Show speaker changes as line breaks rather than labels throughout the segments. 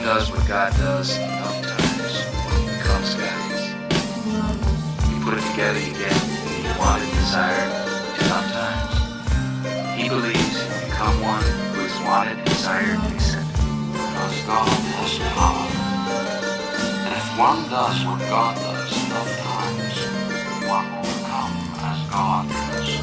does what God does enough times, one becomes God's. You put it together, you get what you wanted, desired enough times. He believes you become one who is wanted, desired, accepted.
Because God has power. And if one does what God does enough times, one will become as God is.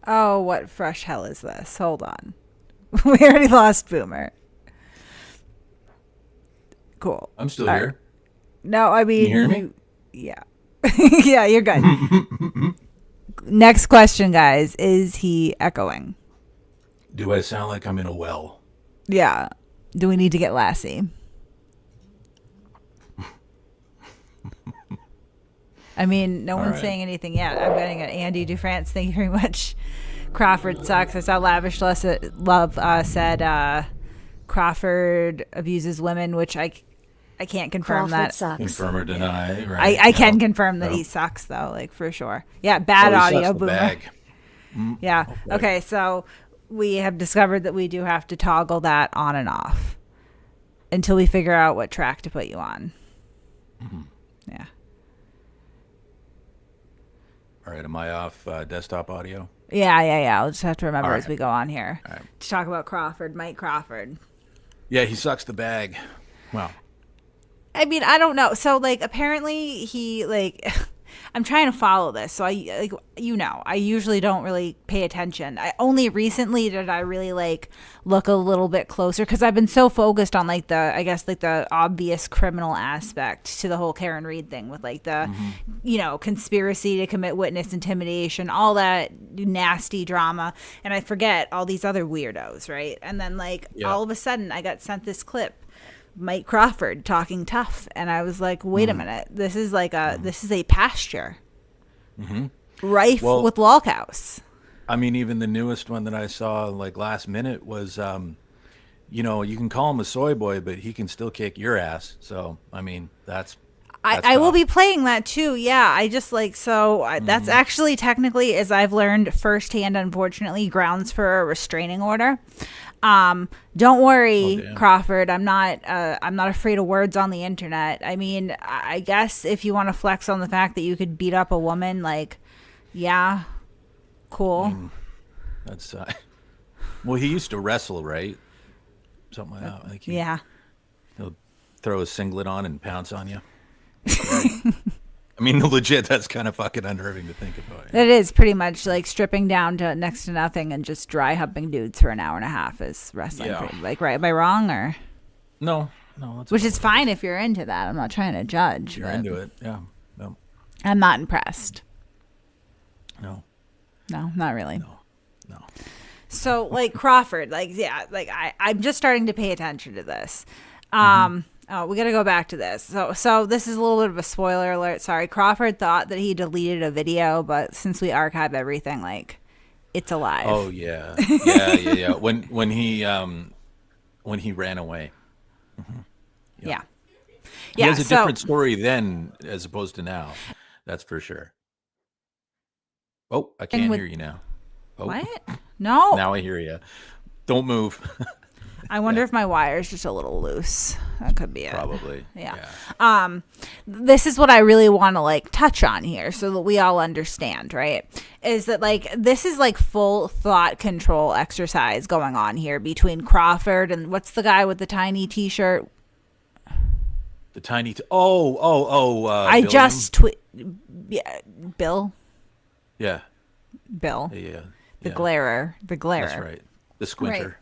Oh, what fresh hell is this? Hold on. We already lost Boomer. Cool.
I'm still
All
here.
right. No, I mean,
Can you hear me?
Yeah. Yeah, you're good. Next question, guys. Is he echoing?
Do I sound like I'm in a well?
Yeah. Do we need to get Lassie? I mean, no one's saying anything yet. I'm getting an Andy DuFrance. Thank you very much. Crawford sucks. I saw Lavish Love said Crawford abuses women, which I can't confirm
Crawford
that.
sucks.
Confirm or deny, right?
I can confirm that he sucks, though, like, for sure. Yeah, bad audio, Boomer.
Bag.
Yeah.
Oh,
Okay, so we have discovered that we do have to toggle that on and off until we figure out what track to put you on.
Mm-hmm.
Yeah.
All right, am I off desktop audio?
Yeah. I'll just have to remember
All
as
right.
we go on here
All right.
to talk about Crawford, Mike Crawford.
Yeah, he sucks the bag. Well,
I mean, I don't know. So, like, apparently he, like, I'm trying to follow this. So, I usually don't really pay attention. Only recently did I really, like, look a little bit closer because I've been so focused on, like, the obvious criminal aspect to the whole Karen Reed thing with, like, the, conspiracy to commit witness intimidation, all that nasty drama. And I forget all these other weirdos, right? And then, like, all of a sudden I got sent this clip Mike Crawford talking tough, and I was like, wait a minute, this is a pasture rife with lolcows.
I mean, even the newest one that I saw like last minute was, you can call him a soy boy, but he can still kick your ass. So, I mean, that's
I will be playing that too. Yeah, I just that's actually technically, as I've learned firsthand, unfortunately, grounds for a restraining order. Don't worry, Crawford. I'm not afraid of words on the internet. I mean, I guess if you want to flex on the fact that you could beat up a woman, like, yeah, cool.
I mean, that's well, he used to wrestle, right? Something like that. Like he'll throw a singlet on and pounce on you. Right? I mean, legit, that's kind of fucking unnerving to think about.
It is pretty much like stripping down to next to nothing and just dry humping dudes for an hour and a half is wrestling.
Yeah.
Like, right? Am I wrong or?
No. That's
which is fine if you're into that. I'm not trying to judge.
You're into it, yeah. No.
I'm not impressed.
No,
not really.
No.
So, like Crawford, I'm just starting to pay attention to this. Oh, we got to go back to this. So this is a little bit of a spoiler alert. Sorry. Crawford thought that he deleted a video, but since we archive everything, like, it's alive.
Oh yeah. Yeah. When he ran away. Mm-hmm.
Yeah.
He has a different story then as opposed to now. That's for sure. Oh, I can't hear you now. Oh.
What? No.
Now I hear you. Don't move.
I wonder if my wire is just a little loose. That could be it.
Probably.
Yeah. This is what I really want to like touch on here so that we all understand, right? Is that like this is like full thought control exercise going on here between Crawford and what's the guy with the tiny t-shirt?
The tiny I
Billiam? Just Bill.
Yeah.
Bill.
Yeah.
The glarer.
That's right. The squinter.
Right.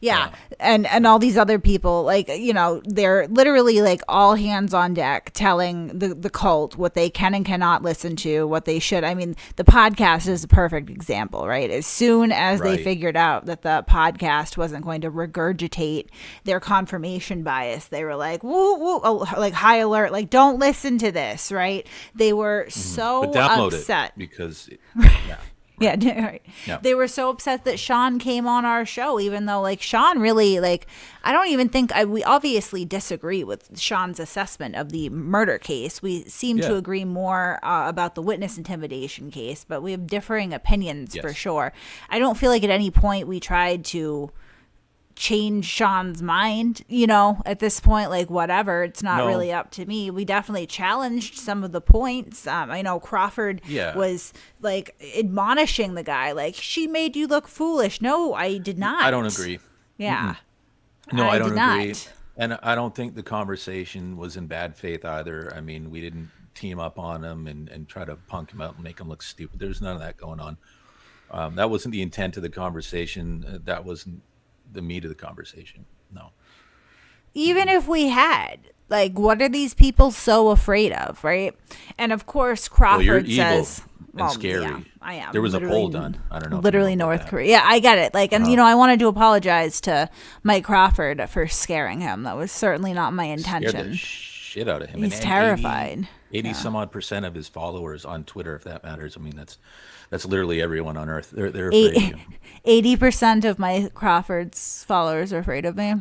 Yeah. And all these other people, like, they're literally like all hands on deck telling the cult what they can and cannot listen to, what they should. I mean, the podcast is a perfect example, right? As soon as they figured out that the podcast wasn't going to regurgitate their confirmation bias, they were like, woo, like high alert, like don't listen to this, right? They were so
but download
upset.
It because,
Yeah, right. Yeah. They were so upset that Sean came on our show, even though, like, Sean really, like, I don't even think we obviously disagree with Sean's assessment of the murder case. We seem to agree more about the witness intimidation case, but we have differing opinions for sure. I don't feel like at any point we tried to change Sean's mind, at this point, like whatever, it's not really up to me. We definitely challenged some of the points. I know Crawford was like admonishing the guy, like, she made you look foolish. No, I did not.
I don't agree.
Yeah.
No, I don't agree. And I don't think the conversation was in bad faith either. I mean, we didn't team up on him and try to punk him out and make him look stupid. There's none of that going on. That wasn't the intent of the conversation. That wasn't the meat of the conversation. No.
Even if we had, like, what are these people so afraid of, right? And of course, Crawford says,
and scary.
Yeah, I am.
There was a poll done. I don't know.
Literally North Korea. Yeah, I get it. Like, and I wanted to apologize to Mike Crawford for scaring him. That was certainly not my intention.
Scared the shit out of him.
He's terrified.
80 some odd % of his followers on Twitter, if that matters. I mean, that's literally everyone on earth. They're afraid of you.
80% of Mike Crawford's followers are afraid of me.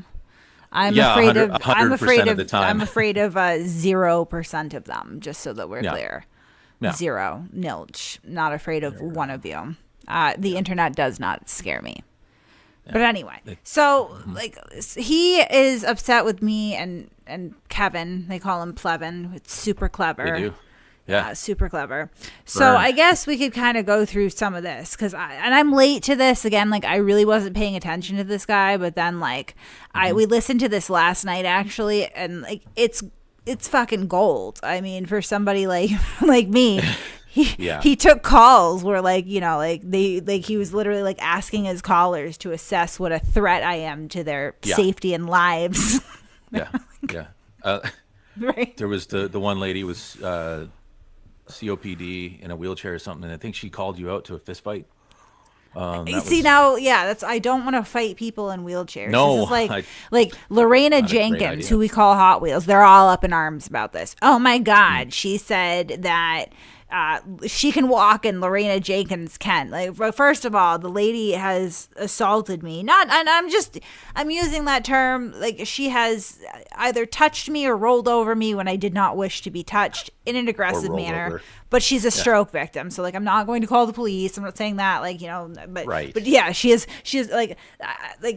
I'm afraid of 0% of them, just so that we're clear. Yeah. Zero, nilch. Not afraid of one of you. The internet does not scare me. Yeah. But anyway, so like he is upset with me and Kevin. They call him Plevin. It's super clever.
They do. Yeah,
super clever. So I guess we could kind of go through some of this because I'm late to this again. Like, I really wasn't paying attention to this guy, but then like we listened to this last night actually, and like it's fucking gold. I mean, for somebody like me. He took calls where like he was literally like asking his callers to assess what a threat I am to their safety and lives.
Right. There was the one lady was COPD in a wheelchair or something, and I think she called you out to a fist fight.
That's I don't want to fight people in wheelchairs.
No,
this is like Lorena Jenkins, who we call Hot Wheels. They're all up in arms about this. Oh my God, she said that she can walk and Lorena Jenkins can. Like, first of all, the lady has assaulted me. I'm using that term. Like, she has either touched me or rolled over me when I did not wish to be touched in an aggressive manner. Over. But she's a stroke victim, so like I'm not going to call the police. I'm not saying that, like, you know, but
right.
But yeah, she is like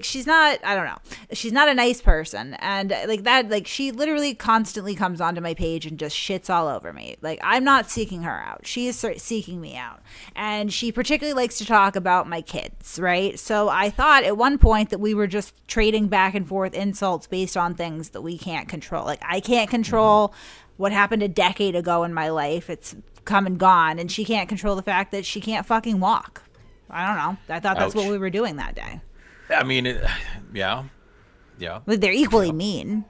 she's not. I don't know. She's not a nice person, and like that. Like, she literally constantly comes onto my page and just shits all over me. Like, I'm not seeking her out. She is seeking me out, and she particularly likes to talk about my kids. Right. So I thought at one point that we were just trading back and forth insults based on things that we can't control. Like, I can't control what happened a decade ago in my life. It's come and gone, and she can't control the fact that she can't fucking walk. I don't know. I thought that's what we were doing that day.
I mean, yeah.
Like, they're equally mean.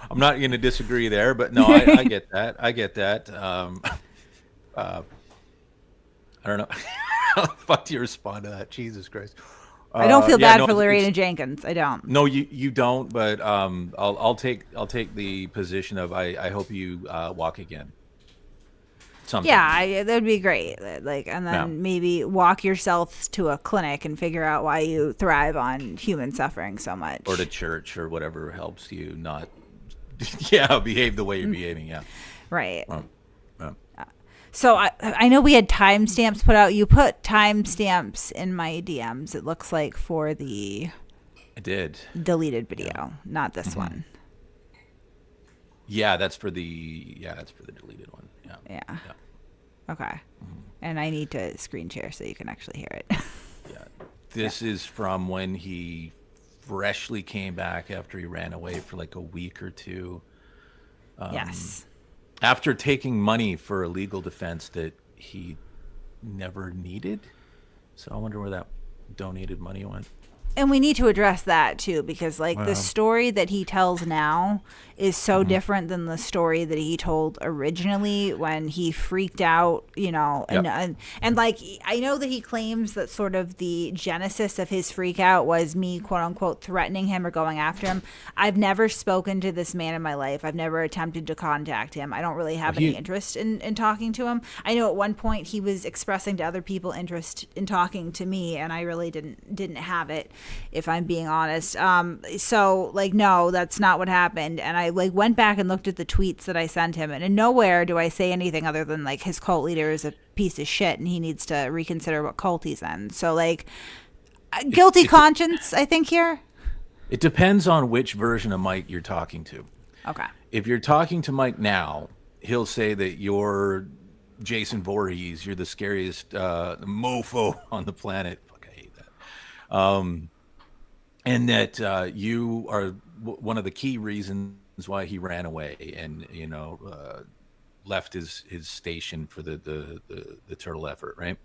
I'm not going to disagree there, but no, I get that. I don't know. How the fuck do you respond to that? Jesus Christ.
I don't feel bad for Lorena Jenkins. I don't.
No, you don't. But I'll take the position of I hope you walk again. Sometime.
Yeah, that'd be great. Like, and then maybe walk yourself to a clinic and figure out why you thrive on human suffering so much.
Or to church or whatever helps you not, behave the way you're behaving. Yeah.
Right. So I know we had timestamps put out. You put timestamps in my DMs, it looks like, for the
I did
deleted video, not this one.
Yeah, that's for the deleted one. Yeah.
Okay. Mm-hmm. And I need to screen share so you can actually hear it.
Yeah. This is from when he freshly came back after he ran away for like a week or two.
Yes.
After taking money for a legal defense that he never needed. So I wonder where that donated money went.
And we need to address that too, because like the story that he tells now is so different than the story that he told originally when he freaked out, you know, and like, I know that he claims that sort of the genesis of his freak out was me, quote unquote, threatening him or going after him. I've never spoken to this man in my life. I've never attempted to contact him. I don't really have any interest in talking to him. I know at one point he was expressing to other people interest in talking to me, and I really didn't have it, if I'm being honest. So like, no, that's not what happened. And I like went back and looked at the tweets that I sent him, and in nowhere do I say anything other than like his cult leader is a piece of shit and he needs to reconsider what cult he's in. So like, guilty conscience, I think here.
It depends on which version of Mike you're talking to.
Okay.
If you're talking to Mike now, he'll say that you're Jason Voorhees, you're the scariest mofo on the planet. Fuck, I hate that. And that you are one of the key reasons why he ran away and, you know, left his station for the turtle effort, right?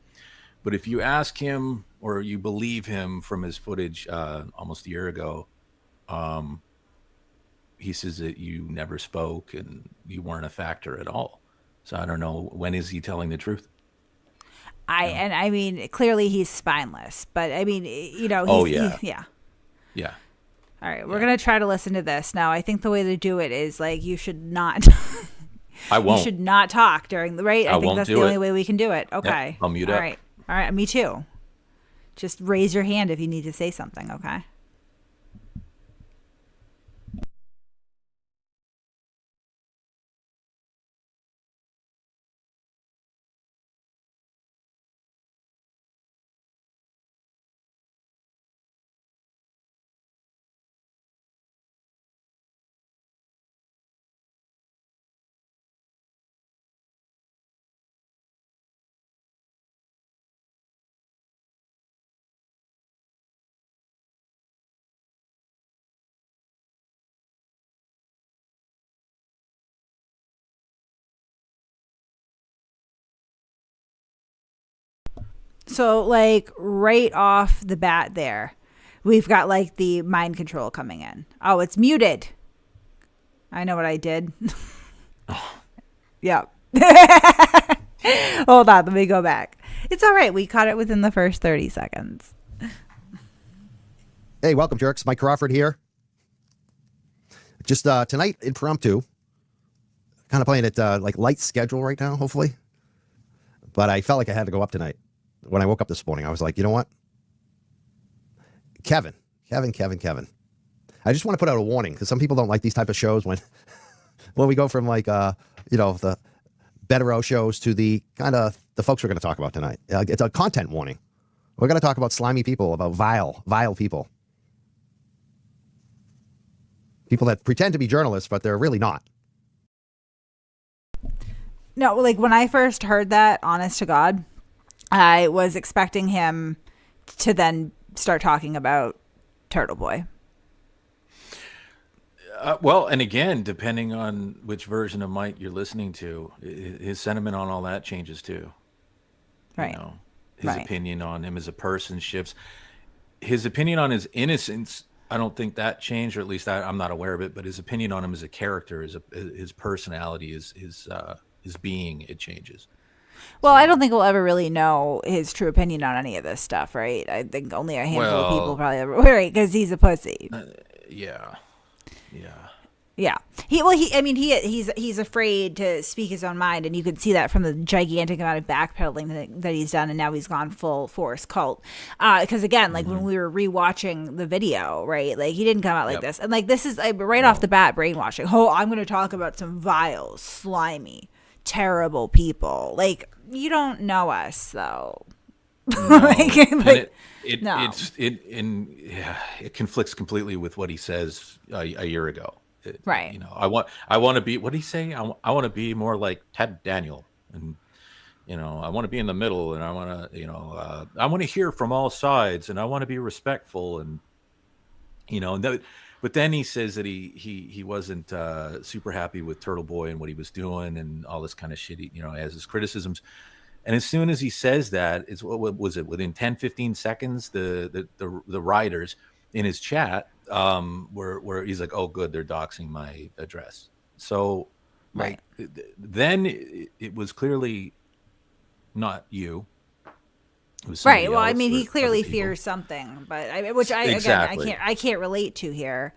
But if you ask him or you believe him from his footage almost a year ago, he says that you never spoke and you weren't a factor at all. So I don't know, when is he telling the truth?
And I mean, clearly he's spineless, but I mean, you know,
Yeah.
All right, we're going to try to listen to this. Now, I think the way to do it is like you should not
I won't.
You should not talk during the I think that's the only way we can do it. Okay.
Yep, I'll mute up.
All right, me too. Just raise your hand if you need to say something, okay? So, like, right off the bat there, we've got, like, the mind control coming in. Oh, it's muted. I know what I did. Yep. Hold on, let me go back. It's all right. We caught it within the first 30 seconds.
Hey, welcome, jerks. Mike Crawford here. Just tonight, impromptu. Kind of playing it like light schedule right now, hopefully. But I felt like I had to go up tonight. When I woke up this morning, I was like, you know what? Kevin. I just want to put out a warning because some people don't like these type of shows when we go from like, the Bettero shows to the kind of the folks we're going to talk about tonight. It's a content warning. We're going to talk about slimy people, about vile people. People that pretend to be journalists, but they're really not.
No, like when I first heard that, honest to God, I was expecting him to then start talking about Turtle Boy.
Well, and again, depending on which version of Mike you're listening to, his sentiment on all that changes too.
Right.
You know, his opinion on him as a person shifts. His opinion on his innocence, I don't think that changed, or at least I'm not aware of it. But his opinion on him as a character, his personality, his being, it changes.
Well, I don't think we'll ever really know his true opinion on any of this stuff, right? I think only a handful of people probably ever, right? Because he's a pussy.
Yeah.
He's afraid to speak his own mind, and you could see that from the gigantic amount of backpedaling that he's done, and now he's gone full force cult. Because again, like when we were rewatching the video, right? Like he didn't come out like this, and like this is right off the bat brainwashing. Oh, I'm going to talk about some vile, slimy, terrible people. Like you don't know us, though.
No. It conflicts completely with what he says a year ago.
Right.
You know, I want to be, what did he say? I want to be more like Ted Daniel, and you know, I want to be in the middle, and I want to, I want to hear from all sides, and I want to be respectful, and you know, but then he says that he wasn't super happy with Turtle Boy and what he was doing and all this kind of shit, you know, as his criticisms. And as soon as he says that, it's what was it? Within 10, 15 seconds, the writers in his chat where he's like, "Oh, good, they're doxing my address." So, like, then it was clearly not you. It was
right. Well, I mean, he clearly fears something, but I can't relate to here.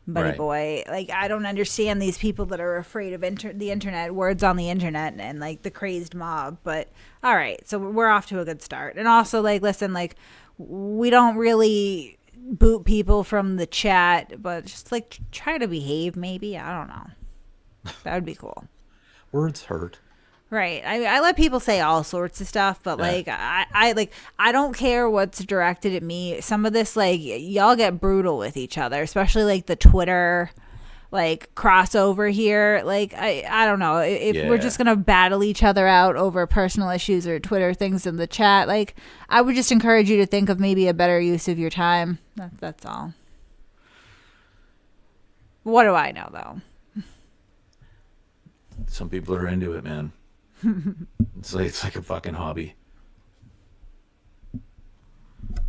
Buddy boy, like I don't understand these people that are afraid of the internet, words on the internet, and like the crazed mob. But all right, so we're off to a good start. And also, like, listen, like we don't really boot people from the chat, but just like try to behave. Maybe, I don't know. That would be cool.
Words hurt.
Right. I let people say all sorts of stuff, but like I don't care what's directed at me. Some of this, like, y'all get brutal with each other, especially like the Twitter like crossover here. Like I don't know if we're just gonna battle each other out over personal issues or Twitter things in the chat. Like I would just encourage you to think of maybe a better use of your time. That's all. What do I know though?
Some people are into it, man. It's like a fucking hobby.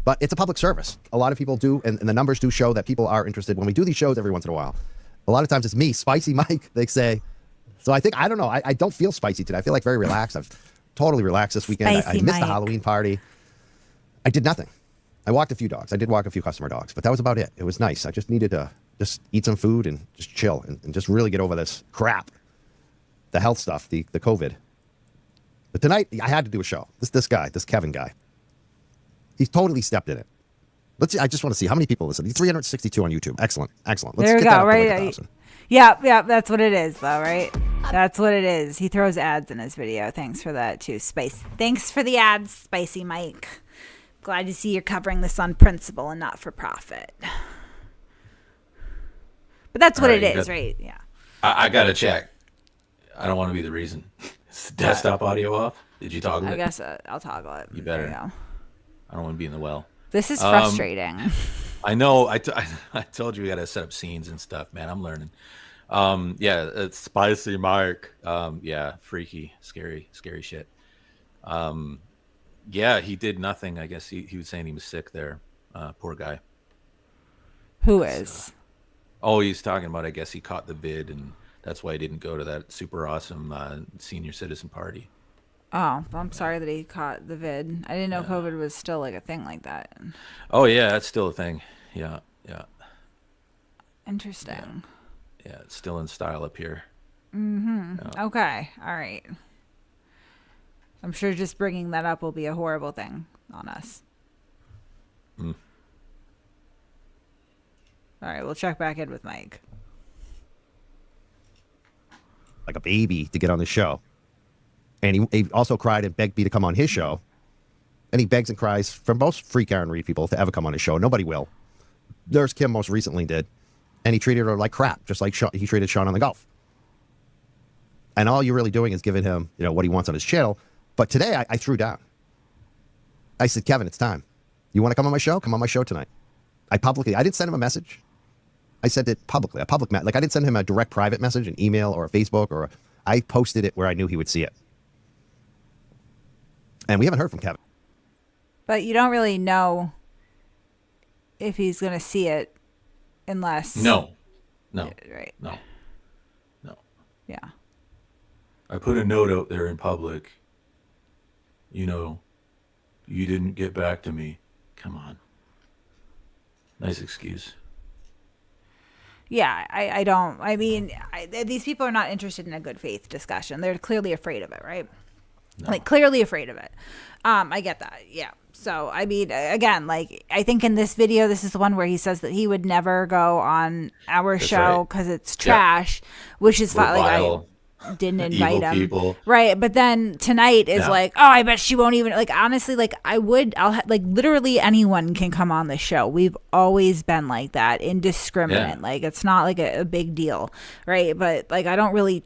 But it's a public service. A lot of people do, and the numbers do show that people are interested. When we do these shows every once in a while, a lot of times it's me, Spicy Mike, they say. So I think, I don't know, I don't feel spicy today. I feel like very relaxed. I've totally relaxed this weekend. I missed the Halloween party. I did nothing. I walked a few dogs. I did walk a few customer dogs, but that was about it. It was nice. I just needed to just eat some food and just chill and just really get over this crap. The health stuff, the COVID. But tonight, I had to do a show. This Kevin guy, he's totally stepped in it. Let's see. I just want to see how many people listen. He's 362 on YouTube. Excellent. Let's
there we
get
go.
That
right.
Like
yeah. That's what it is, though, right? That's what it is. He throws ads in his video. Thanks for that, too, Spice. Thanks for the ads, Spicy Mike. Glad to see you're covering this on principle and not for profit. But that's what it is, right? Yeah.
I gotta check. I don't want to be the reason. Is the desktop audio off? Did you toggle it?
I guess I'll toggle it.
You better.
There you go.
I don't want to be in the well.
This is frustrating.
I know. I told you we got to set up scenes and stuff, man. I'm learning. It's Spicy Mike. Freaky, scary shit. He did nothing. I guess he was saying he was sick there. Poor guy.
Who is?
He's talking about, I guess he caught the vid and that's why he didn't go to that super awesome senior citizen party.
Oh, I'm sorry that he caught the vid. I didn't know COVID was still like a thing like that.
Oh yeah, that's still a thing. Yeah, yeah, yeah,
Interesting.
yeah. It's still in style up here.
Okay. All right. I'm sure just bringing that up will be a horrible thing on us.
Mm.
All right. We'll check back in with Mike.
Like a baby to get on the show. And he also cried and begged me to come on his show. And he begs and cries for most free Karen Reed people to ever come on his show. Nobody will. Nurse Kim most recently did. And he treated her like crap, just like he treated Sean on the golf. And all you're really doing is giving him, what he wants on his channel. But today I threw down. I said, Kevin, it's time. You want to come on my show? Come on my show tonight. I didn't send him a message. I sent it publicly, like I didn't send him a direct private message, an email or a Facebook, I posted it where I knew he would see it. And we haven't heard from Kevin.
But you don't really know if he's going to see it unless...
No.
Right.
No.
Yeah.
I put a note out there in public. You didn't get back to me. Come on. Nice excuse.
Yeah, I don't. I mean, these people are not interested in a good faith discussion. They're clearly afraid of it, right?
No.
Like, clearly afraid of it. I get that. Yeah. So, I mean, again, like, I think in this video, this is the one where he says that he would never go on our show because it's trash, which is fine. Like, I didn't invite him.
People.
Right. But then tonight is like, oh, I bet she won't even, like, honestly, like, like, literally anyone can come on the show. We've always been like that, indiscriminate.
Yeah.
Like, it's not like a big deal. Right. But, like, I don't really,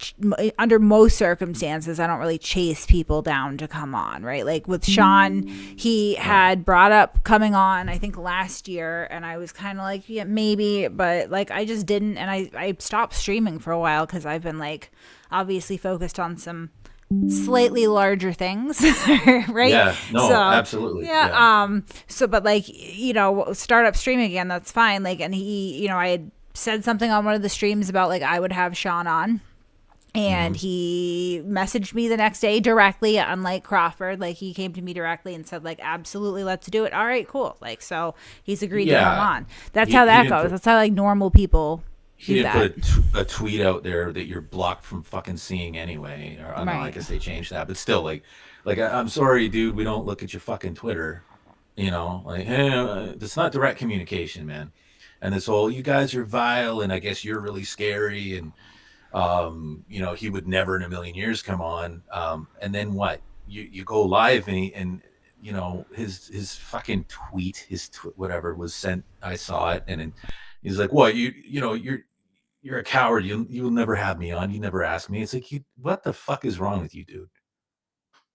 under most circumstances, I don't really chase people down to come on. Right. Like, with Sean, he had brought up coming on, I think last year, and I was kind of like, yeah, maybe, but, like, I just didn't. And I stopped streaming for a while because I've been, like, obviously focused on some slightly larger things, right?
Yeah, no, absolutely.
Yeah. So, but like, start up streaming again, that's fine. Like, and he, I had said something on one of the streams about like, I would have Sean on. And he messaged me the next day directly, unlike Crawford. Like, he came to me directly and said, like, absolutely, let's do it. All right, cool. Like, so he's agreed to come on. That's how that goes. That's how, like, normal people
He didn't put a tweet out there that you're blocked from fucking seeing anyway. Or, I don't know, I guess they changed that. But still, like I'm sorry, dude, we don't look at your fucking Twitter. Like, hey, it's not direct communication, man. And this whole, you guys are vile, and I guess you're really scary, and he would never in a million years come on. And then what? You go live and his fucking tweet, whatever was sent. I saw it, and then he's like, "What? You're a coward. You'll never have me on. You never ask me." It's like, what the fuck is wrong with you, dude?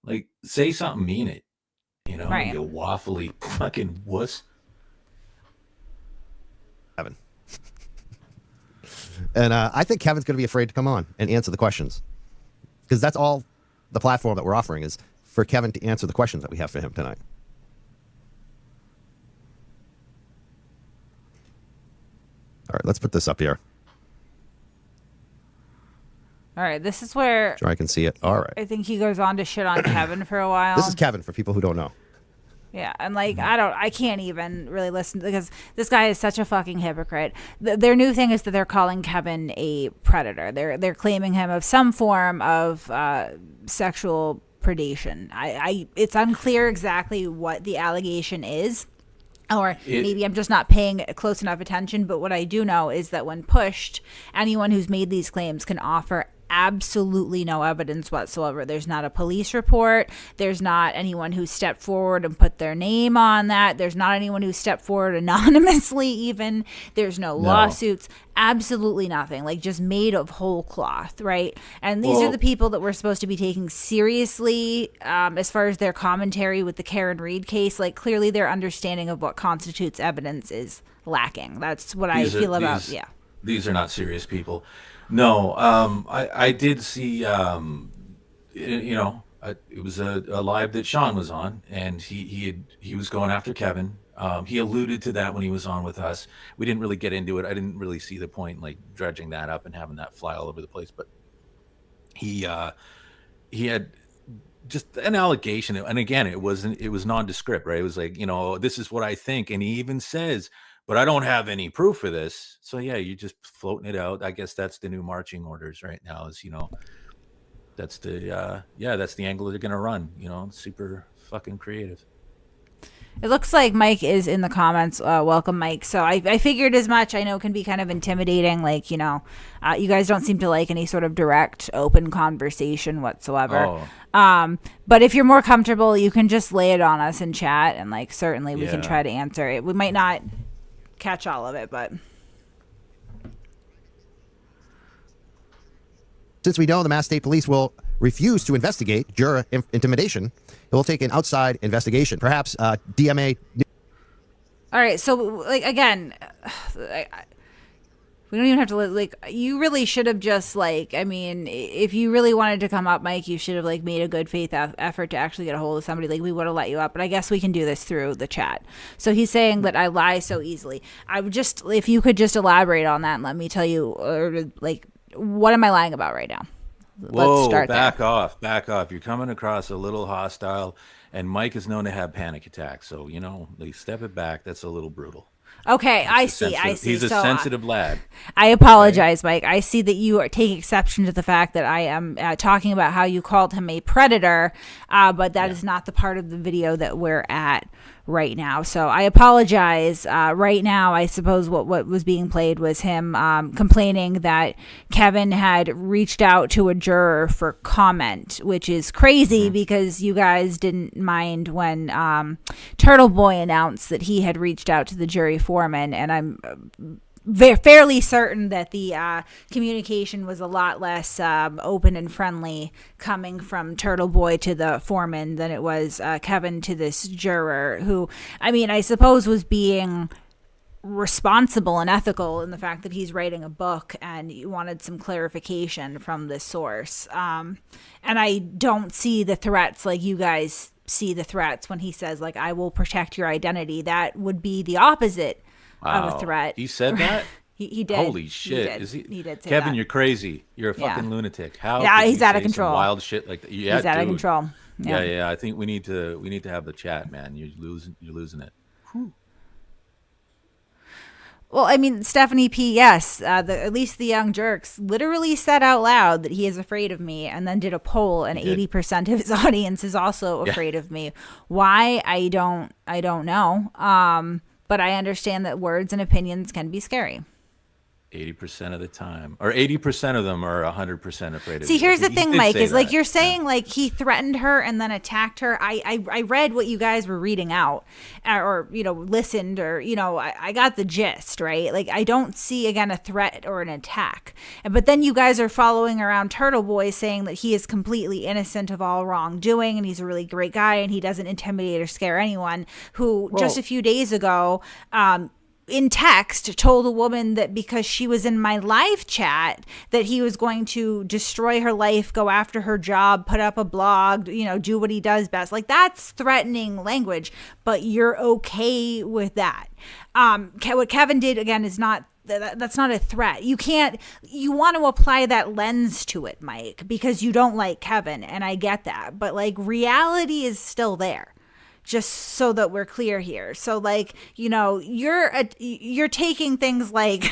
Like, say something, mean it.
Right.
You waffly fucking wuss.
Kevin. And I think Kevin's going to be afraid to come on and answer the questions, because that's all the platform that we're offering is for Kevin to answer the questions that we have for him tonight. All right, let's put this up here.
All right, this is where
Sure, I can see it. All right.
I think he goes on to shit on Kevin for a while.
This is Kevin for people who don't know.
Yeah, and like I can't even really listen because this guy is such a fucking hypocrite. Their new thing is that they're calling Kevin a predator. They're claiming him of some form of sexual predation. It's unclear exactly what the allegation is. Or maybe I'm just not paying close enough attention. But what I do know is that when pushed, anyone who's made these claims can offer absolutely no evidence whatsoever. There's not a police report. There's not anyone who stepped forward and put their name on that. There's not anyone who stepped forward anonymously even. There's no lawsuits. Absolutely nothing. Like, just made of whole cloth, right? And these are the people that we're supposed to be taking seriously as far as their commentary with the Karen Reed case. Like, clearly their understanding of what constitutes evidence is lacking. That's what I feel about, yeah.
These are not serious people. No, I did see, it was a live that Sean was on, and he was going after Kevin. He alluded to that when he was on with us. We didn't really get into it. I didn't really see the point, like dredging that up and having that fly all over the place. But he had just an allegation. And again, it was nondescript, right? It was like, this is what I think. And he even says, but I don't have any proof of this. So yeah, you're just floating it out. I guess that's the new marching orders right now is, that's the angle they're going to run, super fucking creative.
It looks like Mike is in the comments. Welcome, Mike. So I figured as much. I know it can be kind of intimidating. Like, you guys don't seem to like any sort of direct, open conversation whatsoever. Oh. But if you're more comfortable, you can just lay it on us in chat. And, like, certainly we can try to answer it. We might not catch all of it, but...
Since we know the Mass State Police will refuse to investigate juror intimidation, it will take an outside investigation. Perhaps DMA.
All right. So, like, again, we don't even have to, like, you really should have just, like, I mean, if you really wanted to come up, Mike, you should have, like, made a good faith effort to actually get a hold of somebody. Like, we would have let you up. But I guess we can do this through the chat. So he's saying that I lie so easily. I would just, if you could just elaborate on that and let me tell you, or, like, what am I lying about right now?
Let's start back off. You're coming across a little hostile, and Mike is known to have panic attacks. So, like, step it back. That's a little brutal.
Okay, I see.
He's a sensitive lad.
I apologize, right? Mike. I see that you take exception to the fact that I am talking about how you called him a predator, but that is not the part of the video that we're at right now. So I apologize. Right now, I suppose what was being played was him complaining that Kevin had reached out to a juror for comment, which is crazy because you guys didn't mind when Turtle Boy announced that he had reached out to the jury foreman, and I'm fairly certain that the communication was a lot less open and friendly coming from Turtle Boy to the foreman than it was Kevin to this juror who, I mean, I suppose was being responsible and ethical in the fact that he's writing a book and you wanted some clarification from the source. And I don't see the threats like you guys see the threats when he says, like, I will protect your identity. That would be the opposite of a threat.
He said that?
he did.
Holy shit.
He did say
Kevin,
that.
You're crazy. You're a fucking lunatic. How
he's out of control.
Wild shit like that. Yeah,
he's out of control.
Yeah. I think we need to have the chat, man. You're losing it. Whew.
Well, I mean, Stephanie P., yes, at least the young jerks literally said out loud that he is afraid of me and then did a poll and 80% of his audience is also afraid of me. Why? I don't know. But I understand that words and opinions can be scary.
80% of the time, or 80% of them are 100% afraid of you.
See, here's the thing, Mike, is like you're saying,
yeah.
like he threatened her and then attacked her. I read what you guys were reading out, or listened, or I got the gist, right? Like I don't see again a threat or an attack, but then you guys are following around Turtle Boy saying that he is completely innocent of all wrongdoing and he's a really great guy and he doesn't intimidate or scare anyone. Who just a few days ago, in text told a woman that because she was in my live chat that he was going to destroy her life, go after her job, put up a blog, do what he does best. Like that's threatening language, but you're okay with that. What Kevin did again is not, that's not a threat. You want to apply that lens to it, Mike, because you don't like Kevin. And I get that, but like reality is still there. Just so that we're clear here. So like, you're taking things like,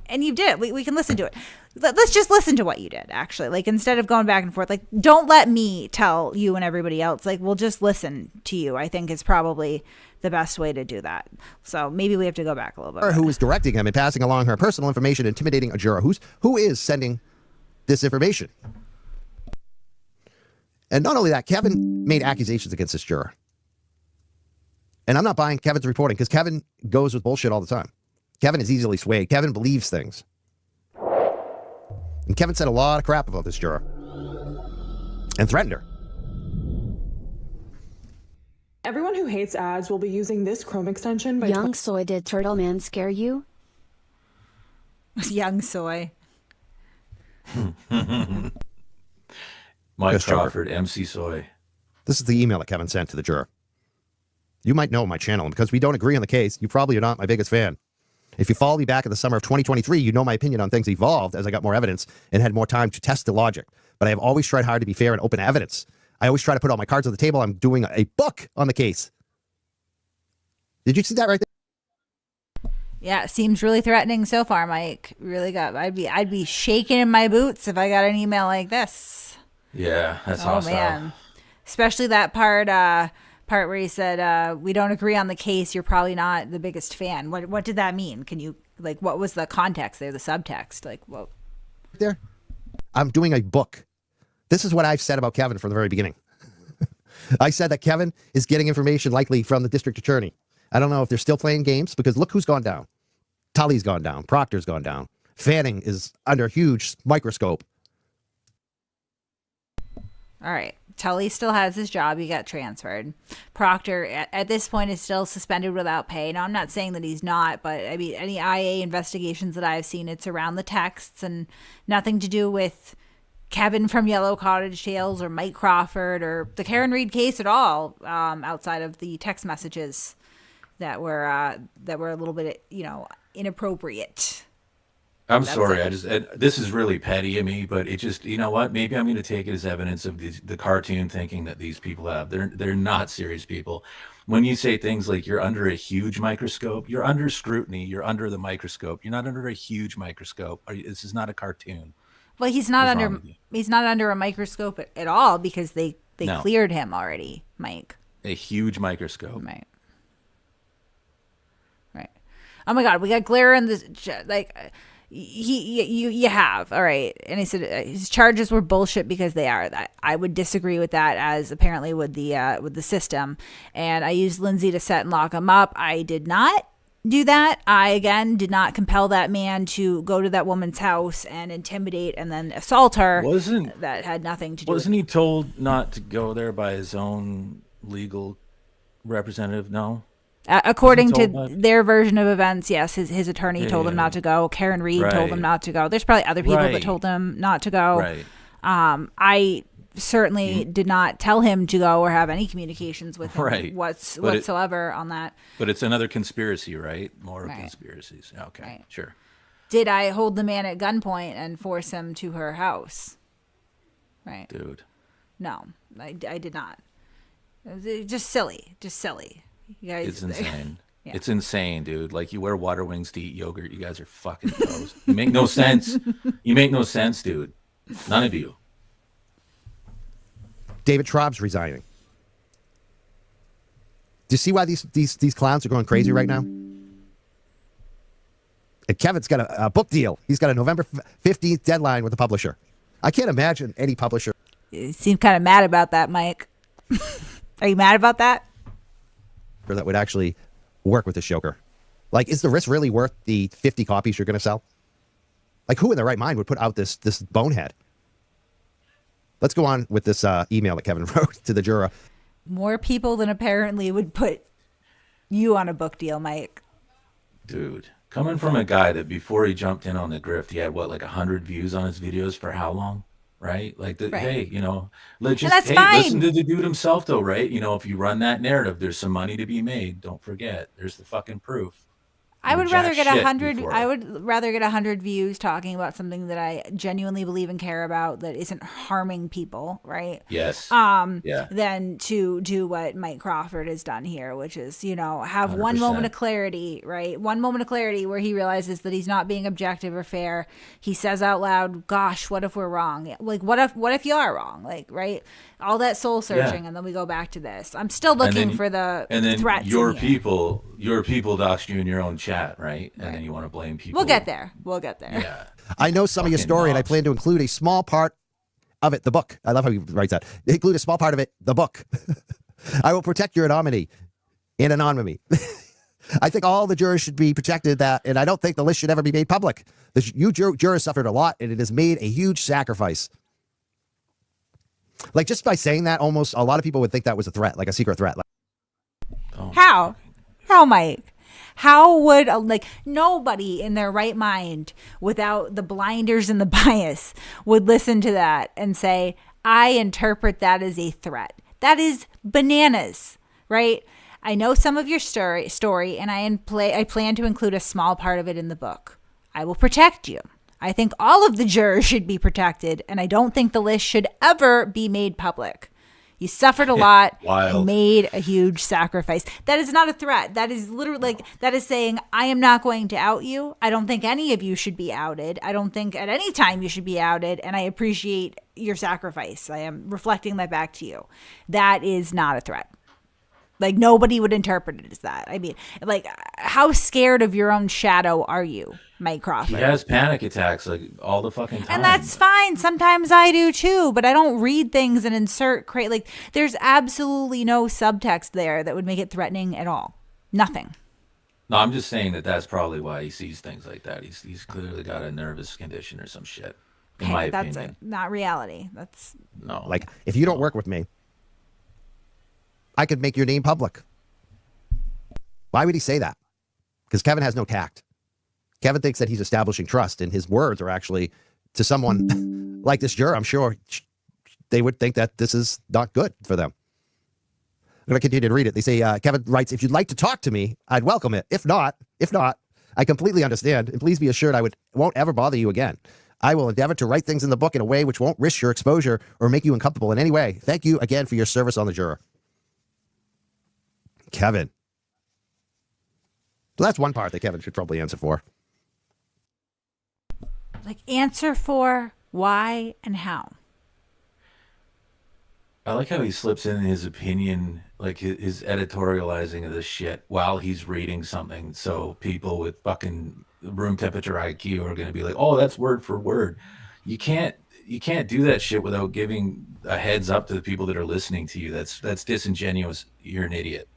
and you did, we can listen to it. Let's just listen to what you did actually. Like instead of going back and forth, like don't let me tell you and everybody else, like we'll just listen to you. I think is probably the best way to do that. So maybe we have to go back a little bit.
Who is directing him and passing along her personal information, intimidating a juror? Who is sending this information? And not only that, Kevin made accusations against this juror. And I'm not buying Kevin's reporting because Kevin goes with bullshit all the time. Kevin is easily swayed. Kevin believes things. And Kevin said a lot of crap about this juror and threatened her.
Everyone who hates ads will be using this Chrome extension.
Young Soy, did Turtle Man scare you?
Young Soy.
Mike Crawford, MC Soy.
This is the email that Kevin sent to the juror. You might know my channel, and because we don't agree on the case, you probably are not my biggest fan. If you follow me back in the summer of 2023, you know my opinion on things evolved as I got more evidence and had more time to test the logic. But I have always tried hard to be fair and open evidence. I always try to put all my cards on the table. I'm doing a book on the case. Did you see that right there?
Yeah, it seems really threatening so far, Mike. Really got. I'd be shaking in my boots if I got an email like this.
Yeah, that's
Oh
hostile.
man, especially that part where he said, "We don't agree on the case. You're probably not the biggest fan." What did that mean? Can you what was the context there? The subtext, what?
There, I'm doing a book. This is what I've said about Kevin from the very beginning. I said that Kevin is getting information likely from the district attorney. I don't know if they're still playing games because look who's gone down. Tully's gone down. Proctor's gone down. Fanning is under a huge microscope.
All right. Tully still has his job. He got transferred. Proctor, at this point, is still suspended without pay. Now, I'm not saying that he's not, but I mean, any IA investigations that I've seen, it's around the texts and nothing to do with Kevin from Yellow Cottage Tales or Mike Crawford or the Karen Reed case at all, outside of the text messages that were a little bit, inappropriate.
I'm sorry. This is really petty of me, but it just, you know what? Maybe I'm going to take it as evidence of the cartoon thinking that these people have. They're not serious people. When you say things like you're under a huge microscope, you're under scrutiny, you're under the microscope. You're not under a huge microscope. This is not a cartoon.
Well, he's not under a microscope at all because they cleared him already, Mike.
A huge microscope.
Right. Oh my God, we got glare in this. You have, all right. And he said his charges were bullshit because they are. I would disagree with that, as apparently with the system. And I used Lindsay to set and lock him up. I did not do that. I, again, did not compel that man to go to that woman's house and intimidate and then assault her. That had nothing to do with it.
Wasn't he told not to go there by his own legal representative? No?
According to their version of events, yes, his attorney told him not to go. Karen Reed told him not to go. There's probably other people that told him not to go.
Right.
I certainly did not tell him to go or have any communications with him whatsoever on that.
But it's another conspiracy, right? More conspiracies. Okay, sure.
Did I hold the man at gunpoint and force him to her house? Right.
Dude.
No, I did not. It was just silly. You guys,
it's insane. Yeah. It's insane, dude. Like, you wear water wings to eat yogurt. You guys are fucking toast. You make no sense. You make no sense, dude. None of you.
David Traub's resigning. Do you see why these clowns are going crazy right now? And Kevin's got a book deal. He's got a November 15th deadline with the publisher. I can't imagine any publisher.
You seem kind of mad about that, Mike. Are you mad about that?
That would actually work with the Shoker. Like, is the risk really worth the 50 copies you're going to sell? Like, who in their right mind would put out this bonehead? Let's go on with this email that Kevin wrote to the juror.
More people than apparently would put you on a book deal, Mike.
Dude, coming from a guy that before he jumped in on the grift, he had 100 views on his videos for how long? Right? Hey, listen to the dude himself though, right? If you run that narrative, there's some money to be made. Don't forget, there's the fucking proof.
I would rather get 100. I would rather get 100 views talking about something that I genuinely believe and care about that isn't harming people, right?
Yes.
Than to do what Mike Crawford has done here, which is have 100%. One moment of clarity, right? One moment of clarity where he realizes that he's not being objective or fair. He says out loud, "Gosh, what if we're wrong? Like, what if you are wrong? Like, right? All that soul searching, and then we go back to this. I'm still looking for the threats.
Your people doxed you in your own chat, right? And then you want to blame people.
We'll get there.
Yeah.
I know some of your story, and I plan to include a small part of it, the book. I love how he writes that. Include a small part of it, the book. I will protect your anonymity and anonymity. I think all the jurors should be protected and I don't think the list should ever be made public. You jurors suffered a lot, and it has made a huge sacrifice. Like, just by saying that, almost a lot of people would think that was a threat, like a secret threat.
How, Mike? How would nobody in their right mind, without the blinders and the bias, would listen to that and say, I interpret that as a threat? That is bananas, right? I know some of your story, and I plan to include a small part of it in the book. I will protect you. I think all of the jurors should be protected, and I don't think the list should ever be made public. You suffered a lot
Wild.
and made a huge sacrifice. That is not a threat. That is literally like, that is saying, I am not going to out you. I don't think any of you should be outed. I don't think at any time you should be outed. And I appreciate your sacrifice. I am reflecting that back to you. That is not a threat. Like, nobody would interpret it as that. I mean, like, how scared of your own shadow are you, Mike Crawford?
He has panic attacks like all the fucking time.
And that's fine. Sometimes I do too, but I don't read things and insert like, there's absolutely no subtext there that would make it threatening at all. Nothing.
No, I'm just saying that's probably why he sees things like that. He's clearly got a nervous condition or some shit. In my
that's
opinion.
not reality. That's
No.
Like, if you don't work with me, I could make your name public. Why would he say that? Because Kevin has no tact. Kevin thinks that he's establishing trust, and his words are actually, to someone like this juror, I'm sure they would think that this is not good for them. I'm going to continue to read it. They say, Kevin writes, if you'd like to talk to me, I'd welcome it. If not, I completely understand. And please be assured won't ever bother you again. I will endeavor to write things in the book in a way which won't risk your exposure or make you uncomfortable in any way. Thank you again for your service on the juror. Kevin. So that's one part that Kevin should probably answer for.
like, answer for why and how.
I like how he slips in his opinion, like his editorializing of this shit while he's reading something. So people with fucking room temperature IQ are going to be like, "Oh, that's word for word." You can't do that shit without giving a heads up to the people that are listening to you. That's disingenuous. You're an idiot.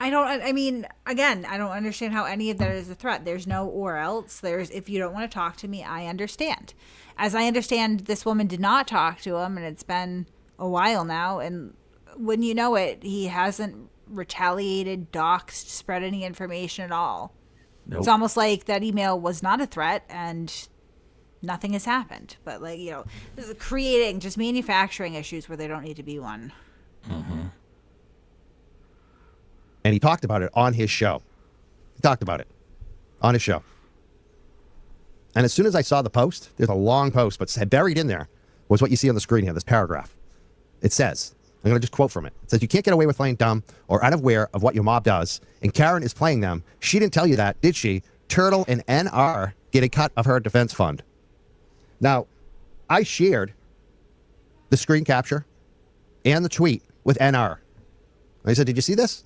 I mean, again, I don't understand how any of that is a threat. There's no or else. There's, if you don't want to talk to me, I understand. As I understand, this woman did not talk to him, and it's been a while now. And when you know it, he hasn't retaliated, doxed, spread any information at all.
Nope.
It's almost like that email was not a threat, and nothing has happened. But, like, you know, this is creating, just manufacturing issues where they don't need to be one.
Mm-hmm.
And he talked about it on his show. He talked about it on his show. And as soon as I saw the post, there's a long post, but buried in there was what you see on the screen here, this paragraph. It says, I'm going to just quote from it. It says, "You can't get away with playing dumb or unaware of what your mob does. And Karen is playing them. She didn't tell you that, did she? Turtle and NR get a cut of her defense fund." Now, I shared the screen capture and the tweet with NR. I said, "Did you see this?"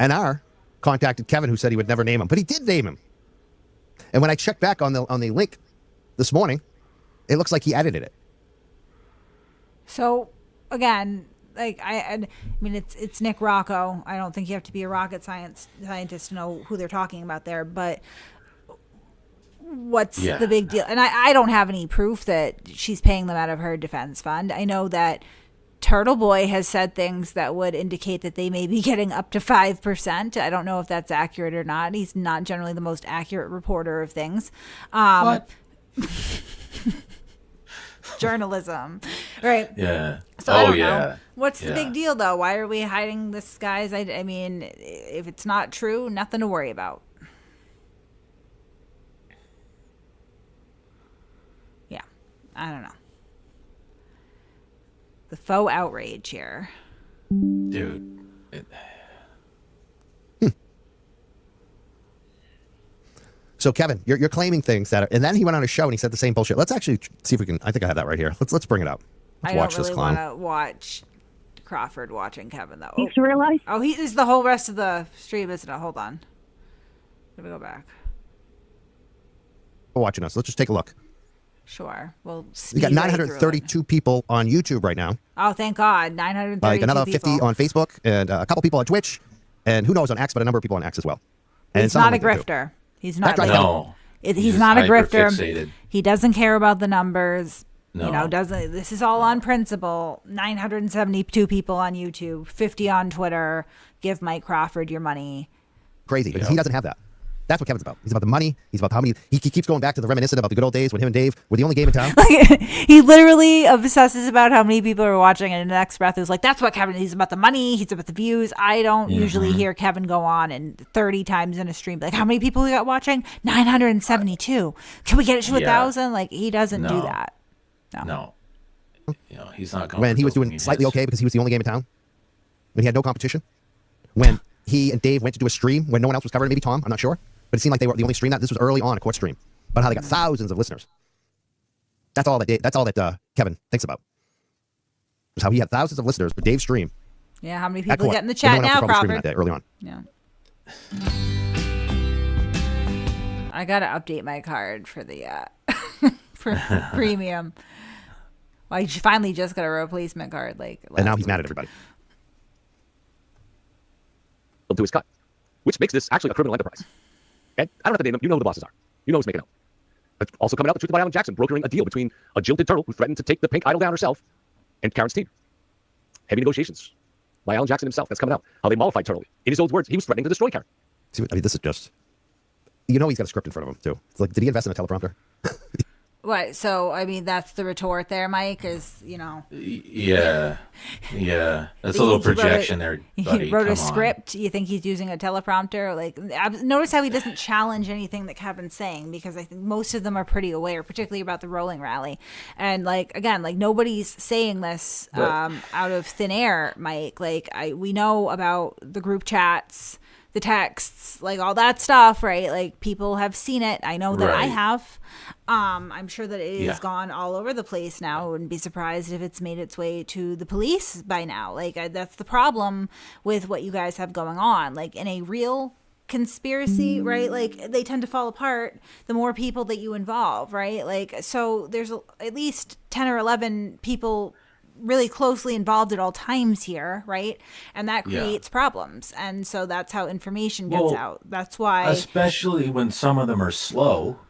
NR contacted Kevin, who said he would never name him, but he did name him. And when I checked back on the link this morning, it looks like he edited it.
So, again, like, I mean, it's Nick Rocco. I don't think you have to be a rocket scientist to know who they're talking about there, but what's the big deal? And I don't have any proof that she's paying them out of her defense fund. I know that Turtle Boy has said things that would indicate that they may be getting up to 5%. I don't know if that's accurate or not. He's not generally the most accurate reporter of things.
What?
Journalism. Right.
Yeah.
So I don't know. What's the big deal, though? Why are we hiding this, guys? I mean, if it's not true, nothing to worry about. Yeah. I don't know. The faux outrage here.
Dude.
So, Kevin, you're claiming things that are, and then he went on a show and he said the same bullshit. Let's actually see if we can. I think I have that right here. Let's bring it up. Let's watch this clown.
I don't really want to watch Crawford watching Kevin, though.
Thanks for realizing.
Oh, he is the whole rest of the stream, isn't it? Hold on. Let me go back.
Watching us. Let's just take a look.
Sure. Well,
we got 932 people on YouTube right now.
Oh, thank God. 932
like another 50
people.
on Facebook and a couple people on Twitch. And who knows on X, but a number of people on X as well. And
he's not a grifter. He's not.
Right.
No.
He's not a grifter. He doesn't care about the numbers.
No.
You know, doesn't. This is all on principle. 972 people on YouTube, 50 on Twitter. Give Mike Crawford your money.
Crazy because he doesn't have that. That's what Kevin's about. He's about the money. He's about how many. He keeps going back to the reminiscent about the good old days when him and Dave were the only game in town.
He literally obsesses about how many people are watching, and in the next breath is like, "That's what Kevin. He's about the money. He's about the views." I don't usually hear Kevin go on and 30 times in a stream like, "How many people we got watching? 972. Can we get it to 1,000?" Like he doesn't do that.
No. He's not going.
When he was doing slightly okay because he was the only game in town, when he had no competition, when he and Dave went to do a stream when no one else was covering, maybe Tom, I'm not sure, but it seemed like they were the only stream that this was early on a court stream, about how they got thousands of listeners. That's all that Kevin thinks about. Was how he had thousands of listeners for Dave's stream.
Yeah, how many people get in the chat now, Crawford?
Early on.
Yeah. I gotta update my card for the for premium. Well, I finally just got a replacement card,
and now he's mad at everybody.
To his cut, which makes this actually a criminal enterprise. And I don't have to name them. You know who the bosses are. You know who's making out. But also coming out, the truth about Alan Jackson brokering a deal between a jilted turtle who threatened to take the pink idol down herself and Karen's team. Heavy negotiations by Alan Jackson himself. That's coming out. How they mollified Turtle. In his own words, he was threatening to destroy Karen.
See, I mean, this is just, he's got a script in front of him too. It's like, did he invest in a teleprompter?
What? So, I mean, that's the retort there, Mike, is,
Yeah. That's a little projection there, buddy.
He wrote a script. You think he's using a teleprompter? Notice how he doesn't challenge anything that Kevin's saying, because I think most of them are pretty aware, particularly about the rolling rally. And, again, nobody's saying this out of thin air, Mike. We know about the group chats, the texts, all that stuff, right? People have seen it. I know that I have. I'm sure that it has gone all over the place now. I wouldn't be surprised if it's made its way to the police by now. That's the problem with what you guys have going on. In a real conspiracy, right? They tend to fall apart the more people that you involve, right? So there's at least 10 or 11 people really closely involved at all times here, right? And that creates problems. And so that's how information gets out. That's why,
especially when some of them are slow,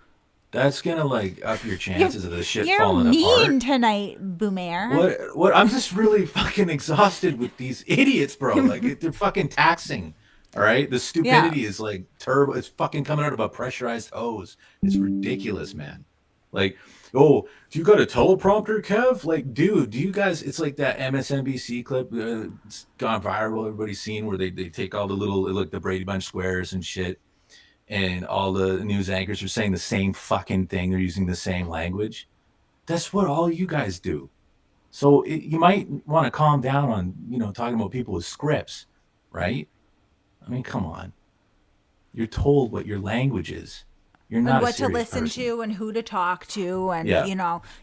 that's gonna up your chances of the shit falling apart.
You're mean tonight, Boomer.
What? I'm just really fucking exhausted with these idiots, bro. They're fucking taxing. All right, the stupidity is turbo. It's fucking coming out of a pressurized hose. It's ridiculous, man. Oh, do you got a teleprompter, Kev? Dude, do you guys? It's like that MSNBC clip. It's gone viral. Everybody's seen where they take all the little the Brady Bunch squares and shit, and all the news anchors are saying the same fucking thing. They're using the same language. That's what all you guys do. So you might want to calm down on talking about people with scripts, right? I mean, come on. You're told what your language is. You're not
and what to listen
person.
to and who to talk to, and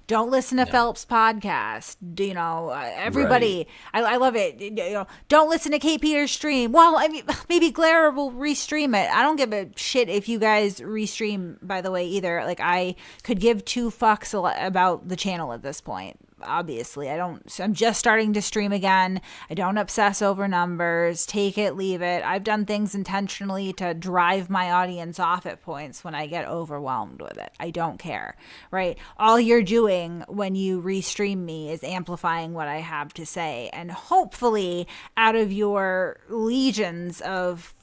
don't listen to Phelps' podcast. Everybody, right. I love it. Don't listen to Kate Peters' stream. Well, I mean, maybe Glare will restream it. I don't give a shit if you guys restream. By the way, either I could give two fucks about the channel at this point. Obviously, I'm just starting to stream again. I don't obsess over numbers. Take it, leave it. I've done things intentionally to drive my audience off at points when I get overwhelmed with it. I don't care, right? All you're doing when you restream me is amplifying what I have to say. And hopefully, out of your legions of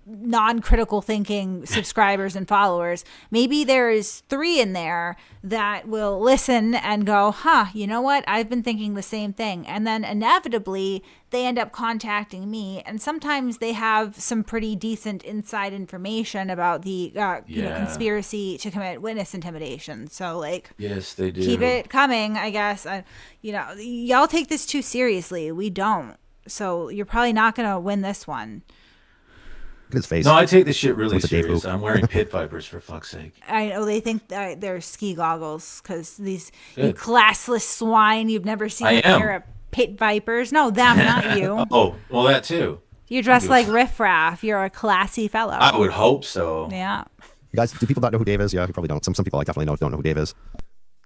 non-critical thinking subscribers and followers, maybe there is 3 in there that will listen and go, you know what? I've been thinking the same thing. And then inevitably they end up contacting me. And sometimes they have some pretty decent inside information about the conspiracy to commit witness intimidation. So
yes, they do.
Keep it coming, I guess. Y'all take this too seriously. We don't. So you're probably not going to win this one.
His face.
No, I take this shit really serious. I'm wearing pit vipers for fuck's sake.
I know they think they're ski goggles because you classless swine. You've never seen a pair of pit vipers. No, them, not you.
Oh, well, that too.
You're dressed like riffraff. You're a classy fellow.
I would hope so.
Yeah.
You guys, do people not know who Dave is? Yeah, you probably don't. Some people definitely don't know who Dave is.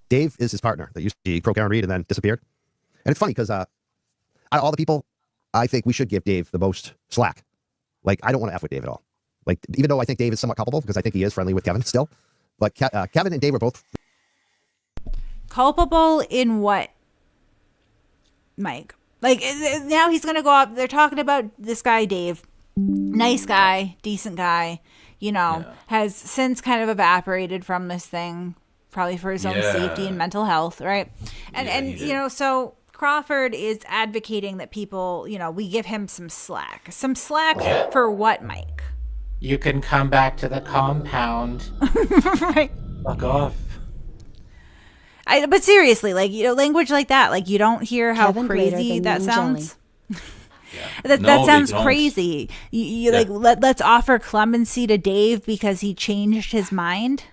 Dave is his partner that used to be Pro Karen Reed and then disappeared. And it's funny because all the people, I think we should give Dave the most slack. I don't want to F with Dave at all. Even though I think Dave is somewhat culpable because I think he is friendly with Kevin still. But Kevin and Dave were both
culpable in what, Mike? Now he's going to go up. They're talking about this guy, Dave. Nice guy, decent guy. has since kind of evaporated from this thing, probably for his own safety and mental health, right? And so Crawford is advocating that people, we give him some slack. Some slack for what, Mike?
You can come back to the compound.
Right.
Fuck off.
But seriously, language like that, you don't hear how
Kevin
crazy that sounds.
Yeah.
That sounds crazy. Let's offer clemency to Dave because he changed his mind.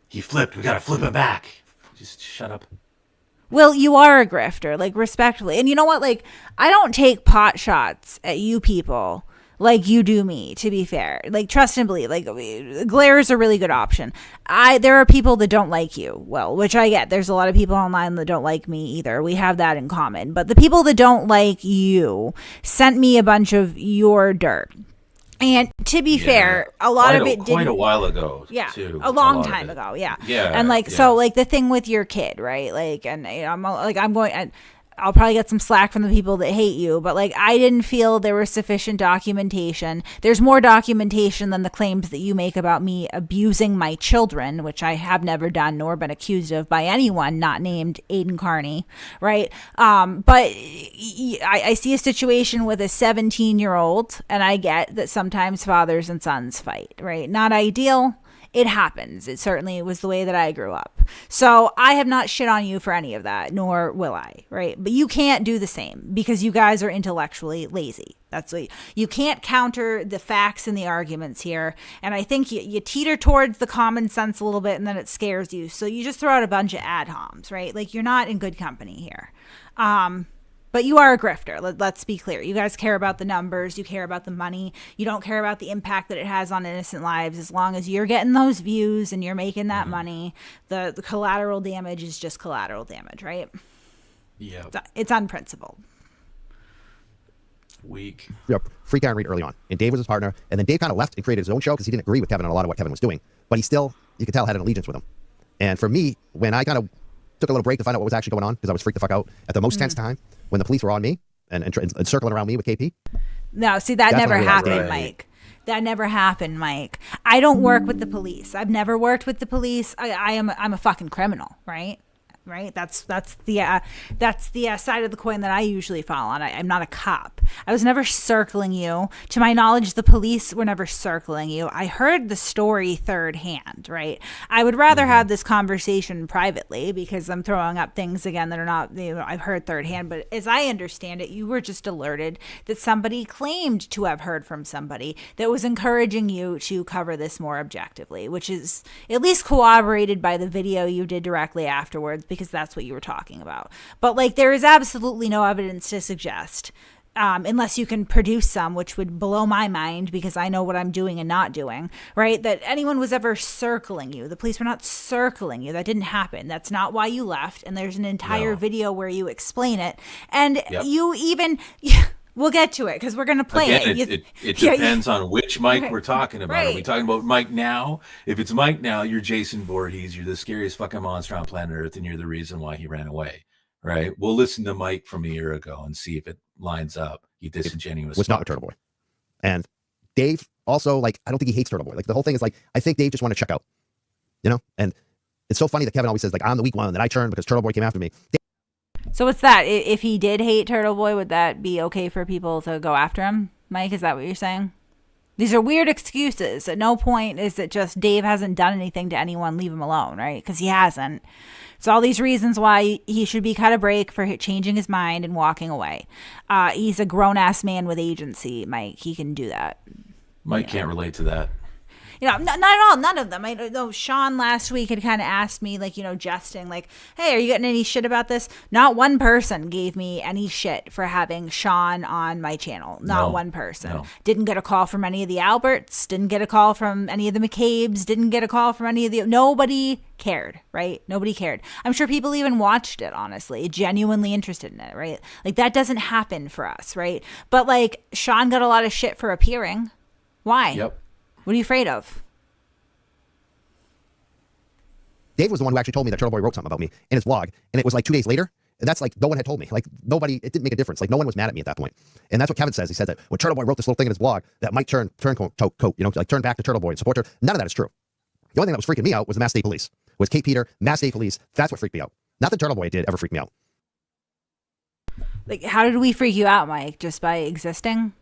He flipped. We gotta flip him back. Just shut up.
Well, you are a grifter, respectfully. And you know what? I don't take pot shots at you people like you do me, to be fair. Trust and believe. Glare is a really good option. There are people that don't like you, which I get. There's a lot of people online that don't like me either. We have that in common. But the people that don't like you sent me a bunch of your dirt. And to be fair, a lot of it
quite a while ago.
Yeah,
too,
a long time ago. Yeah,
yeah.
And so the thing with your kid, right? I'll probably get some slack from the people that hate you, but I didn't feel there was sufficient documentation. There's more documentation than the claims that you make about me abusing my children, which I have never done nor been accused of by anyone not named Aiden Carney, right? But I see a situation with a 17-year-old, and I get that sometimes fathers and sons fight, right? Not ideal. It happens. It certainly was the way that I grew up. So I have not shit on you for any of that, nor will I, right? But you can't do the same because you guys are intellectually lazy. That's what you can't counter the facts and the arguments here. And I think you teeter towards the common sense a little bit and then it scares you. So you just throw out a bunch of ad homs, right? You're not in good company here. But you are a grifter. Let's be clear. You guys care about the numbers. You care about the money. You don't care about the impact that it has on innocent lives. As long as you're getting those views and you're making that money, the collateral damage is just collateral damage, right?
Yeah.
It's unprincipled.
Weak.
Free Karen Reed early on. And Dave was his partner. And then Dave kind of left and created his own show because he didn't agree with Kevin on a lot of what Kevin was doing. But he still, you could tell, had an allegiance with him. And for me, when I kind of took a little break to find out what was actually going on, because I was freaked the fuck out at the most tense time when the police were on me and circling around me with KP.
No, see, that never happened, Mike. That never happened, Mike. I don't work with the police. I've never worked with the police. I'm a fucking criminal, right? Right. That's the side of the coin that I usually fall on. I'm not a cop. I was never circling you. To my knowledge, the police were never circling you. I heard the story third hand. Right. I would rather have this conversation privately because I'm throwing up things again that are not, I've heard third hand. But as I understand it, you were just alerted that somebody claimed to have heard from somebody that was encouraging you to cover this more objectively, which is at least corroborated by the video you did directly afterwards, because that's what you were talking about. But there is absolutely no evidence to suggest, unless you can produce some, which would blow my mind because I know what I'm doing and not doing, right? That anyone was ever circling you. The police were not circling you. That didn't happen. That's not why you left. And there's an entire video where you explain it. And you even... We'll get to it because we're going to play
it. It depends on which Mike we're talking about. Are we talking about Mike now? If it's Mike now, you're Jason Voorhees. You're the scariest fucking monster on planet Earth, and you're the reason why he ran away, right? We'll listen to Mike from a year ago and see if it lines up. You disingenuous.
Was not a Turtle Boy. And Dave also, I don't think he hates Turtle Boy. The whole thing is I think Dave just wanted to check out, And it's so funny that Kevin always says, I'm the weak one, and that I turned because Turtle Boy came after me.
So what's that? If he did hate Turtle Boy, would that be okay for people to go after him? Mike, is that what you're saying? These are weird excuses. At no point is it just Dave hasn't done anything to anyone, leave him alone, right? Because he hasn't. So all these reasons why he should be cut a break for changing his mind and walking away. He's a grown-ass man with agency, Mike. He can do that.
Mike can't relate to that.
Not at all. None of them. I know Sean last week had kind of asked me, jesting, hey, are you getting any shit about this? Not one person gave me any shit for having Sean on my channel. Not one person. No. Didn't get a call from any of the Alberts. Didn't get a call from any of the McCabe's. Didn't get a call from any of the... Nobody cared, right? Nobody cared. I'm sure people even watched it, honestly, genuinely interested in it, right? That doesn't happen for us, right? But, Sean got a lot of shit for appearing. Why?
Yep.
What are you afraid of?
Dave was the one who actually told me that Turtle Boy wrote something about me in his vlog. And it was 2 days later. And that's like, no one had told me. Like, nobody, it didn't make a difference. Like, no one was mad at me at that point. And that's what Kevin says. He said that when Turtle Boy wrote this little thing in his blog that Mike turned coat, like turn back to Turtle Boy and support her. None of that is true. The only thing that was freaking me out was the Mass State Police. Was Kate Peter, Mass State Police. That's what freaked me out. Not that Turtle Boy did ever freak me out.
Like, how did we freak you out, Mike? Just by existing?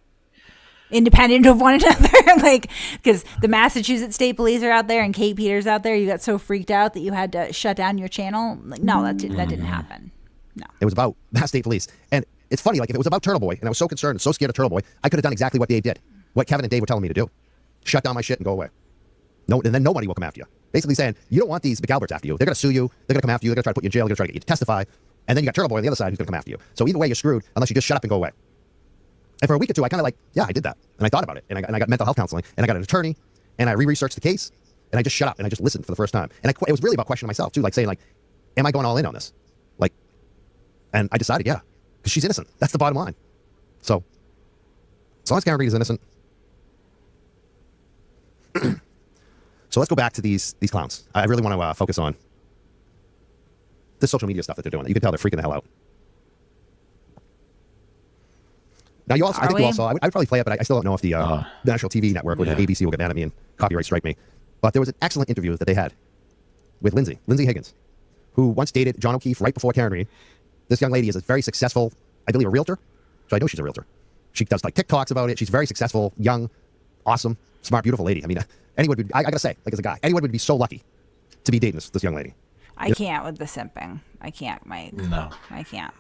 Independent of one another? Like, because the Massachusetts State Police are out there and Kate Peters out there, you got so freaked out that you had to shut down your channel? Like, no, that didn't happen. No.
It was about Mass State Police. And it's funny, like, if it was about Turtle Boy, and I was so concerned and so scared of Turtle Boy, I could have done exactly what Dave did. What Kevin and Dave were telling me to do. Shut down my shit and go away. No, and then nobody will come after you. Basically saying, you don't want these McAlberts after you. They're going to sue you. They're going to come after you. They're going to try to put you in jail. They're going to try to get you to testify. And then you got Turtle Boy on the other side who's going to come after you. So either way, you're screwed unless you just shut up and go away. And for a week or two, I kind of like, yeah, I did that. And I thought about it. And I got mental health counseling. And I got an attorney. And I re-researched the case. And I just shut up. And I just listened for the first time. And it was really about questioning myself, too. Like saying, like, am I going all in on this? Like, and I decided, yeah. Because she's innocent. That's the bottom line. So, as long as Karen Reed is innocent. So let's go back to these clowns. I really want to focus on the social media stuff that they're doing. You can tell they're freaking the hell out. Now, you also, I think you also, I would probably play it, but I still don't know if the national TV network or the ABC will get mad at me and copyright strike me. But there was an excellent interview that they had with Lindsay Higgins, who once dated John O'Keefe right before Karen Reed. This young lady is a very successful, I believe, a realtor. So I know she's a realtor. She does like TikToks about it. She's very successful, young, awesome, smart, beautiful lady. I mean, anyone would, I gotta say, like as a guy, anyone would be so lucky to be dating this young lady.
I can't with the simping. I can't, Mike.
No.
I can't.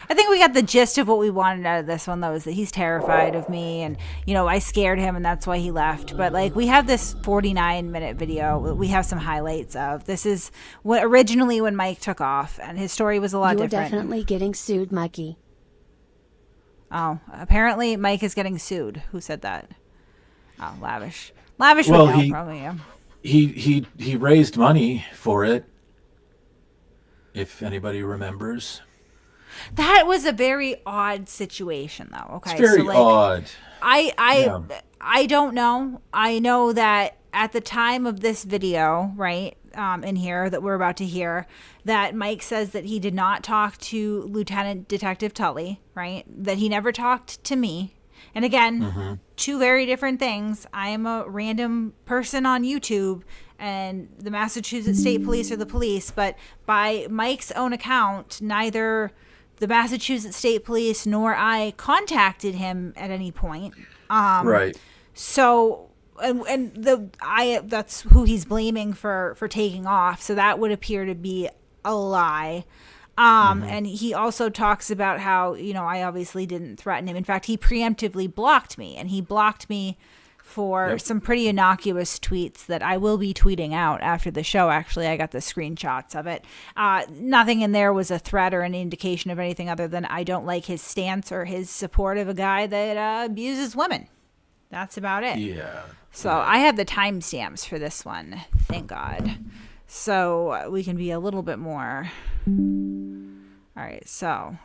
I think we got the gist of what we wanted out of this one, though, is that he's terrified of me and, I scared him and that's why he left. But, like, we have this 49-minute video we have some highlights of. This is what originally when Mike took off, and his story was a lot different.
You're definitely getting sued, Mikey.
Oh, apparently Mike is getting sued. Who said that? Oh, Lavish. Lavish
well,
would know, probably, yeah.
He raised money for it, if anybody remembers.
That was a very odd situation, though. Okay,
it's very odd.
I don't know. I know that at the time of this video, right, in here that we're about to hear, that Mike says that he did not talk to Lieutenant Detective Tully, right? That he never talked to me. And again, two very different things. I am a random person on YouTube, and the Massachusetts State Police are the police. But by Mike's own account, neither the Massachusetts State Police nor I contacted him at any point.
Right.
So, that's who he's blaming for taking off. So that would appear to be a lie. And he also talks about how, I obviously didn't threaten him. In fact, he preemptively blocked me, and he blocked me for some pretty innocuous tweets that I will be tweeting out after the show. Actually, I got the screenshots of it. Nothing in there was a threat or an indication of anything other than I don't like his stance or his support of a guy that abuses women. That's about it.
Yeah.
So I have the timestamps for this one. Thank God. So we can be a little bit more. All right. So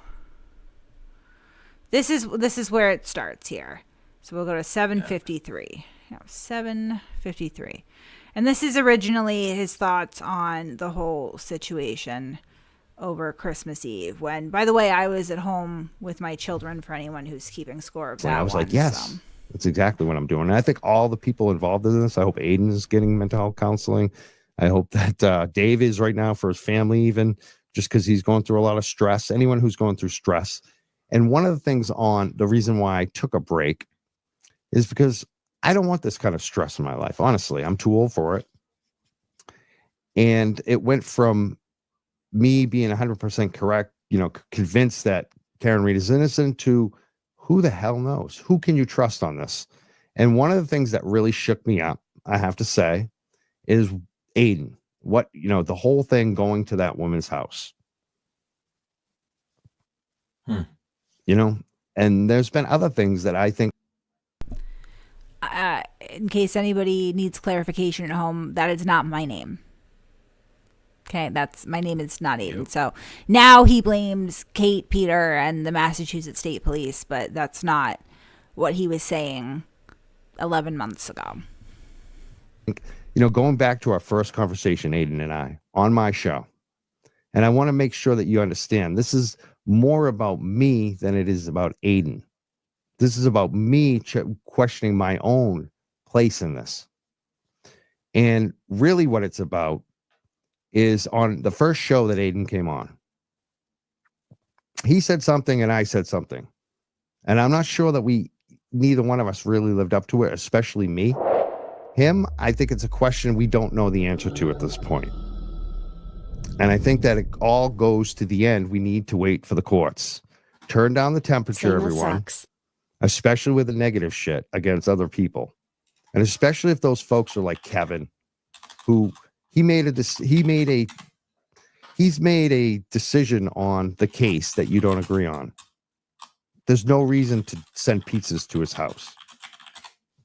this is where it starts here. So we'll go to 7:53. 7:53. And this is originally his thoughts on the whole situation over Christmas Eve. When, by the way, I was at home with my children, for anyone who's keeping score of that.
I was like, yes, that's exactly what I'm doing. And I think all the people involved in this, I hope Aiden is getting mental health counseling. I hope that Dave is right now for his family, even just because he's going through a lot of stress. Anyone who's going through stress. And one of the things on the reason why I took a break is because I don't want this kind of stress in my life. Honestly, I'm too old for it. And it went from me being 100% correct, convinced that Karen Reed is innocent, to who the hell knows? Who can you trust on this? And one of the things that really shook me up, I have to say, is Aiden. The whole thing going to that woman's house. And there's been other things that I think.
In case anybody needs clarification at home, that is not my name. Okay, my name is not Aiden. So now he blames Kate, Peter, and the Massachusetts State Police, but that's not what he was saying 11 months ago.
Going back to our first conversation, Aiden and I, on my show, And I want to make sure that you understand this is more about me than it is about Aiden. This is about me questioning my own place in this. And really what it's about is on the first show that Aiden came on. He said something and I said something. And I'm not sure that neither one of us really lived up to it, especially me. Him, I think it's a question we don't know the answer to at this point. And I think that it all goes to the end. We need to wait for the courts. Turn down the temperature, everyone.
Sucks.
Especially with the negative shit against other people. And especially if those folks are like Kevin, who he's made a decision on the case that you don't agree on. There's no reason to send pizzas to his house.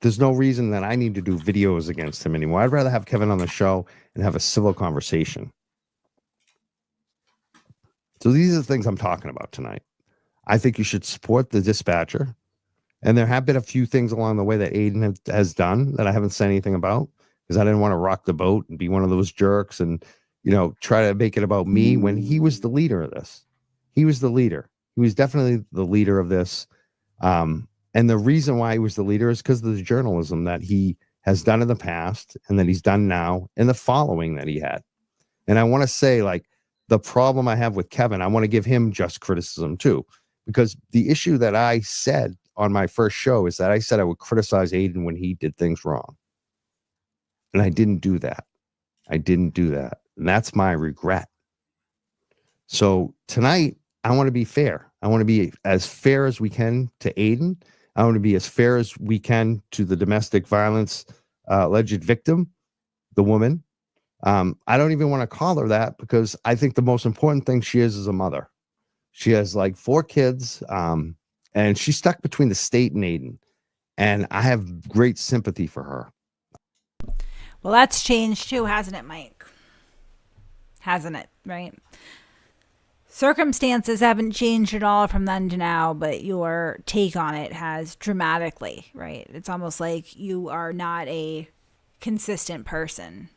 There's no reason that I need to do videos against him anymore. I'd rather have Kevin on the show and have a civil conversation. So these are the things I'm talking about tonight. I think you should support the dispatcher. And there have been a few things along the way that Aiden has done that I haven't said anything about because I didn't want to rock the boat and be one of those jerks and, try to make it about me when he was the leader of this. He was the leader. He was definitely the leader of this. And the reason why he was the leader is because of the journalism that he has done in the past and that he's done now and the following that he had. And I want to say, like, the problem I have with Kevin, I want to give him just criticism too, because the issue that I said on my first show is that I said I would criticize Aiden when he did things wrong. And I didn't do that. And that's my regret. So tonight, I want to be fair. I want to be as fair as we can to Aiden. I want to be as fair as we can to the domestic violence alleged victim, the woman. I don't even want to call her that because I think the most important thing she is a mother. She has like 4 kids, and she's stuck between the state and Aiden. And I have great sympathy for her.
Well, that's changed too, hasn't it, Mike? Hasn't it, right? Circumstances haven't changed at all from then to now, but your take on it has dramatically, right? It's almost like you are not a consistent person.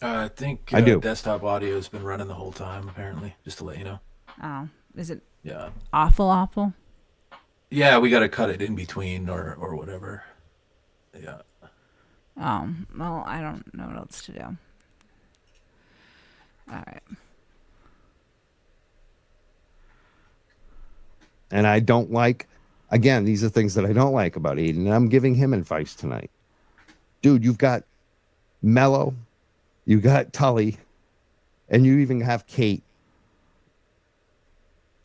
I think
I do.
Desktop audio has been running the whole time, apparently, just to let you know.
Oh, is it
Yeah.
awful?
Yeah, we got to cut it in between or whatever. Yeah.
Oh, well, I don't know what else to do. All right.
And I don't like, again, these are things that I don't like about Aiden. And I'm giving him advice tonight. Dude, you've got Mello, you got Tully, and you even have Kate.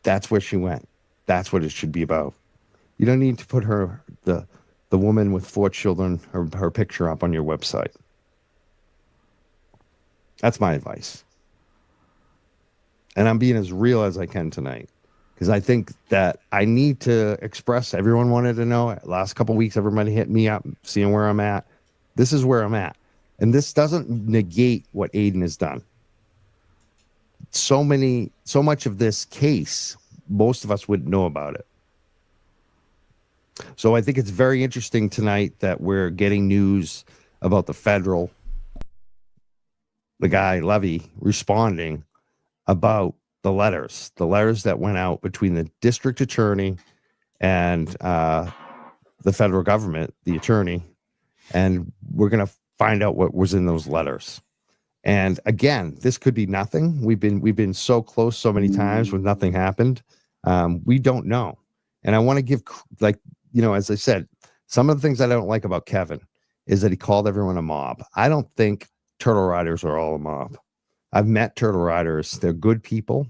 That's where she went. That's what it should be about. You don't need to put her, the woman with 4 children, her picture up on your website. That's my advice. And I'm being as real as I can tonight because I think that I need to express. Everyone wanted to know. Last couple of weeks, everybody hit me up, seeing where I'm at. This is where I'm at. And this doesn't negate what Aiden has done. So much of this case, most of us wouldn't know about it. So I think it's very interesting tonight that we're getting news about the guy, Levy, responding about the letters that went out between the district attorney and the federal government, the attorney. And we're going to find out what was in those letters. And again, this could be nothing. We've been so close so many times when nothing happened. We don't know. And I want to give, as I said, some of the things I don't like about Kevin is that he called everyone a mob. I don't think Turtle Riders are all a mob. I've met Turtle Riders. They're good people.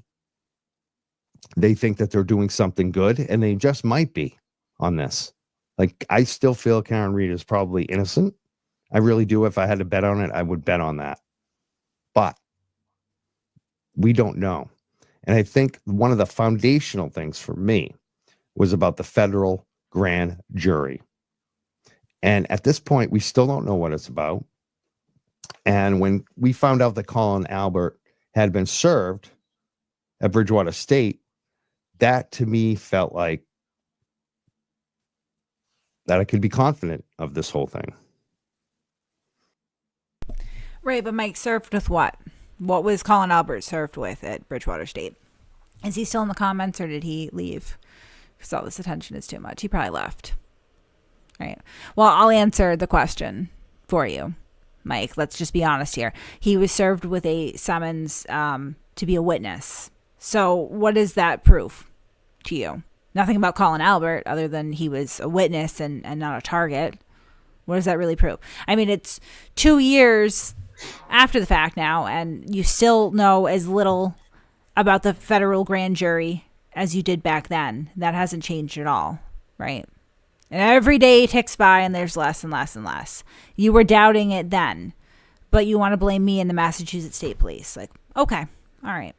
They think that they're doing something good, and they just might be on this. Like, I still feel Karen Reed is probably innocent. I really do. If I had to bet on it, I would bet on that. But we don't know. And I think one of the foundational things for me was about the federal grand jury. And at this point, we still don't know what it's about. And when we found out that Colin Albert had been served at Bridgewater State, that to me felt like that I could be confident of this whole thing.
Right, but Mike, served with what? What was Colin Albert served with at Bridgewater State? Is he still in the comments or did he leave? Because all this attention is too much. He probably left. Right. Well, I'll answer the question for you, Mike. Let's just be honest here. He was served with a summons to be a witness. So what does that prove to you? Nothing about Colin Albert other than he was a witness and not a target. What does that really prove? I mean, it's 2 years after the fact now, and you still know as little about the federal grand jury as you did back then. That hasn't changed at all, right? And every day ticks by and there's less and less and less. You were doubting it then, but you want to blame me and the Massachusetts State Police. Like, okay, all right.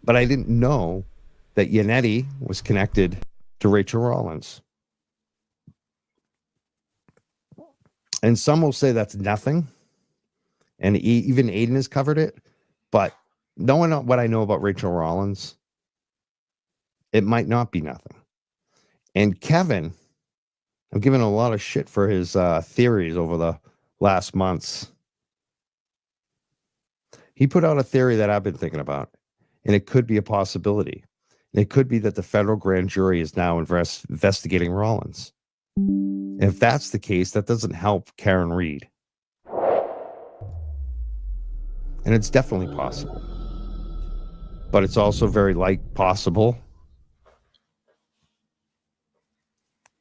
But I didn't know that Yannetti was connected to Rachel Rollins. And some will say that's nothing. And even Aiden has covered it. But knowing what I know about Rachel Rollins, it might not be nothing. And Kevin, I'm giving a lot of shit for his theories over the last months. He put out a theory that I've been thinking about. And it could be a possibility. It could be that the federal grand jury is now investigating Rollins. If that's the case, that doesn't help Karen Reed. And it's definitely possible. But it's also very possible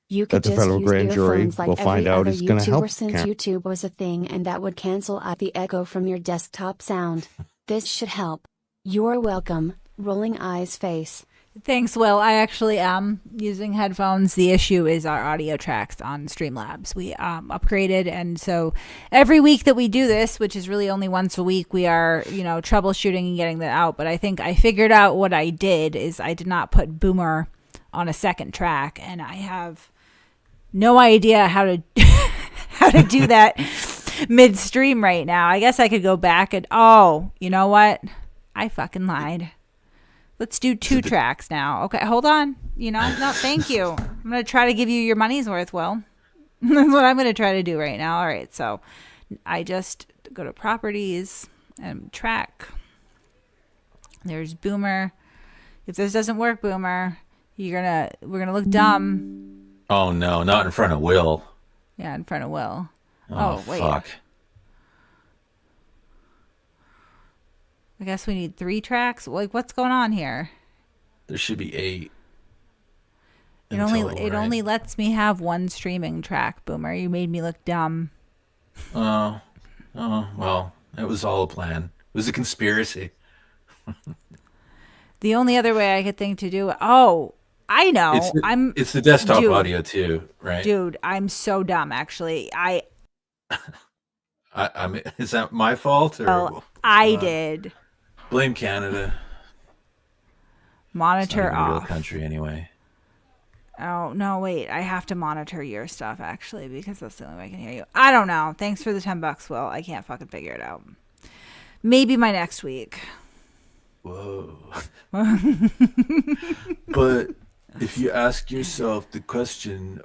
you could
that the
just
federal
use
grand jury
earphones like
will find out
every
is going to help
since
Karen.
YouTube was a thing, and that would cancel out the echo from your desktop sound. This should help. You're welcome. Rolling eyes face.
Thanks, Will. I actually am using headphones. The issue is our audio tracks on Streamlabs. We upgraded, and so every week that we do this, which is really only once a week, we are, troubleshooting and getting that out. But I think I figured out what I did is I did not put Boomer on a second track, and I have no idea how to how to do that midstream right now. I guess I could go back and you know what? I fucking lied. Let's do 2 tracks now. Okay, hold on. No, thank you. I'm going to try to give you your money's worth, Will. That's what I'm going to try to do right now. All right, so I just go to properties and track. There's Boomer. If this doesn't work, Boomer, we're going to look dumb.
Oh, no, not in front of Will.
Yeah, in front of Will.
Oh
wait.
Fuck.
I guess we need 3 tracks. Like, what's going on here?
There should be 8.
It only lets me have 1 streaming track, Boomer. You made me look dumb.
Oh, well, it was all a plan. It was a conspiracy.
The only other way I could think to do it. Oh, I know.
It's the desktop audio too, right?
Dude, I'm so dumb. Actually, I
mean, is that my fault or?
I did.
Blame Canada.
Monitor
it's not even a
off.
real country anyway.
Oh no! Wait, I have to monitor your stuff actually because that's the only way I can hear you. I don't know. Thanks for the $10, Will. I can't fucking figure it out. Maybe my next week.
Whoa. But if you ask yourself the question,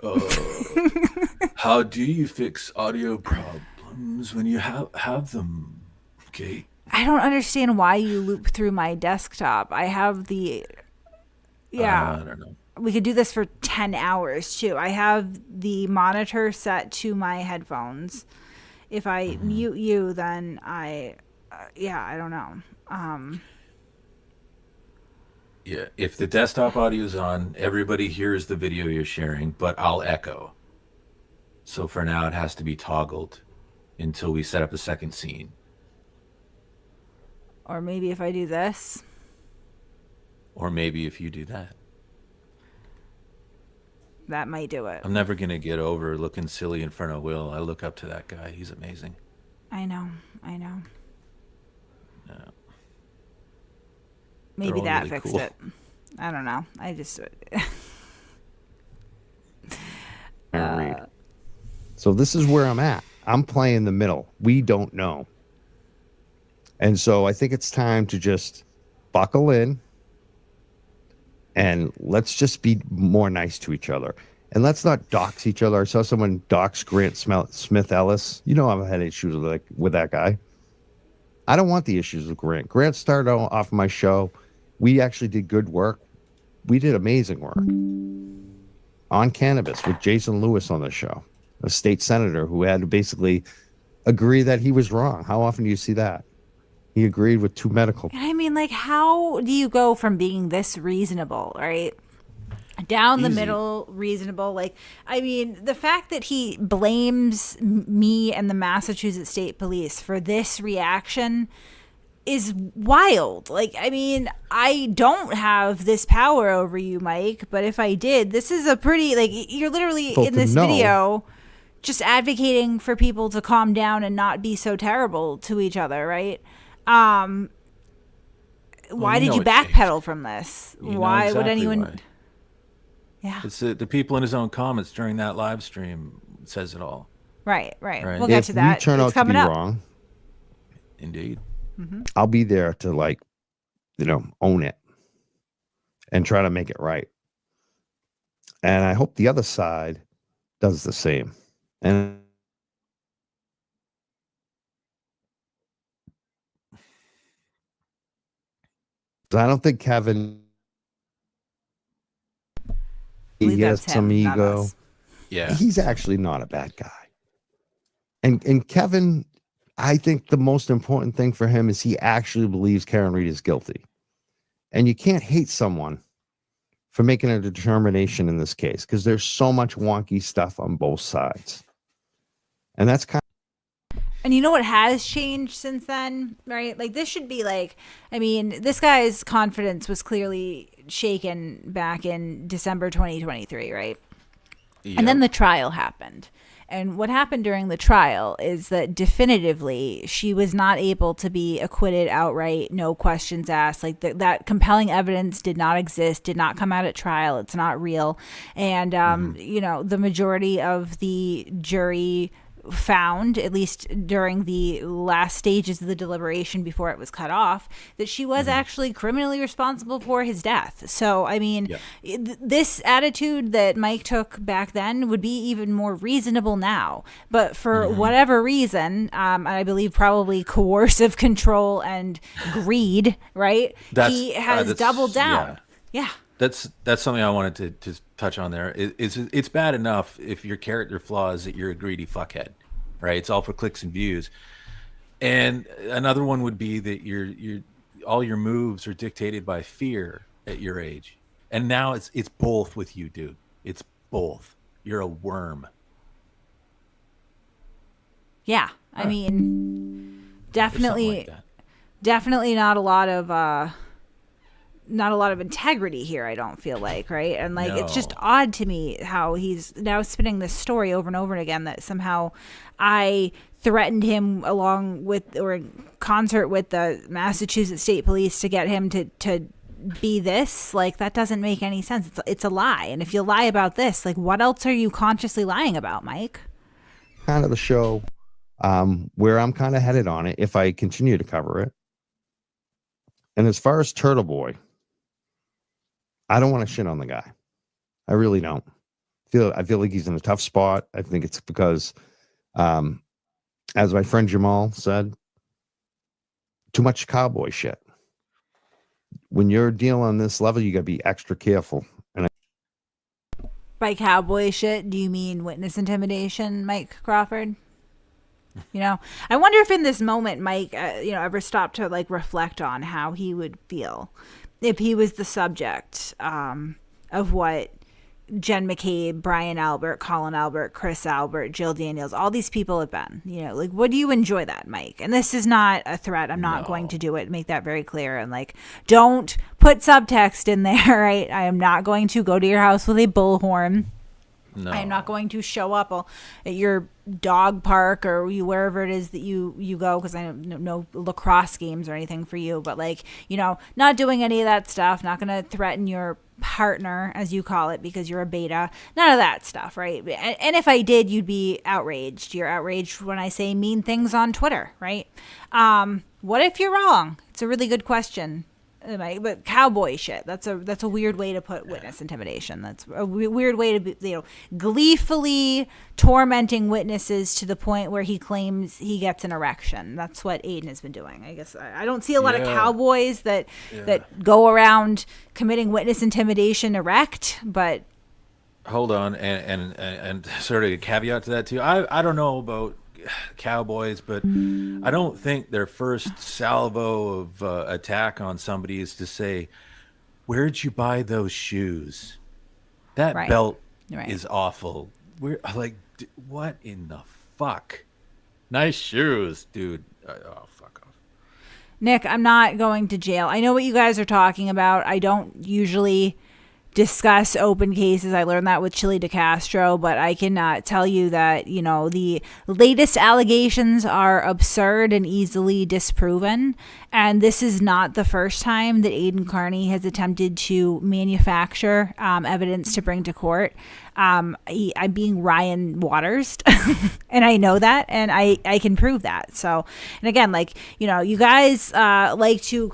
how do you fix audio problems when you have them? Okay.
I don't understand why you loop through my desktop. I have the... Yeah.
I don't know.
We could do this for 10 hours, too. I have the monitor set to my headphones. If I mute you, then I don't know.
Yeah, if the desktop audio is on, everybody hears the video you're sharing, but I'll echo. So for now, it has to be toggled until we set up a second scene.
Or maybe if I do this.
Or maybe if you do that.
That might do it.
I'm never going to get over looking silly in front of Will. I look up to that guy. He's amazing.
I know.
Yeah.
Maybe that
really
fixed
cool.
it. I don't know. I just...
So this is where I'm at. I'm playing the middle. We don't know. And so I think it's time to just buckle in and let's just be more nice to each other. And let's not dox each other. I saw someone dox Grant Smith Ellis. You know, I've had issues with that guy. I don't want the issues with Grant. Grant started off my show. We actually did good work. We did amazing work on cannabis with Jason Lewis on the show, a state senator who had to basically agree that he was wrong. How often do you see that? He agreed with two medical.
And I mean, like, how do you go from being this reasonable, right? Down the middle, reasonable. Like, I mean, the fact that he blames me and the Massachusetts State Police for this reaction is wild. Like, I mean, I don't have this power over you, Mike, but if I did, this is a pretty, like, you're literally in this video just advocating for people to calm down and not be so terrible to each other, right? Why did you backpedal from this? Why would anyone? Why. Yeah,
it's the people in his own comments during that live stream says it all.
Right. We'll get to that.
If we turn out to be wrong,
indeed,
I'll be there to, like, own it and try to make it right. And I hope the other side does the same. And I don't think Kevin. He has some ego.
Yeah.
He's actually not a bad guy. And Kevin, I think the most important thing for him is he actually believes Karen Read is guilty. And you can't hate someone for making a determination in this case because there's so much wonky stuff on both sides. And that's kind of.
And you know what has changed since then, right? Like, this should be like, I mean, this guy's confidence was clearly shaken back in December 2023, right? Yep. And then the trial happened. And what happened during the trial is that definitively she was not able to be acquitted outright, no questions asked. Like, that compelling evidence did not exist, did not come out at trial. It's not real. And, the majority of the jury found, at least during the last stages of the deliberation before it was cut off, that she was actually criminally responsible for his death. So, I mean, this attitude that Mike took back then would be even more reasonable now. But for whatever reason, I believe probably coercive control and greed, right? He has doubled down. Yeah.
That's something I wanted to touch on there. It's bad enough if your character flaw is that you're a greedy fuckhead, right? It's all for clicks and views. And another one would be that you're all your moves are dictated by fear at your age. And now it's both with you, dude. It's both. You're a worm.
Yeah, I mean, definitely not a lot of integrity here, I don't feel like, right? And like, it's just odd to me how he's now spinning this story over and over again that somehow I threatened him along with or in concert with the Massachusetts State Police to get him to be this. Like, that doesn't make any sense. It's a lie. And if you lie about this, like, what else are you consciously lying about, Mike?
Kind of the show where I'm kind of headed on it if I continue to cover it. And as far as Turtle Boy, I don't want to shit on the guy. I really don't. I feel like he's in a tough spot. I think it's because, as my friend Jamal said, too much cowboy shit. When you're dealing on this level, you got to be extra careful. And
by cowboy shit, do you mean witness intimidation, Mike Crawford? I wonder if in this moment, Mike, ever stopped to like reflect on how he would feel if he was the subject of what Jen McCabe, Brian Albert, Colin Albert, Chris Albert, Jill Daniels, all these people have been. Like, would you enjoy that, Mike? And this is not a threat. I'm not going to do it. Make that very clear. And like, don't put subtext in there, right? I am not going to go to your house with a bullhorn. No. I am not going to show up at your dog park or wherever it is that you go, because I have no lacrosse games or anything for you. But like, not doing any of that stuff, not going to threaten your partner, as you call it, because you're a beta. None of that stuff, right? And if I did, you'd be outraged. You're outraged when I say mean things on Twitter, right? What if you're wrong? It's a really good question. but cowboy shit. That's a weird way to put witness intimidation. That's a weird way to be, gleefully tormenting witnesses to the point where he claims he gets an erection. That's what Aiden has been doing. I guess I don't see a lot of cowboys that go around committing witness intimidation erect, but.
Hold on, and sort of a caveat to that too. I don't know about cowboys, but I don't think their first salvo of attack on somebody is to say, "Where'd you buy those shoes? That belt is awful. We're like, what in the fuck? Nice shoes, dude. Oh, fuck off."
Nick, I'm not going to jail. I know what you guys are talking about. I don't usually discuss open cases. I learned that with Chili DeCastro, but I can tell you that, the latest allegations are absurd and easily disproven. And this is not the first time that Aiden Carney has attempted to manufacture evidence to bring to court. I'm being Ryan Waters and I know that, and I can prove that. So, and again, you guys like to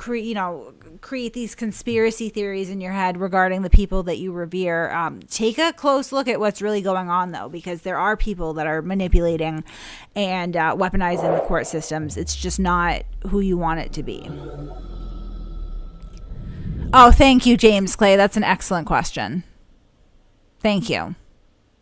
create these conspiracy theories in your head regarding the people that you revere. Take a close look at what's really going on, though, because there are people that are manipulating and weaponizing the court systems. It's just not who you want it to be. Oh, thank you, James Clay. That's an excellent question. Thank you.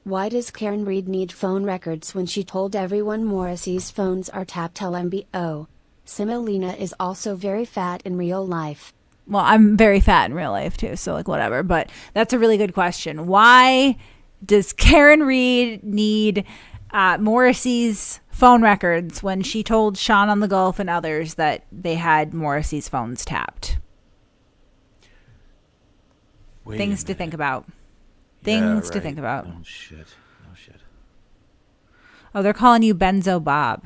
Why does Karen Reed need phone records when she told everyone Morrissey's phones are tapped LMBO? Similina is also very fat in real life.
Well, I'm very fat in real life too, so whatever. But that's a really good question. Why does Karen Reed need Morrissey's phone records when she told Sean on the Gulf and others that they had Morrissey's phones tapped? Things to think about. Things to think about.
Oh, shit.
Oh, they're calling you Benzo Bob.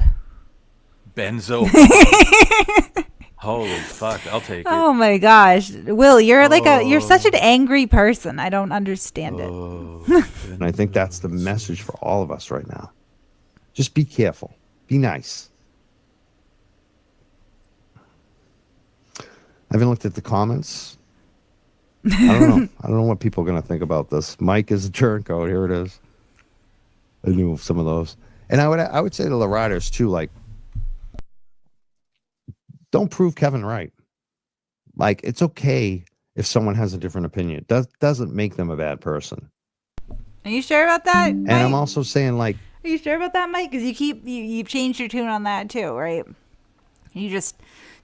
Benzo Bob. Holy fuck, I'll take it.
Oh my gosh. Will, you're you're such an angry person. I don't understand it.
And I think that's the message for all of us right now. Just be careful. Be nice. I haven't looked at the comments. I don't know. I don't know what people are going to think about this. Mike is a turncoat. Here it is. I knew some of those. And I would say to the riders too, don't prove Kevin right. It's okay if someone has a different opinion. It doesn't make them a bad person.
Are you sure about that, Mike?
And I'm also saying are
you sure about that, Mike? Because you've changed your tune on that too, right? You just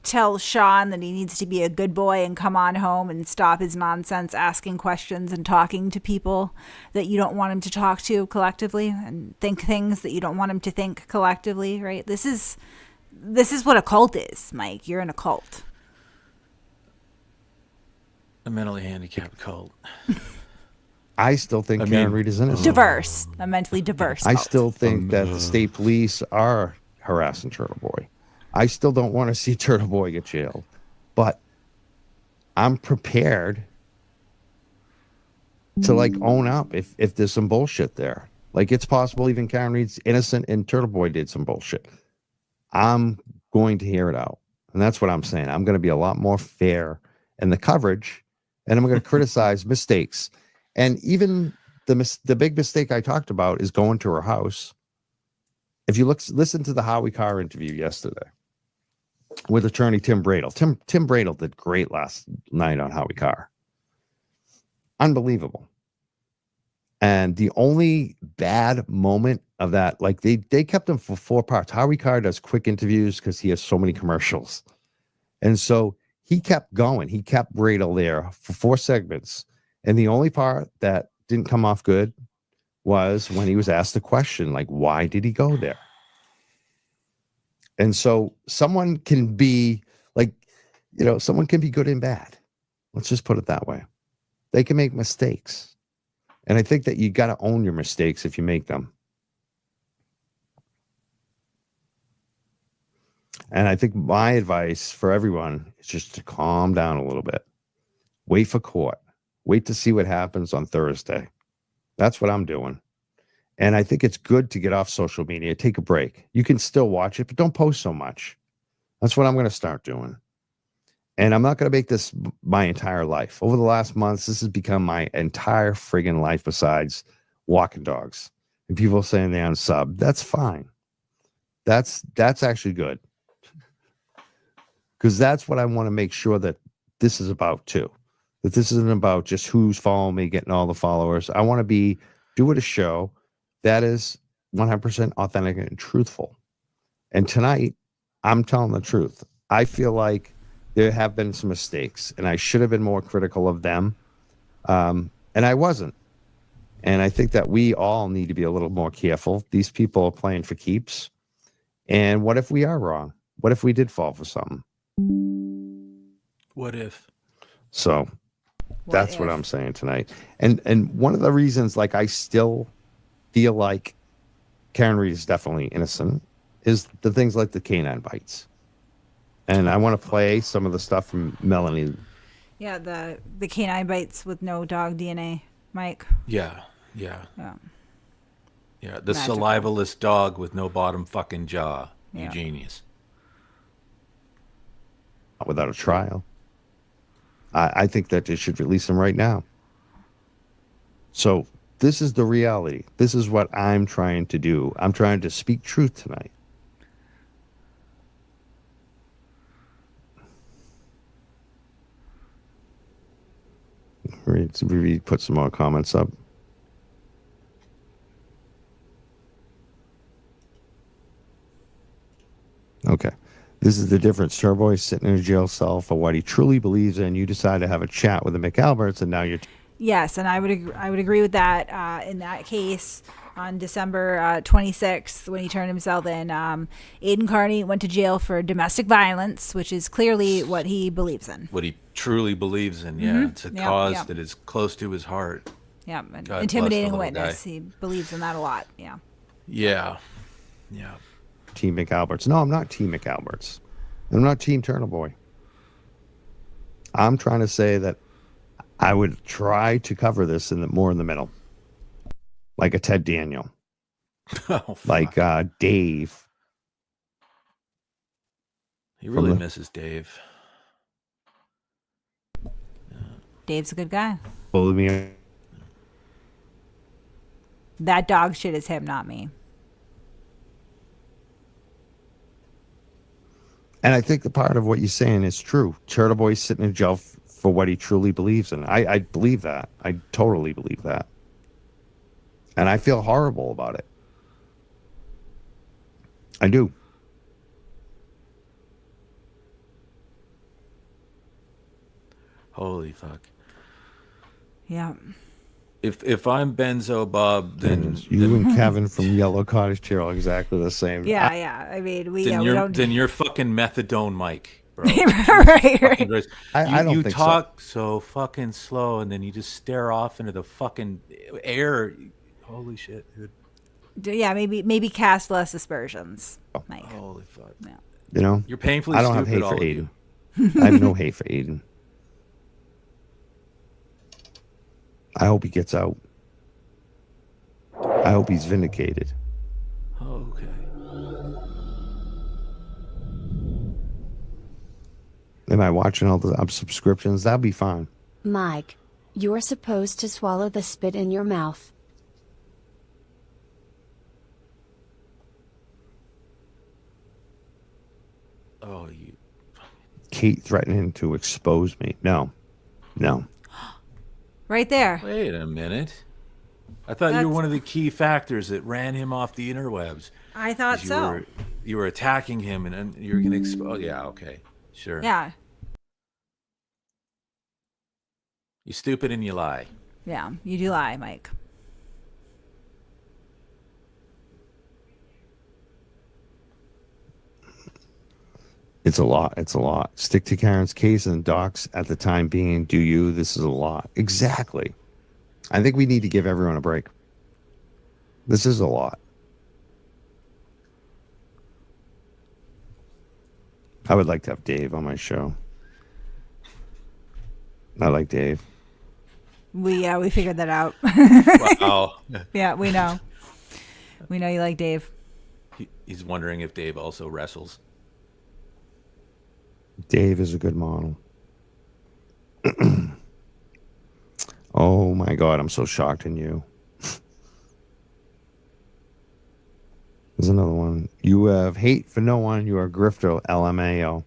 tell Sean that he needs to be a good boy and come on home and stop his nonsense asking questions and talking to people that you don't want him to talk to collectively and think things that you don't want him to think collectively, right? This is what a cult is, Mike. You're in a cult.
A mentally handicapped cult.
I still think Karen Reed is innocent.
Diverse. A mentally diverse cult.
I still think that the state police are harassing Turtle Boy. I still don't want to see Turtle Boy get jailed. But I'm prepared to own up if there's some bullshit there. It's possible even Karen Reed's innocent and Turtle Boy did some bullshit. I'm going to hear it out. And that's what I'm saying. I'm going to be a lot more fair in the coverage, and I'm going to criticize mistakes. And even the big mistake I talked about is going to her house. If you listen to the Howie Carr interview yesterday with attorney Tim Bradle. Tim Bradle did great last night on Howie Carr. Unbelievable. And the only bad moment of that, they kept him for 4 parts. Howie Carr does quick interviews because he has so many commercials. And so he kept going. He kept Bradle there for 4 segments. And the only part that didn't come off good was when he was asked the question, why did he go there? And so someone can be someone can be good and bad. Let's just put it that way. They can make mistakes. And I think that you got to own your mistakes if you make them. And I think my advice for everyone is just to calm down a little bit. Wait for court. Wait to see what happens on Thursday. That's what I'm doing. And I think it's good to get off social media. Take a break. You can still watch it, but don't post so much. That's what I'm going to start doing. And I'm not going to make this my entire life. Over the last months, this has become my entire friggin' life besides walking dogs. And people saying they unsub. That's fine. That's actually good. Because that's what I want to make sure that this is about too. That this isn't about just who's following me, getting all the followers. I want to be doing a show that is 100% authentic and truthful. And tonight, I'm telling the truth. I feel like there have been some mistakes, and I should have been more critical of them. And I wasn't. And I think that we all need to be a little more careful. These people are playing for keeps. And what if we are wrong? What if we did fall for something?
What if?
So that's what I'm saying tonight. And one of the reasons, like, I still feel like Karen Reed is definitely innocent is the things like the canine bites. And I want to play some of the stuff from Melanie.
Yeah, the canine bites with no dog DNA, Mike.
Yeah.
Yeah.
The salivaless dog with no bottom fucking jaw. You genius.
Without a trial. I think that they should release him right now. So this is the reality. This is what I'm trying to do. I'm trying to speak truth tonight. We put some more comments up. Okay. This is the difference. Turboy is sitting in a jail cell for what he truly believes in. You decide to have a chat with the McAlberts, and now you're...
Yes, and I would agree with that. In that case, on December 26th, when he turned himself in, Aiden Carney went to jail for domestic violence, which is clearly what he believes in.
What he truly believes in, yeah. Mm-hmm. It's a cause that is close to his heart.
Yeah, intimidating a witness. He believes in that a lot,
Yeah.
Team McAlberts. No, I'm not Team McAlberts. I'm not Team Turtle Boy. I'm trying to say that I would try to cover this more in the middle, like a Ted Daniel, like Dave.
He really misses Dave.
Dave's a good guy.
Believe me.
That dog shit is him, not me.
And I think the part of what you're saying is true. Turtle Boy's sitting in jail for what he truly believes in. I believe that. I totally believe that. And I feel horrible about it. I do.
Holy fuck.
Yeah.
If I'm Benzo Bob, then
you and Kevin from Yellow Cottage Chair are exactly the same.
Yeah. I mean, we don't.
Then you're fucking methadone, Mike, bro.
right.
I don't
you
think
talk so fucking slow, and then you just stare off into the fucking air. Holy shit, dude.
Yeah, maybe cast less aspersions, Mike.
Holy fuck.
Yeah.
You know,
you're painfully.
I don't have hate for Aiden. I have no hate for Aiden. I hope he gets out. I hope he's vindicated.
Oh, okay.
Am I watching all the subscriptions? That'll be fine.
Mike, you're supposed to swallow the spit in your mouth.
Oh, you.
Kate threatening to expose me. No.
Right there.
Wait a minute. I thought you were one of the key factors that ran him off the interwebs.
I thought so.
You were attacking him, and you were going to expose. Yeah, okay. Sure.
Yeah.
You stupid and you lie.
Yeah, you do lie, Mike.
It's a lot. It's a lot. Stick to Karen's case and docs at the time being. Do you? This is a lot. Exactly. I think we need to give everyone a break. This is a lot. I would like to have Dave on my show. I like Dave.
We figured that out.
Wow.
Yeah, we know. We know you like Dave.
He's wondering if Dave also wrestles.
Dave is a good model. Oh my God, I'm so shocked in you. There's another one. You have hate for no one. You are a grifter. LMAO.